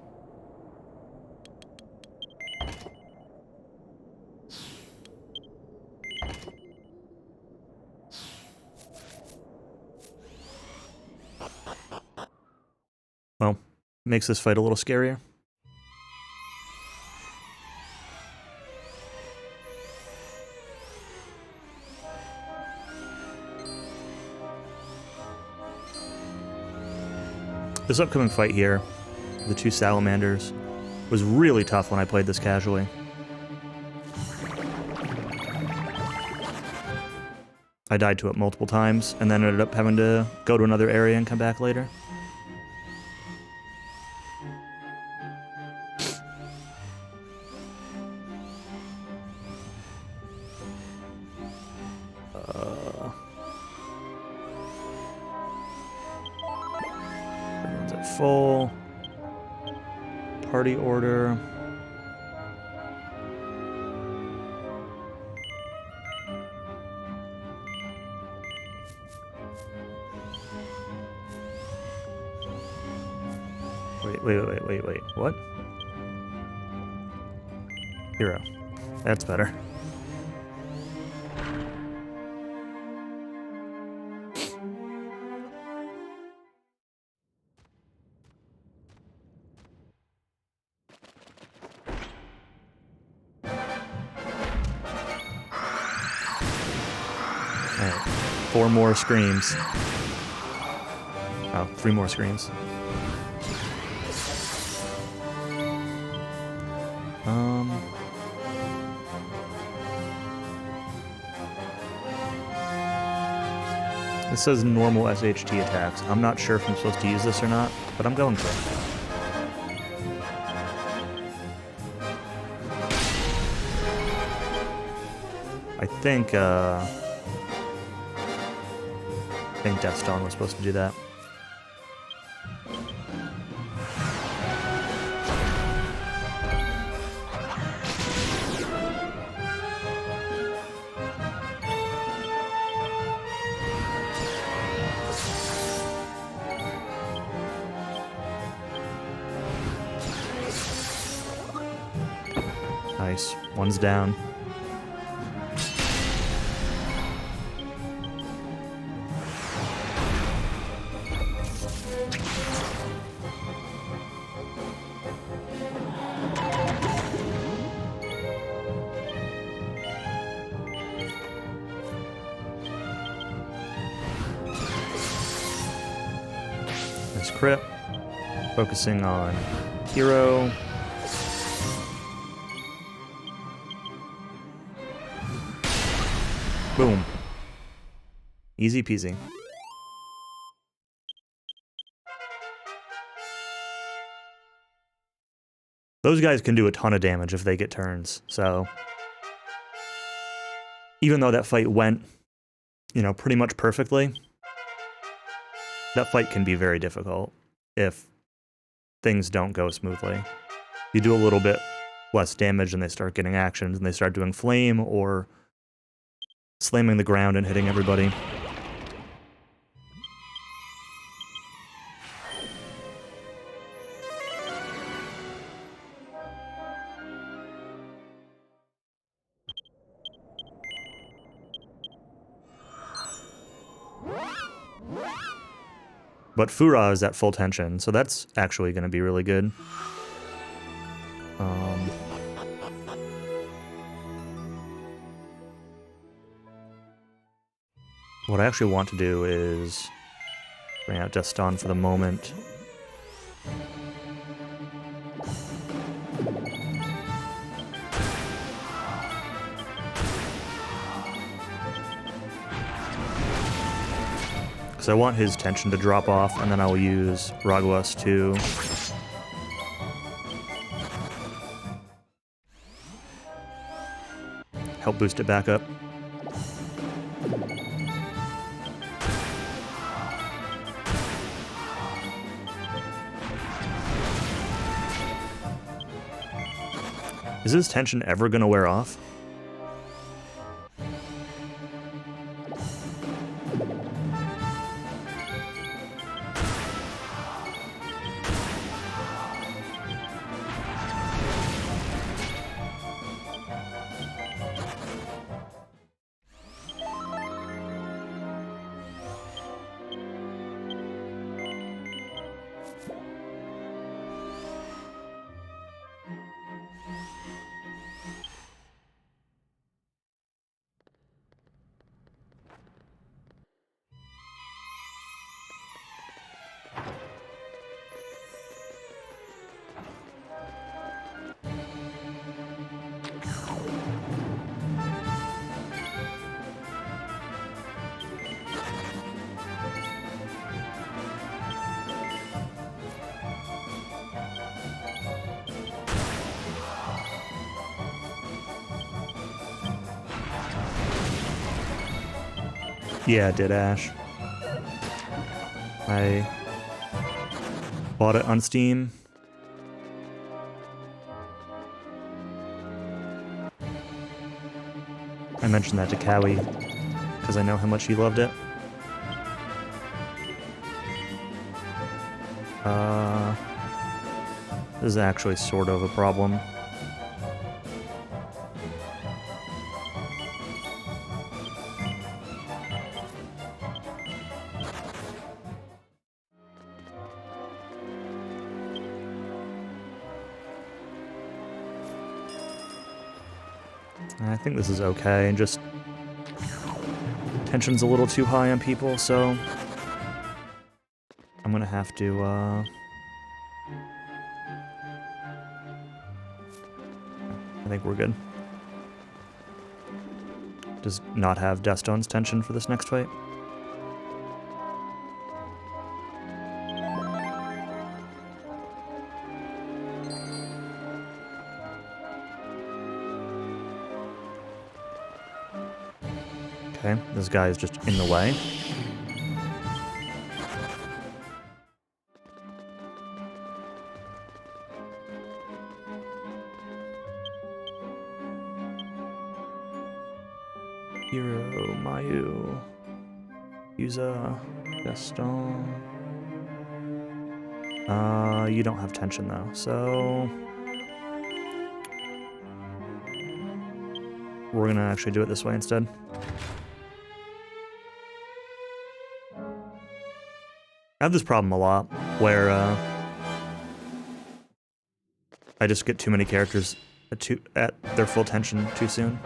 Well, makes this fight a little scarier. This upcoming fight here, the two salamanders, was really tough when I played this casually. I died to it multiple times, and then ended up having to go to another area and come back later. Everyone's at full. Party order. Wait. What? Hero. That's better. Alright. 4 more screams. Oh, 3 more screams. This says normal SHT attacks. I'm not sure if I'm supposed to use this or not, but I'm going to. I think Death Stone was supposed to do that. Nice. One's down. Nice crit. Focusing on hero. Boom. Easy peasy. Those guys can do a ton of damage if they get turns, so... Even though that fight went, you know, pretty much perfectly, that fight can be very difficult if things don't go smoothly. You do a little bit less damage and they start getting actions and they start doing flame or slamming the ground and hitting everybody. But Fura is at full tension, so that's actually going to be really good. What I actually want to do is bring out Deston for the moment. Because I want his tension to drop off, and then I'll use Raguas to help boost it back up. Is this tension ever gonna wear off? Yeah, it did, Ash. I bought it on Steam. I mentioned that to Cowie because I know how much he loved it. This is actually sort of a problem. I think this is okay, just tension's a little too high on people, so I'm gonna have to, I think we're good. Just not have Deathstone's tension for this next fight. Okay, this guy is just in the way. Hero, Mayu, Yuza, Gaston. You don't have tension though, so we're gonna actually do it this way instead. I have this problem a lot, where I just get too many characters at their full tension too soon.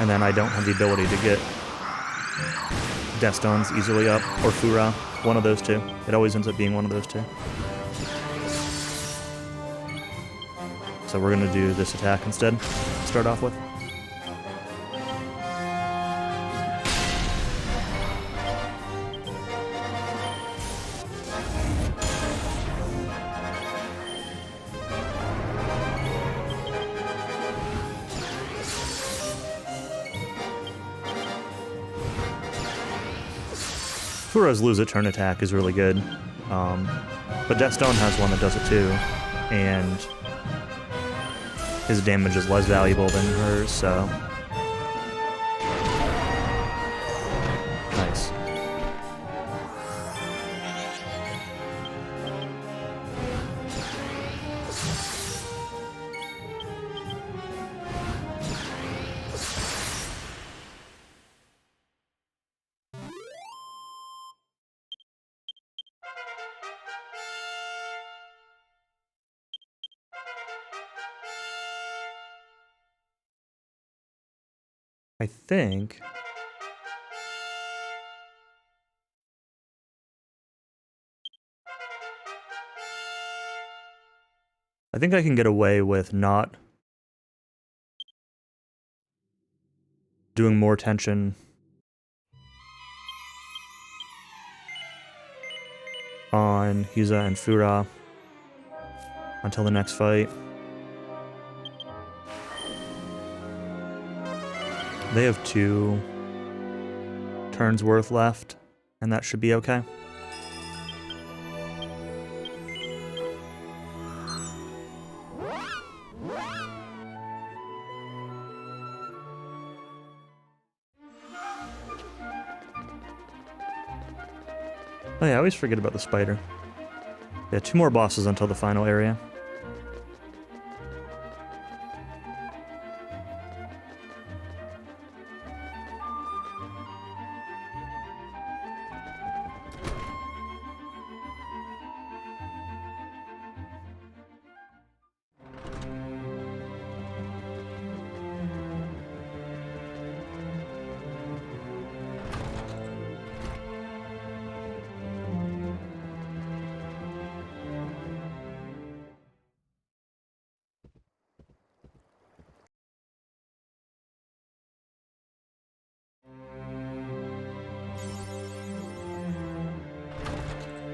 And then I don't have the ability to get Deathstones easily up, or Fura, one of those two. It always ends up being one of those two. So we're gonna do this attack instead, to start off with. Fura's lose a turn attack is really good, but Deathstone has one that does it too, and his damage is less valuable than hers, so... Nice. I think... I think I can get away with not doing more tension on Hyuza and Fura until the next fight. They have 2 turns worth left, and that should be okay. Oh yeah, I always forget about the spider. Yeah, 2 more bosses until the final area.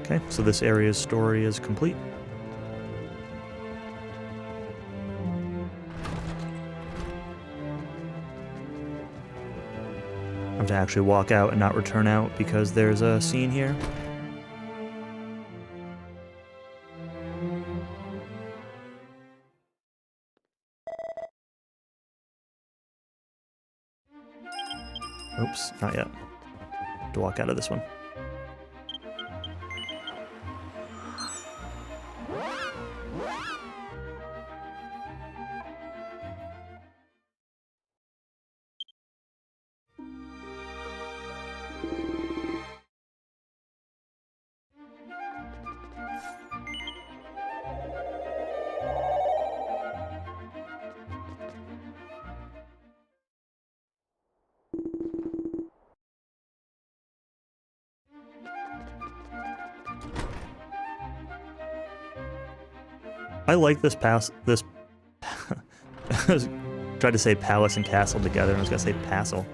Okay, so this area's story is complete. I have to actually walk out and not return out because there's a scene here. Oops, not yet. Have to walk out of this one. I like this tried to say palace and castle together, and I was gonna say passel.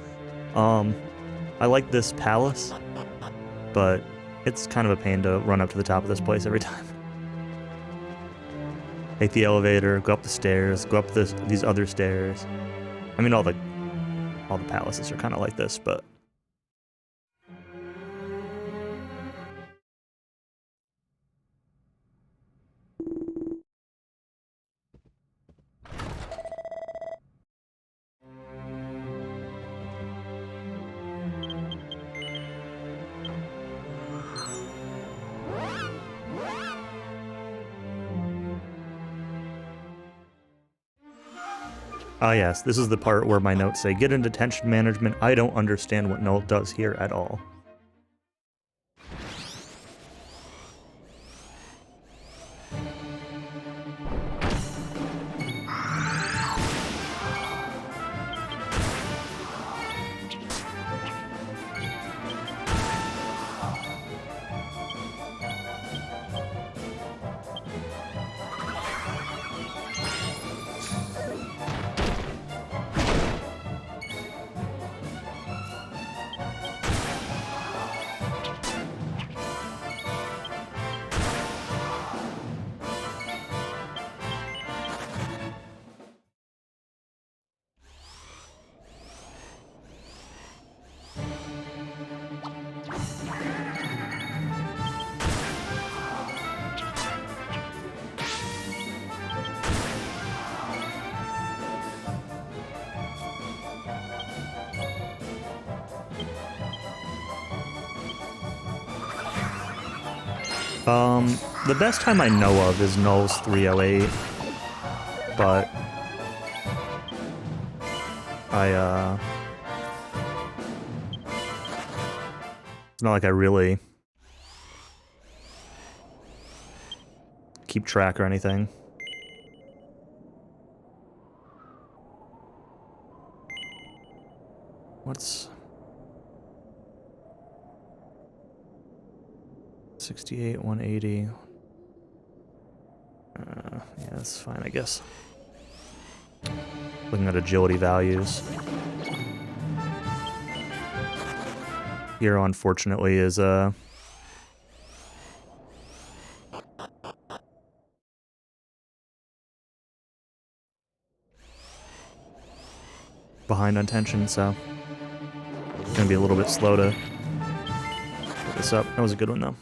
I like this palace, but it's kind of a pain to run up to the top of this place every time. Take the elevator, go up the stairs, go up these other stairs. I mean, all the palaces are kind of like this, but ah yes, this is the part where my notes say, get into tension management. I don't understand what null does here at all. The best time I know of is null's 308, but it's not like I really keep track or anything. What's 68, 180? Yeah, that's fine, I guess. Looking at agility values. Hero, unfortunately, is behind on tension, so it's gonna be a little bit slow to put this up. That was a good one though.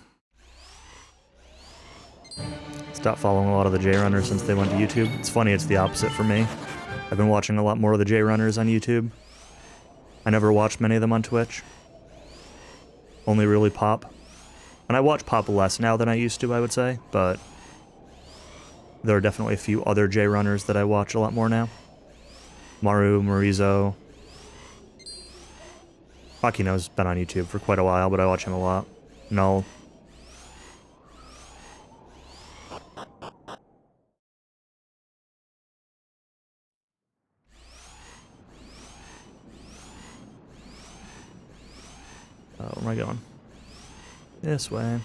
Stopped following a lot of the J runners since they went to YouTube. It's funny, it's the opposite for me. I've been watching a lot more of the J runners on YouTube. I never watched many of them on Twitch. Only really Pop. And I watch Pop less now than I used to, I would say, but there are definitely a few other J runners that I watch a lot more now. Maru, Marizo. Akino's been on YouTube for quite a while, but I watch him a lot. Null. Where am I going? This way.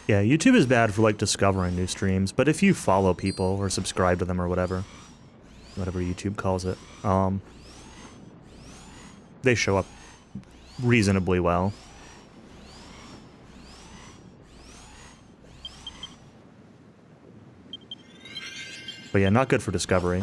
Yeah, YouTube is bad for, like, discovering new streams, but if you follow people or subscribe to them or whatever YouTube calls it, they show up reasonably well. But yeah, not good for discovery.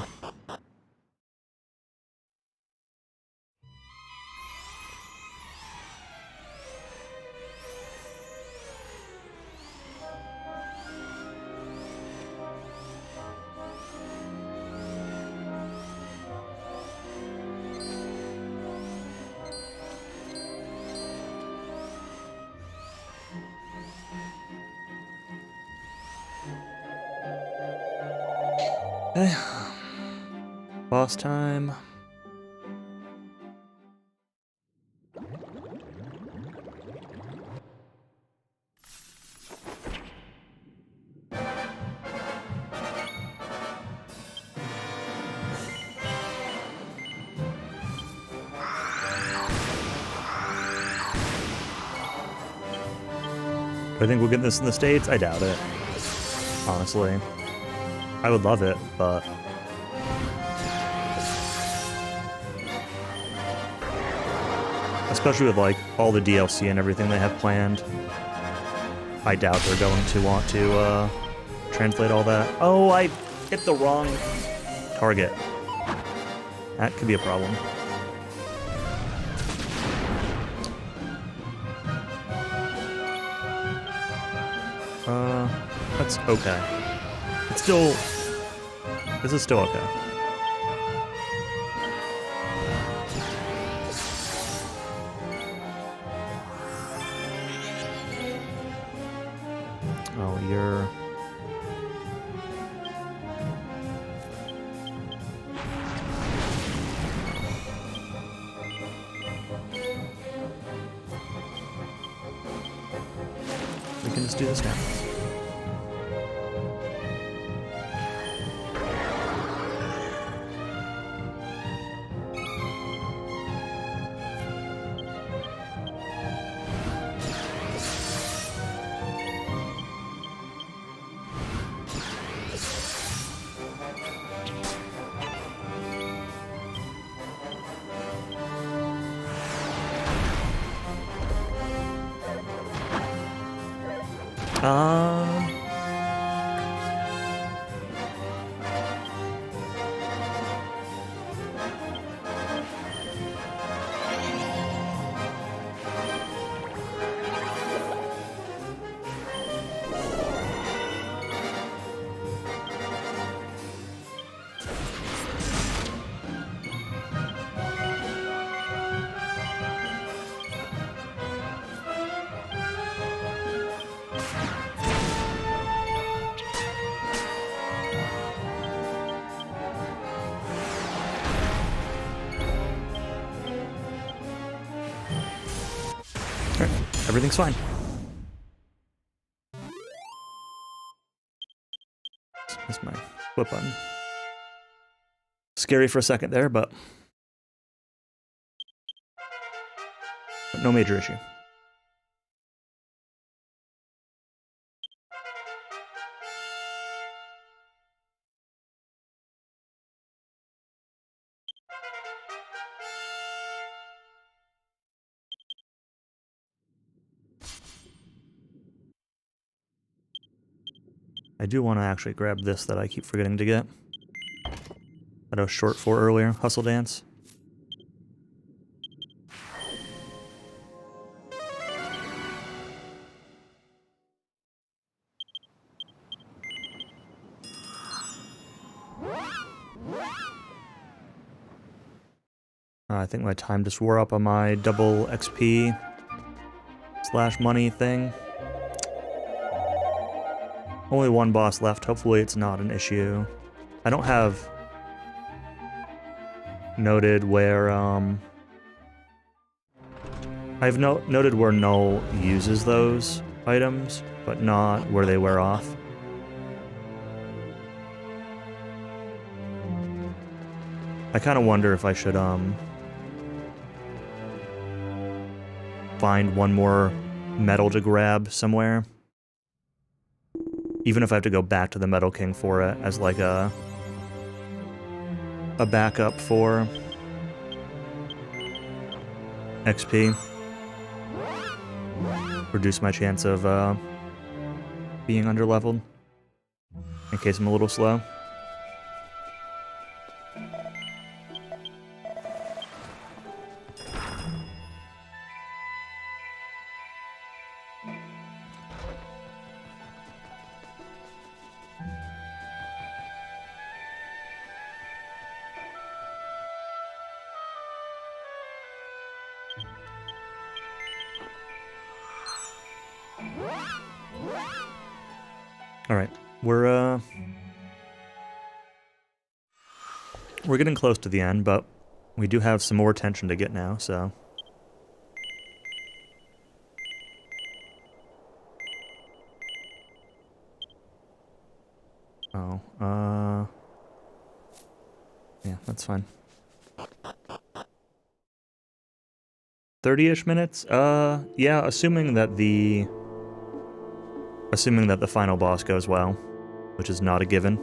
Okay. Boss time. Do I think we'll get this in the States? I doubt it. Honestly. I would love it, but... especially with, like, all the DLC and everything they have planned. I doubt they're going to want to, translate all that. Oh, I hit the wrong target. That could be a problem. That's okay. It's still... this is still okay. Oh, you're... we can just do this now. Everything's fine. That's my flip button. Scary for a second there, but no major issue. I do want to actually grab this that I keep forgetting to get. That I was short for earlier, Hustle Dance. I think my time just wore up on my double XP / money thing. Only one boss left. Hopefully it's not an issue. I don't have noted where, I've noted where Null uses those items, but not where they wear off. I kind of wonder if I should, find one more medal to grab somewhere. Even if I have to go back to the Metal King for it as like a backup for XP. Reduce my chance of being underleveled in case I'm a little slow. Alright, we're getting close to the end, but we do have some more attention to get now, so... Oh, yeah, that's fine. 30-ish minutes? Yeah, assuming that the final boss goes well, which is not a given.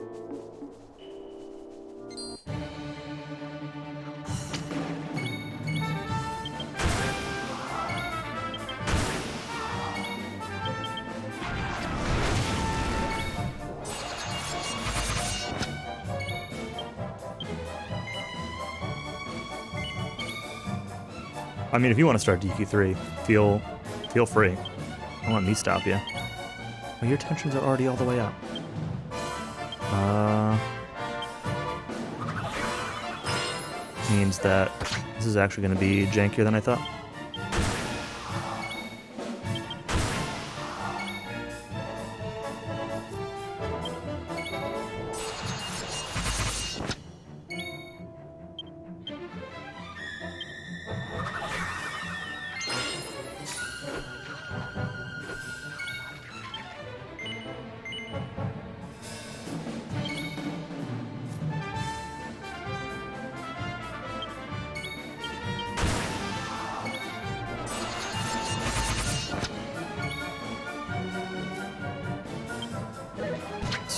I mean, if you want to start DQ3, feel free. Don't let me stop you. Well, your tensions are already all the way up. Means that this is actually going to be jankier than I thought.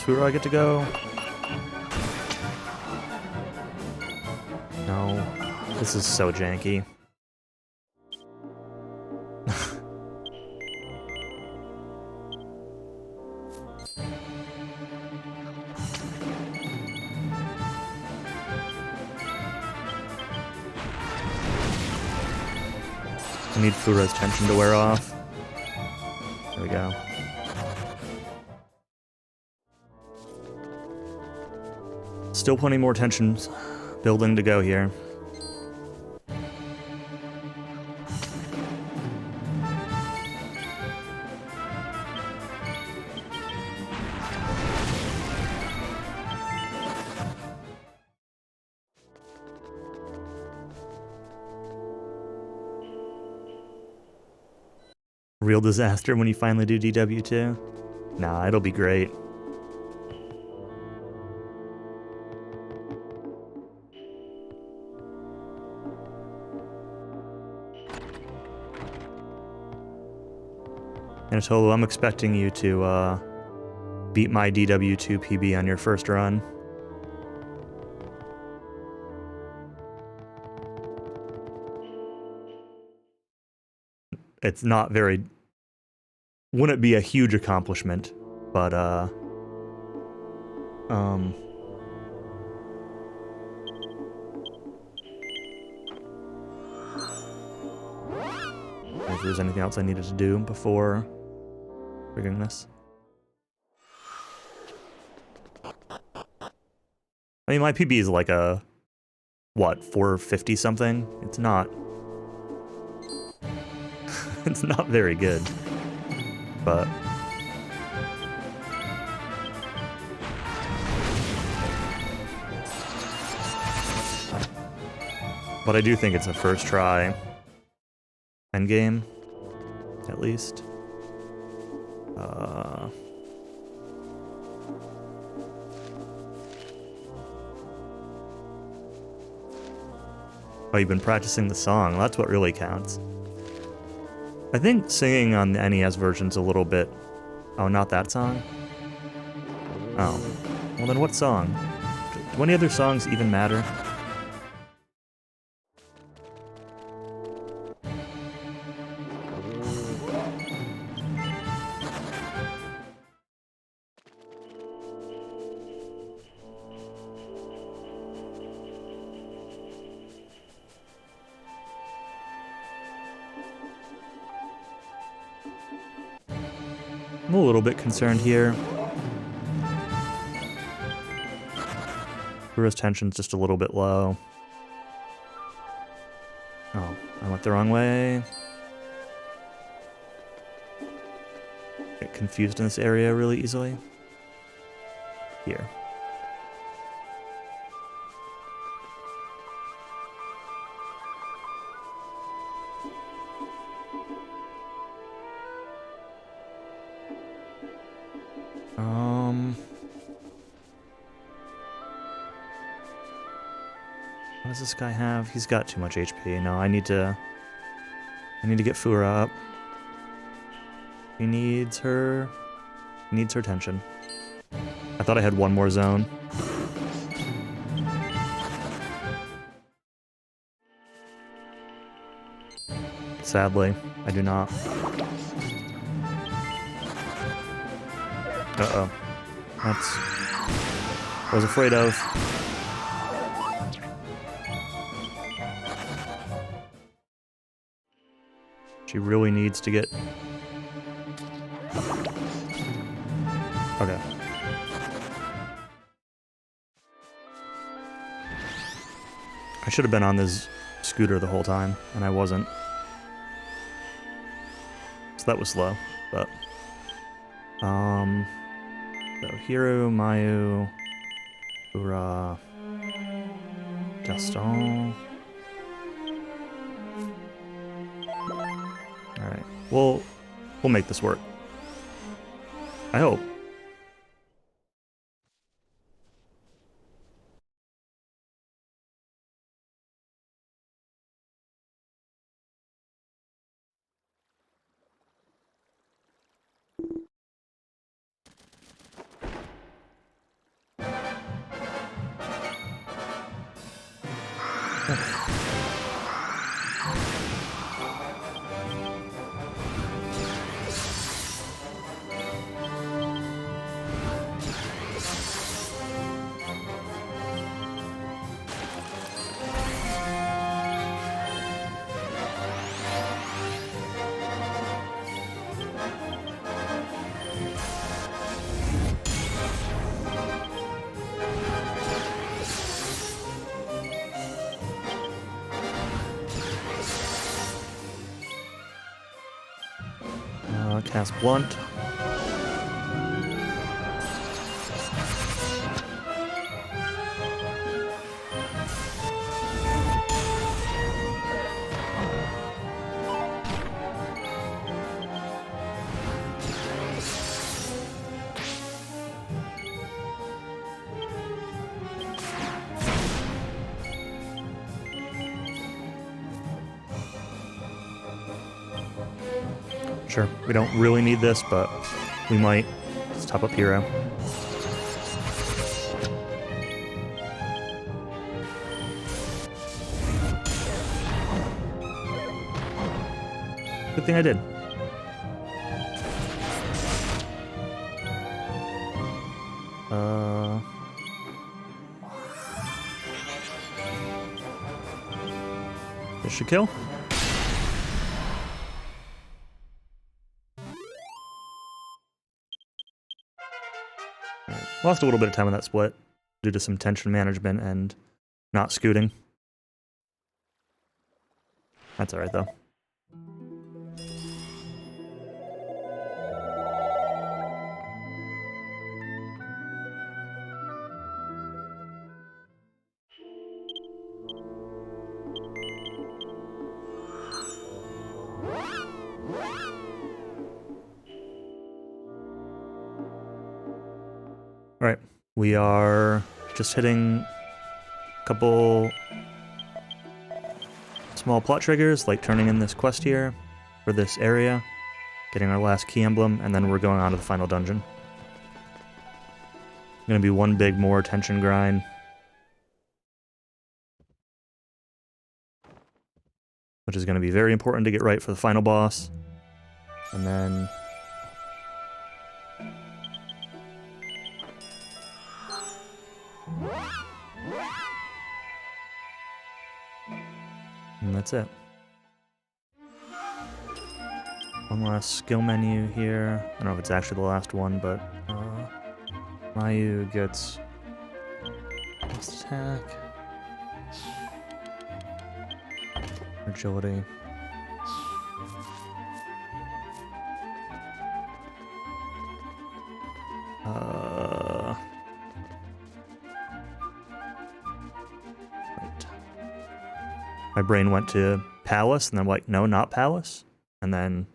Who do I get to go? No. This is so janky. I need Fura's tension to wear off. There we go. Still plenty more tension building to go here. Real disaster when you finally do DW2? Nah, it'll be great. And Tolu, I'm expecting you to beat my DW2 PB on your first run. It's not very... Wouldn't be a huge accomplishment, but If there's anything else I needed to do before figuring this. I mean, my PB is like a, what, 450 something? It's not. It's not very good. But I do think it's a first try endgame, at least. Oh, you've been practicing the song. That's what really counts. I think singing on the NES version's a little bit... Oh, not that song? Oh. Well, then what song? Do any other songs even matter? I'm a little bit concerned here. Kuro's tension's just a little bit low. Oh, I went the wrong way. Get confused in this area really easily. Here. What does this guy have? He's got too much HP. No, I need to get Fura up. He needs her tension. I thought I had one more zone. Sadly, I do not. Uh-oh. That's what I was afraid of. She really needs to get... Okay. I should have been on this scooter the whole time, and I wasn't. So that was slow, but... So Hiro, Mayu, Ura, Gaston... Alright, we'll make this work. I hope. Cast Blunt. Sure, we don't really need this, but we might. Let's top up Hero. Good thing I did. This should kill. Right. Lost a little bit of time on that split due to some tension management and not scooting. That's alright though. Alright, we are just hitting a couple small plot triggers, like turning in this quest here for this area, getting our last key emblem, and then we're going on to the final dungeon. Gonna be one big more tension grind. Which is gonna be very important to get right for the final boss. And then and that's it. One last skill menu here. I don't know if it's actually the last one, but Mayu gets this attack, agility. Right. My brain went to Palace, and I'm like, no, not Palace. And then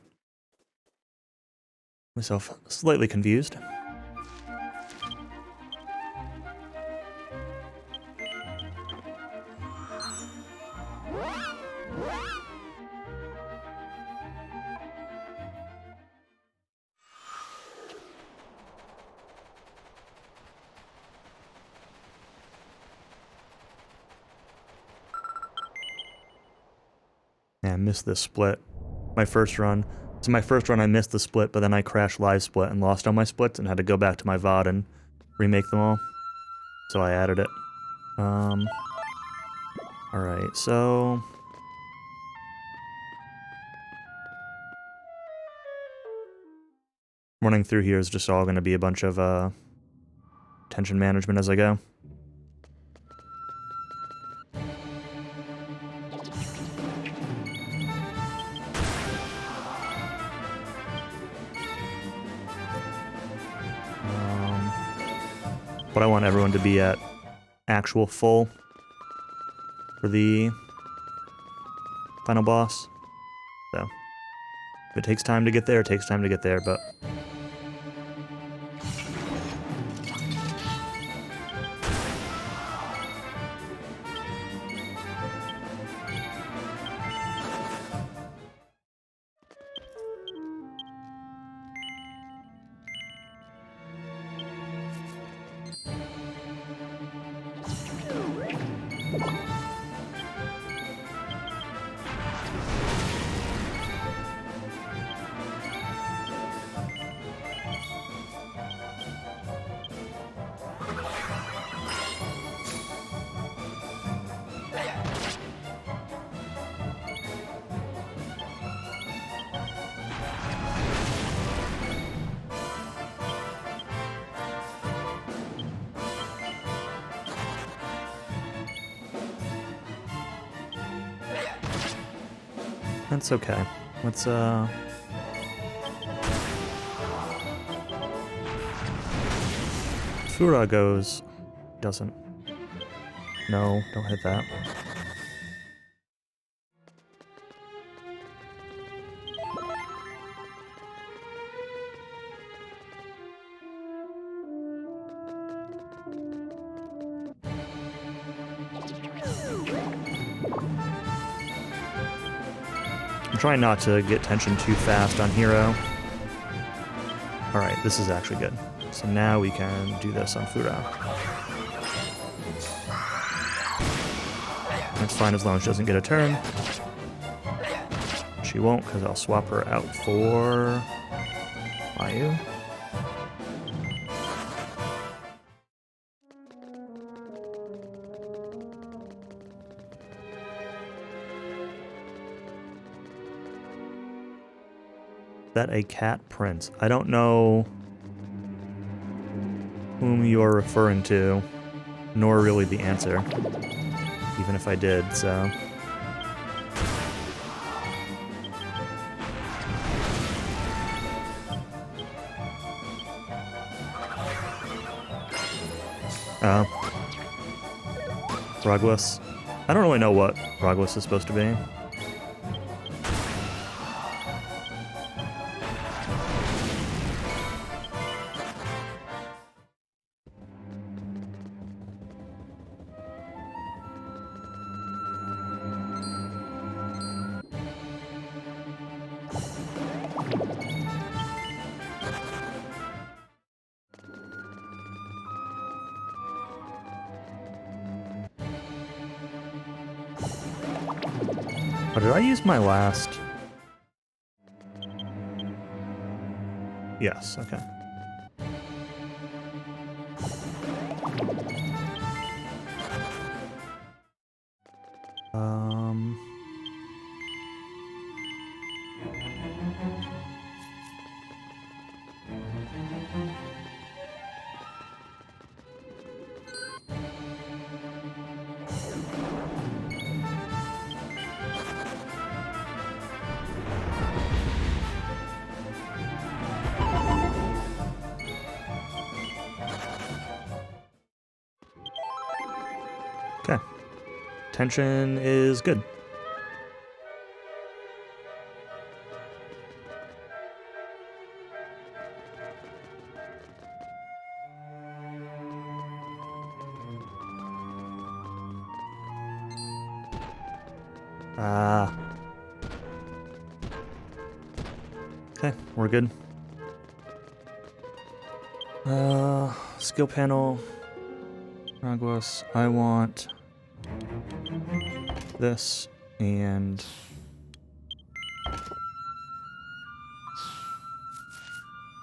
myself slightly confused. Yeah, I missed this split. My first run. So my first run I missed the split, but then I crashed live split and lost all my splits and had to go back to my VOD and remake them all. So I added it. Alright, so running through here is just all going to be a bunch of tension management as I go. But I want everyone to be at actual full for the final boss. So if it takes time to get there, it takes time to get there, but that's okay. Let's, Fura goes... doesn't... No, don't hit that. I'm trying not to get tension too fast on Hero. Alright, this is actually good. So now we can do this on Fura. That's fine as long as she doesn't get a turn. She won't, because I'll swap her out for Mayu. Is that a cat prince? I don't know whom you're referring to, nor really the answer, even if I did, so... Rogwis. I don't really know what Rogwis is supposed to be. Oh, did I use my last? Yes, okay. Okay. Tension is good. Okay, we're good. Skill panel. Rogwis. I want this and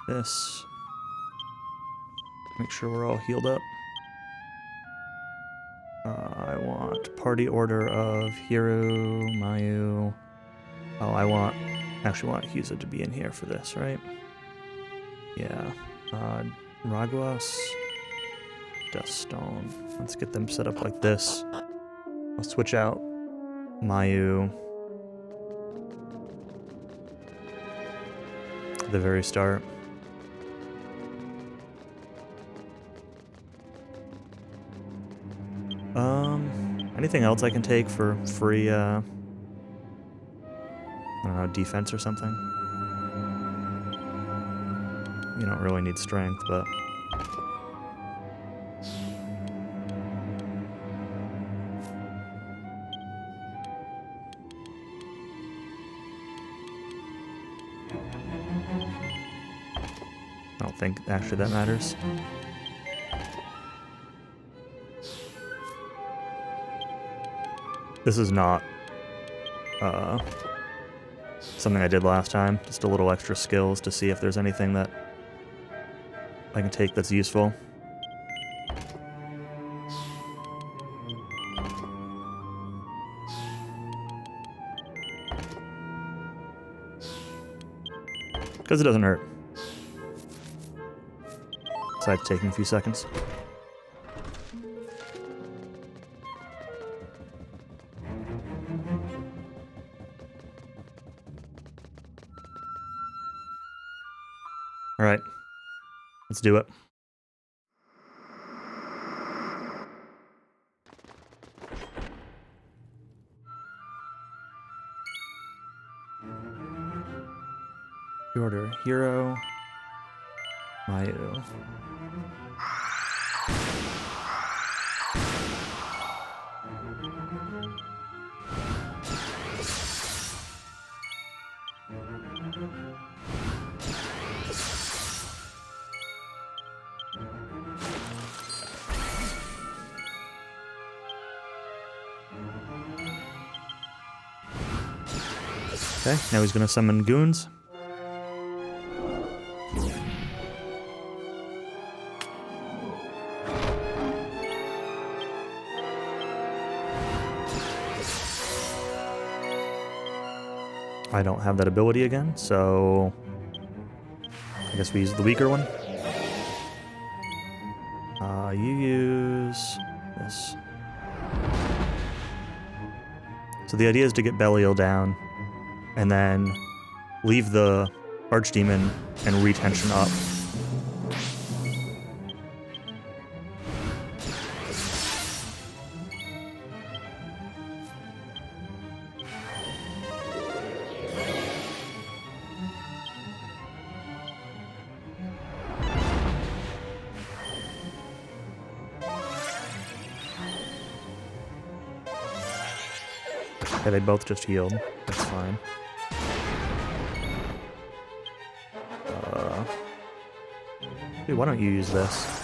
this. Make sure we're all healed up. I want party order of Hiru, Mayu. Oh, I actually want Huza to be in here for this, right? Yeah. Rogwis, Duststone. Let's get them set up like this. I'll switch out Mayu at the very start. Anything else I can take for free, I don't know, defense or something? You don't really need strength, but... I don't think actually that matters. This is not something I did last time. Just a little extra skills to see if there's anything that I can take that's useful. Because it doesn't hurt. Besides taking a few seconds. All right, let's do it. Order Hero, Mayu. Okay, now he's gonna summon goons. I don't have that ability again, so I guess we use the weaker one. You use this. So the idea is to get Belial down, and then leave the Archdemon and retension up. Okay, they both just healed. That's fine. Dude, why don't you use this?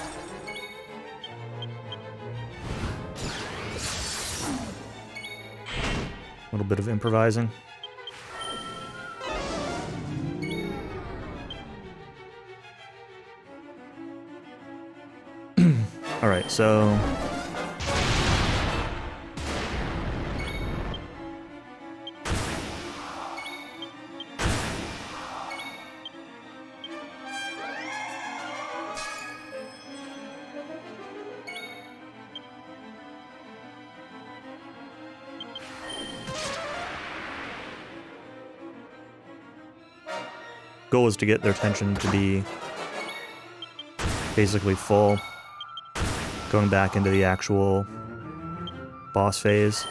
A little bit of improvising. Alright, so... goal is to get their tension to be basically full, going back into the actual boss phase.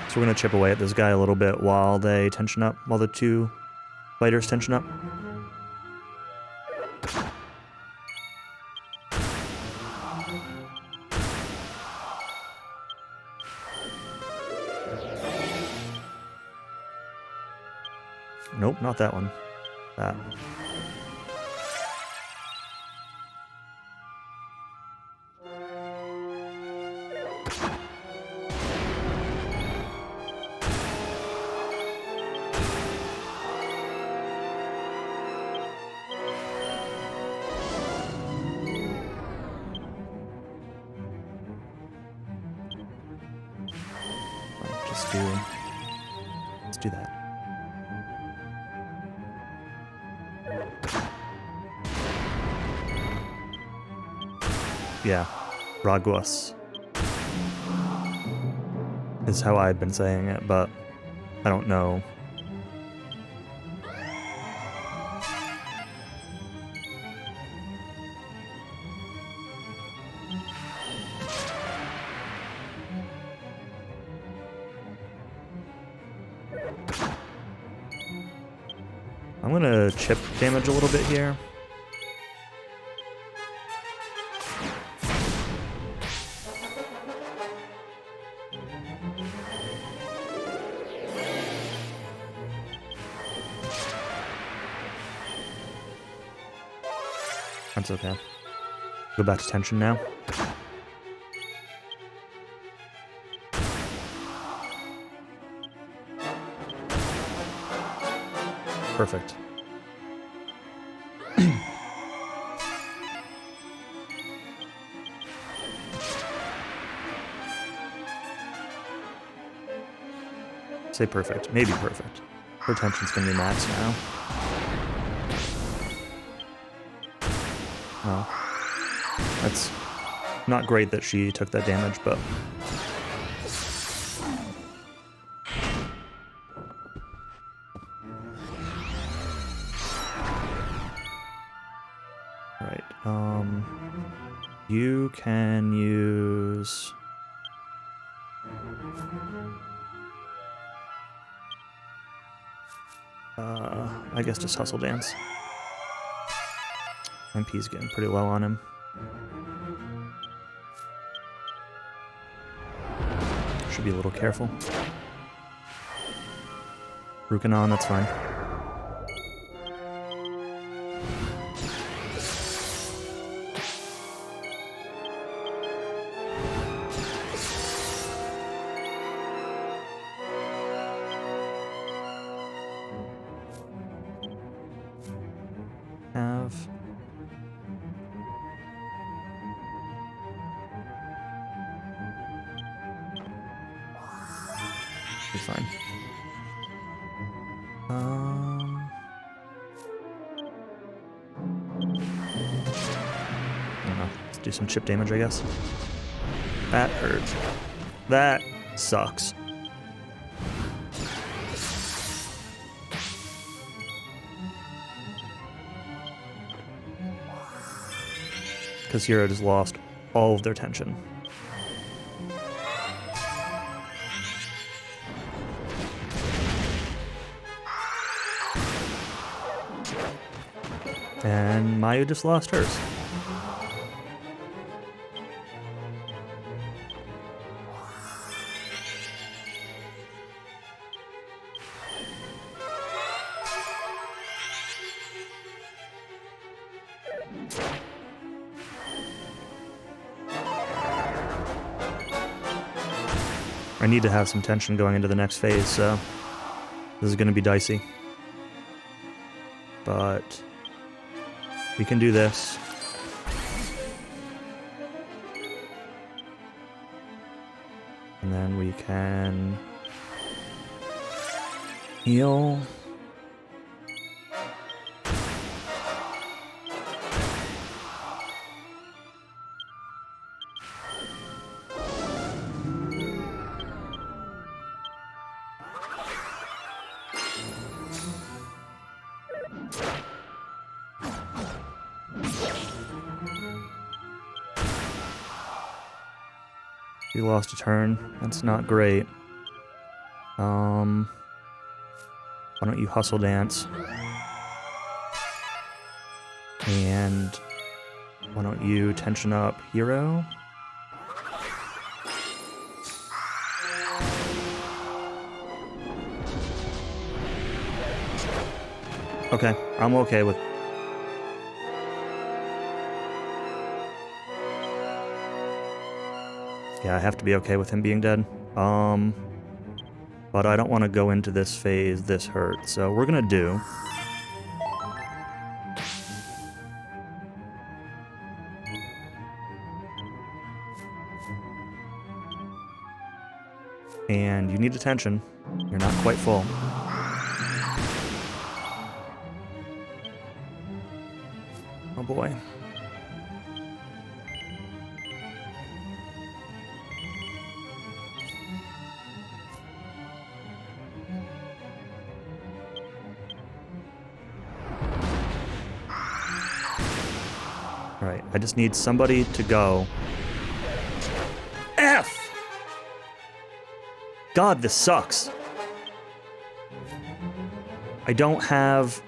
So we're going to chip away at this guy a little bit while they tension up, while the two fighters tension up. Nope, not that one. That. Let's do that. Yeah, Raguas is how I've been saying it, but I don't know. I'm gonna chip damage a little bit here. That's okay. Go back to tension now. Perfect. Say perfect. Maybe perfect. Her tension's gonna be max now. Oh. That's not great that she took that damage, but... Alright, you can use... I guess just Hustle Dance. MP's getting pretty low on him. Should be a little careful. Rukanon, that's fine. Be fine. I don't know. Let's do some chip damage, I guess. That hurts. That sucks. Because Hero just lost all of their tension. And Mayu just lost hers. I need to have some tension going into the next phase, so this is going to be dicey. But we can do this. And then we can heal. We lost a turn. That's not great. Why don't you hustle dance? And why don't you tension up Hero? Okay, I'm okay with. Yeah, I have to be okay with him being dead. But I don't want to go into this phase this hurt, so we're gonna do. And you need attention. You're not quite full. Oh boy. Alright, I just need somebody to go. F! God, this sucks. I don't have...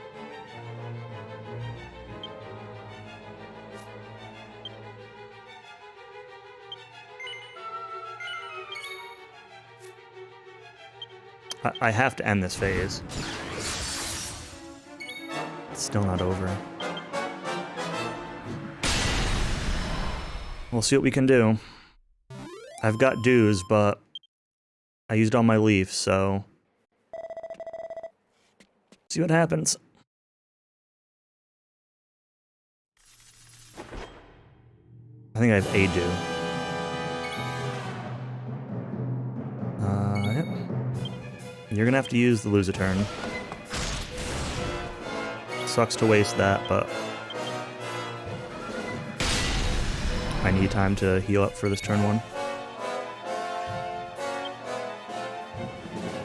I have to end this phase. It's still not over. We'll see what we can do. I've got dues, but I used all my leaf, so... see what happens. I think I have a due. Yep. You're gonna have to use the lose a turn. Sucks to waste that, but... I need time to heal up for this turn one.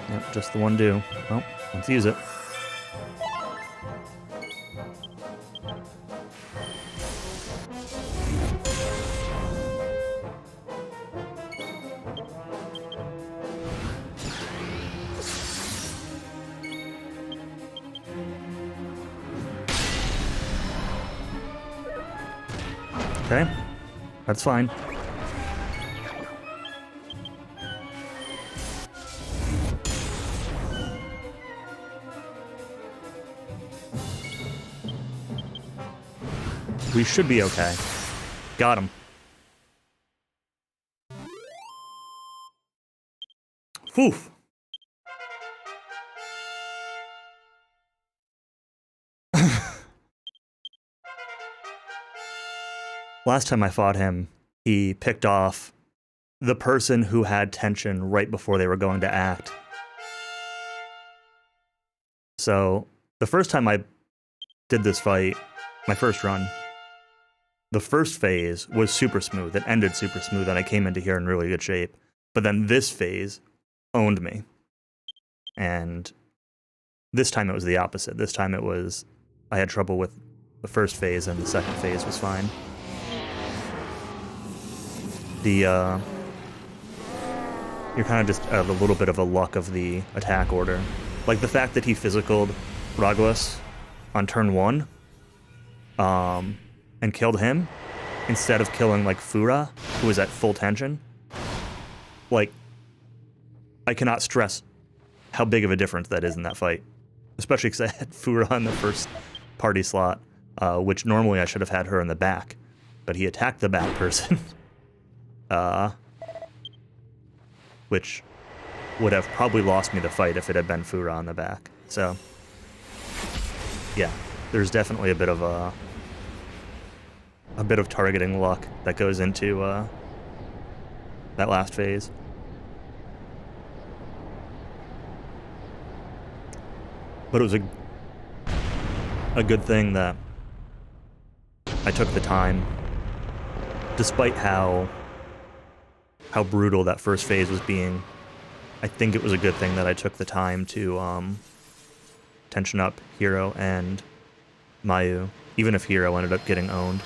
Yep, just the one due. Well, let's use it. Okay, that's fine. We should be okay. Got him. Whew. Last time I fought him, he picked off the person who had tension right before they were going to act. So the first time I did this fight, my first run, the first phase was super smooth. It ended super smooth, and I came into here in really good shape. But then this phase owned me. And this time it was the opposite. This time it was, I had trouble with the first phase, and the second phase was fine. You're kind of just out of a little bit of a luck of the attack order. Like the fact that he physicaled Raglas on turn 1, and killed him, instead of killing, like, Fura, who was at full tension. Like, I cannot stress how big of a difference that is in that fight. Especially because I had Fura in the first party slot, which normally I should have had her in the back. But he attacked the back person. Which would have probably lost me the fight if it had been Fura on the back. So, yeah, there's definitely a bit of targeting luck that goes into that last phase. But it was a good thing that I took the time, despite how brutal that first phase was being. I think it was a good thing that I took the time to tension up Hero and Mayu, even if Hero ended up getting owned.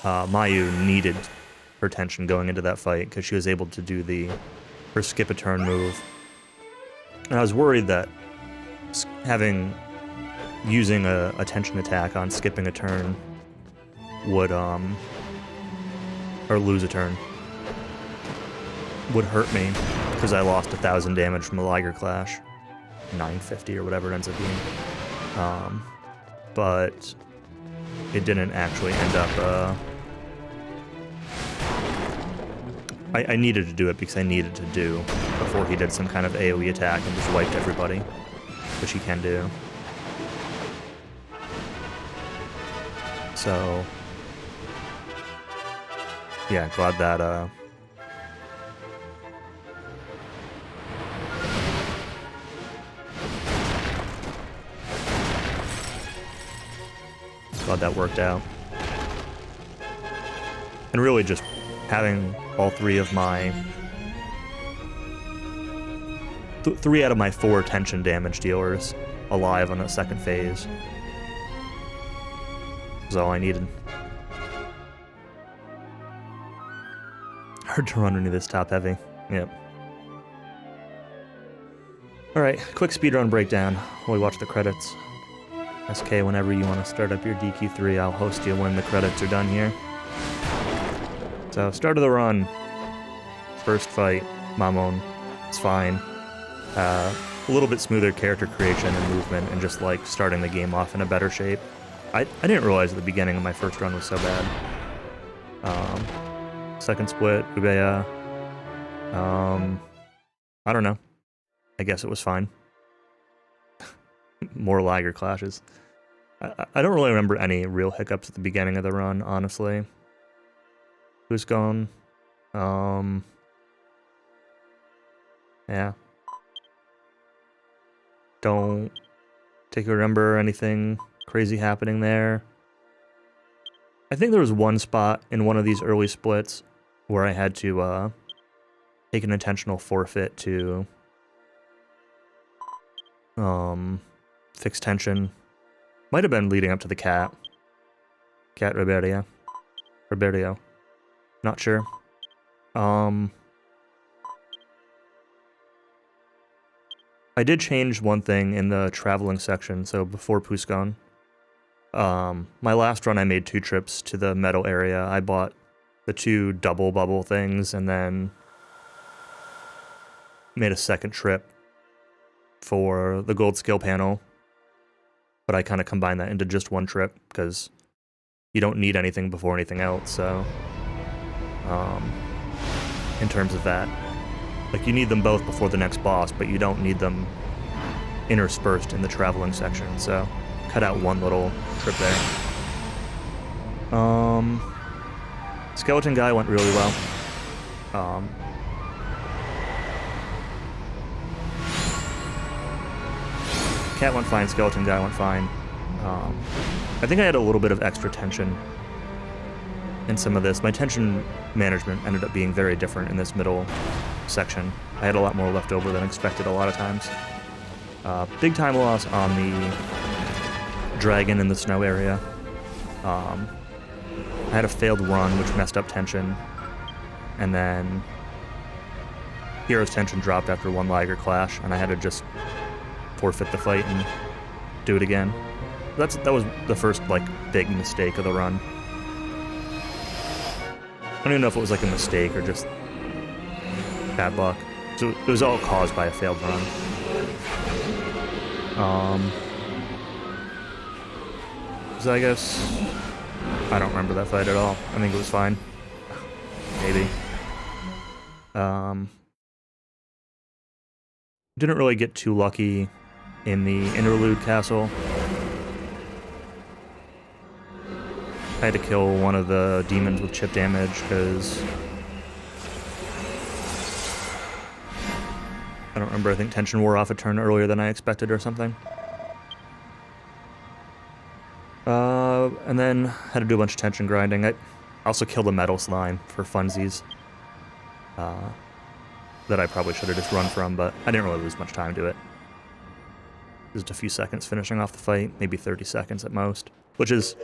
Mayu needed her tension going into that fight because she was able to do her skip a turn move. And I was worried that using a tension attack on skipping a turn would or lose a turn would hurt me, because I lost 1,000 damage from the Liger Clash, 950 or whatever it ends up being. But it didn't actually end up. I needed to do it because I needed to do before he did some kind of AoE attack and just wiped everybody, which he can do. So, yeah, glad that worked out. And really just having all three of my... three out of my 4 tension damage dealers alive on the second phase was all I needed. Hard to run into this top heavy. Yep. Alright, quick speedrun breakdown while we watch the credits. SK, whenever you want to start up your DQ3, I'll host you when the credits are done here. So, start of the run. First fight, Mamon. It's fine. A little bit smoother character creation and movement, and just like starting the game off in a better shape. I didn't realize at the beginning of my first run was so bad. Second split, Ubeya. I don't know. I guess it was fine. More Liger clashes. I don't really remember any real hiccups at the beginning of the run, honestly. Who's gone? Yeah. Don't take a remember anything crazy happening there. I think there was one spot in one of these early splits where I had to take an intentional forfeit to fix tension. Might have been leading up to the cat. Cat Roberio. Not sure. I did change one thing in the traveling section, so before Puscon. My last run I made 2 trips to the metal area. I bought the 2 double bubble things and then made a second trip for the gold skill panel. But I kind of combined that into just one trip because you don't need anything before anything else, so in terms of that. Like, you need them both before the next boss, but you don't need them interspersed in the traveling section, so cut out one little trip there. Skeleton guy went really well. cat went fine, skeleton guy went fine. I think I had a little bit of extra tension in some of this. My tension management ended up being very different in this middle section. I had a lot more left over than expected a lot of times. Big time loss on the dragon in the snow area. I had a failed run, which messed up tension. And then Hero's tension dropped after one Liger clash, and I had to just forfeit the fight and do it again. That was the first, like, big mistake of the run. I don't even know if it was, like, a mistake or just bad luck. So it was all caused by a failed run. So I guess... I don't remember that fight at all. I think it was fine. Maybe. Didn't really get too lucky in the interlude castle. I had to kill one of the demons with chip damage because I don't remember. I think tension wore off a turn earlier than I expected or something. And then had to do a bunch of tension grinding. I also killed a metal slime for funsies. That I probably should have just run from, but I didn't really lose much time to it. Just a few seconds finishing off the fight, maybe 30 seconds at most, which is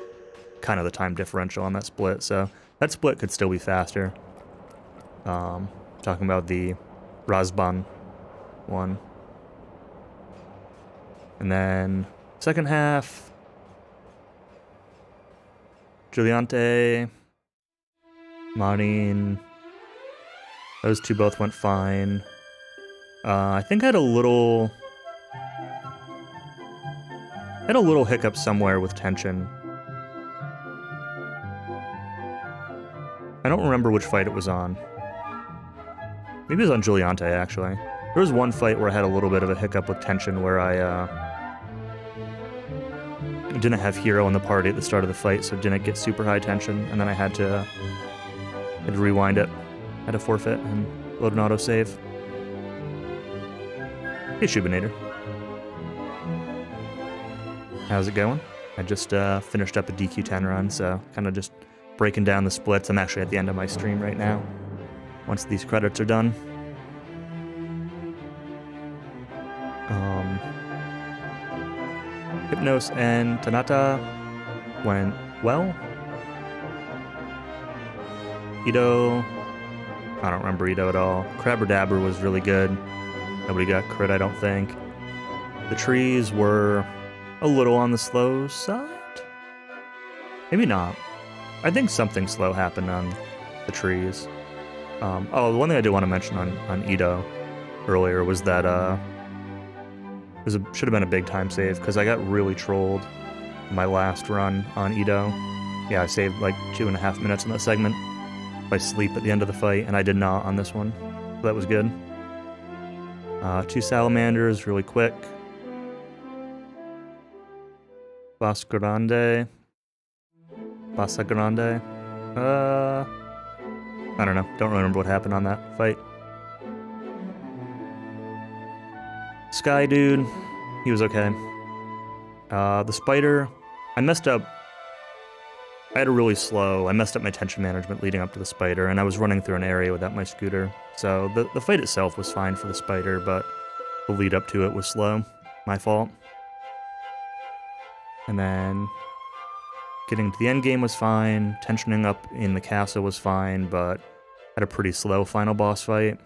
kind of the time differential on that split, so that split could still be faster. Talking about the Razban one. And then second half, Giuliante, Marin, those two both went fine. I think I had a little hiccup somewhere with tension. I don't remember which fight it was on. Maybe it was on Giuliante, actually. There was one fight where I had a little bit of a hiccup with tension where I didn't have Hero in the party at the start of the fight, so didn't get super high tension, and then I had to rewind it. Had to forfeit and load an autosave. Hey, Shubinator. How's it going? I just finished up a DQ10 run, so kind of just breaking down the splits. I'm actually at the end of my stream right now, once these credits are done. Hypnos and Tanata went well. Ito, I don't remember Ito at all. Crabber Dabber was really good. Nobody got crit, I don't think. The trees were a little on the slow side? Maybe not. I think something slow happened on the trees. Oh, the one thing I did want to mention on Ito earlier was that should have been a big time save, because I got really trolled in my last run on Ito. Yeah, I saved like 2.5 minutes in that segment by sleep at the end of the fight, and I did not on this one. So that was good. 2 salamanders really quick. Basagrande. I don't know. Don't remember what happened on that fight. Sky Dude, he was okay. The spider, I messed up. I had a really slow, I messed up my tension management leading up to the spider, and I was running through an area without my scooter. So the fight itself was fine for the spider, but the lead up to it was slow. My fault. And then getting to the end game was fine. Tensioning up in the castle was fine, but had a pretty slow final boss fight.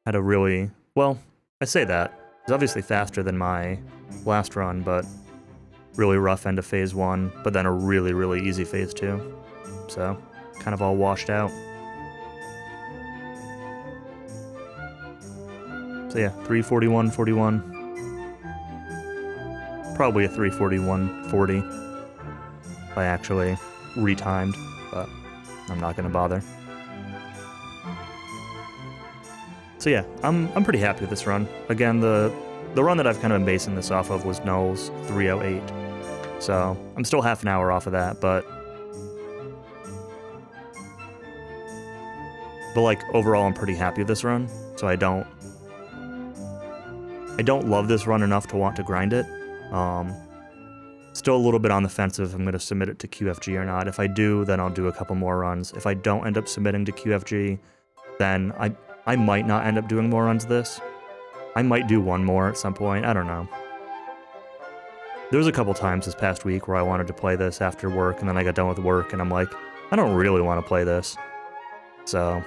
Had a really, well, I say that. It's obviously faster than my last run, but really rough end of phase 1, but then a really, really easy phase 2. So, kind of all washed out. So yeah, 341.41. Probably a 341.40. I actually retimed, but I'm not gonna bother. So yeah, I'm pretty happy with this run. Again, the run that I've kind of been basing this off of was Null's 308. So I'm still half an hour off of that, but like overall I'm pretty happy with this run. So I I don't love this run enough to want to grind it. Still a little bit on the fence if I'm going to submit it to QFG or not. If I do, then I'll do a couple more runs. If I don't end up submitting to QFG, then I might not end up doing more runs this. I might do one more at some point. I don't know. There was a couple times this past week where I wanted to play this after work, and then I got done with work, and I'm like, I don't really want to play this. So,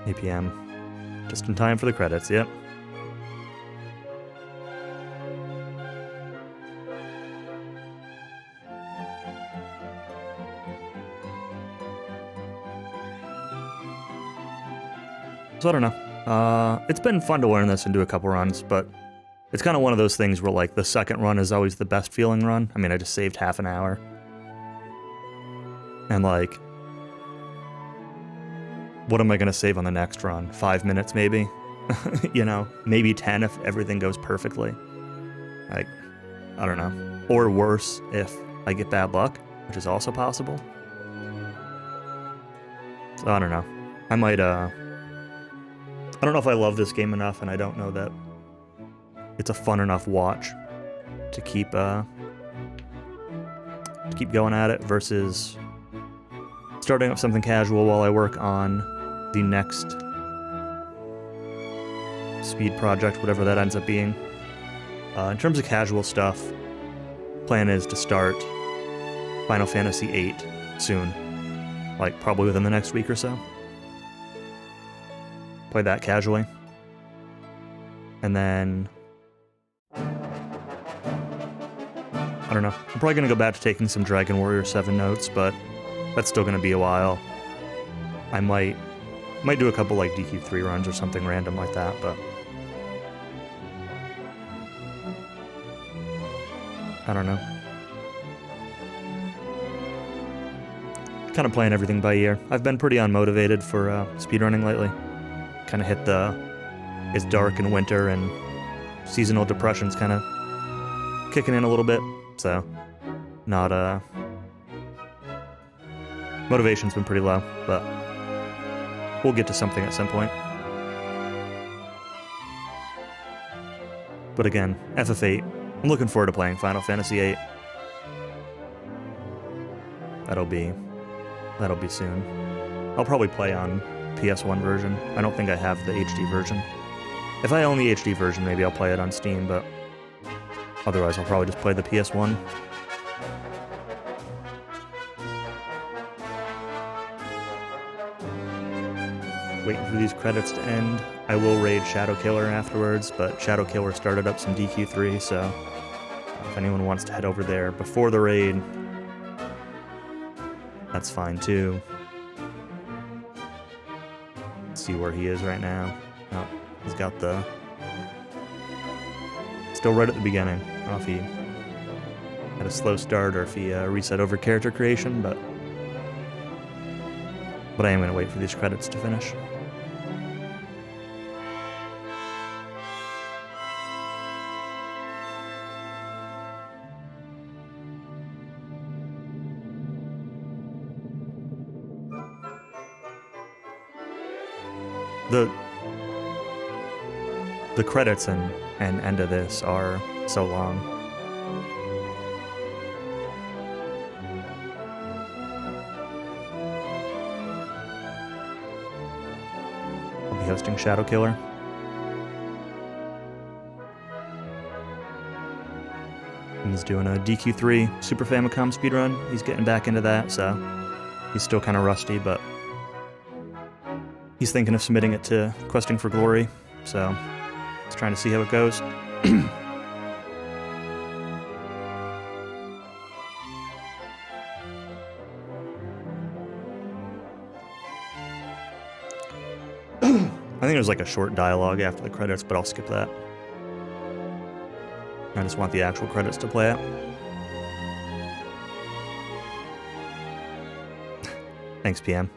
8 p.m. Just in time for the credits, yep. So I don't know. It's been fun to learn this and do a couple runs, but it's kind of one of those things where, like, the second run is always the best feeling run. I mean, I just saved half an hour. And, like, what am I going to save on the next run? 5 minutes, maybe? You know, maybe 10 if everything goes perfectly. Like, I don't know. Or worse, if I get bad luck, which is also possible. So I don't know. I might, I don't know if I love this game enough, and I don't know that it's a fun enough watch to keep going at it versus starting up something casual while I work on the next speed project, whatever that ends up being. In terms of casual stuff, plan is to start Final Fantasy VIII soon, like probably within the next week or so. Play that casually. And then I don't know. I'm probably going to go back to taking some Dragon Warrior 7 notes, but that's still going to be a while. I might do a couple like DQ3 runs or something random like that, but I don't know. Kind of playing everything by ear. I've been pretty unmotivated for speedrunning lately. Kind of hit it's dark and winter and seasonal depression's kind of kicking in a little bit, so not motivation's been pretty low, but we'll get to something at some point. But again, FF8, I'm looking forward to playing Final Fantasy VIII. That'll be soon. I'll probably play on PS1 version. I don't think I have the HD version. If I own the HD version, maybe I'll play it on Steam, but otherwise I'll probably just play the PS1. Waiting for these credits to end. I will raid Shadow Killer afterwards, but Shadow Killer started up some DQ3, so if anyone wants to head over there before the raid, that's fine too. Let's see where he is right now. Oh, he's got still right at the beginning. I don't know if he had a slow start or if he reset over character creation, but I am going to wait for these credits to finish. The credits and end of this are so long. I'll be hosting Shadow Killer. He's doing a DQ3 Super Famicom speedrun. He's getting back into that, so he's still kind of rusty, but he's thinking of submitting it to Questing for Glory, so he's trying to see how it goes. I think there's like a short dialogue after the credits, but I'll skip that. I just want the actual credits to play out. Thanks, PM.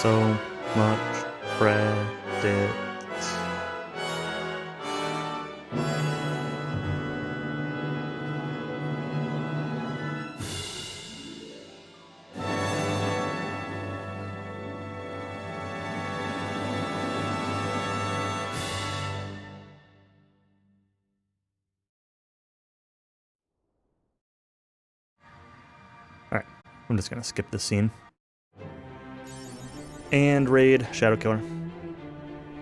So much credit. Alright, I'm just gonna skip this scene. And raid Shadow Killer.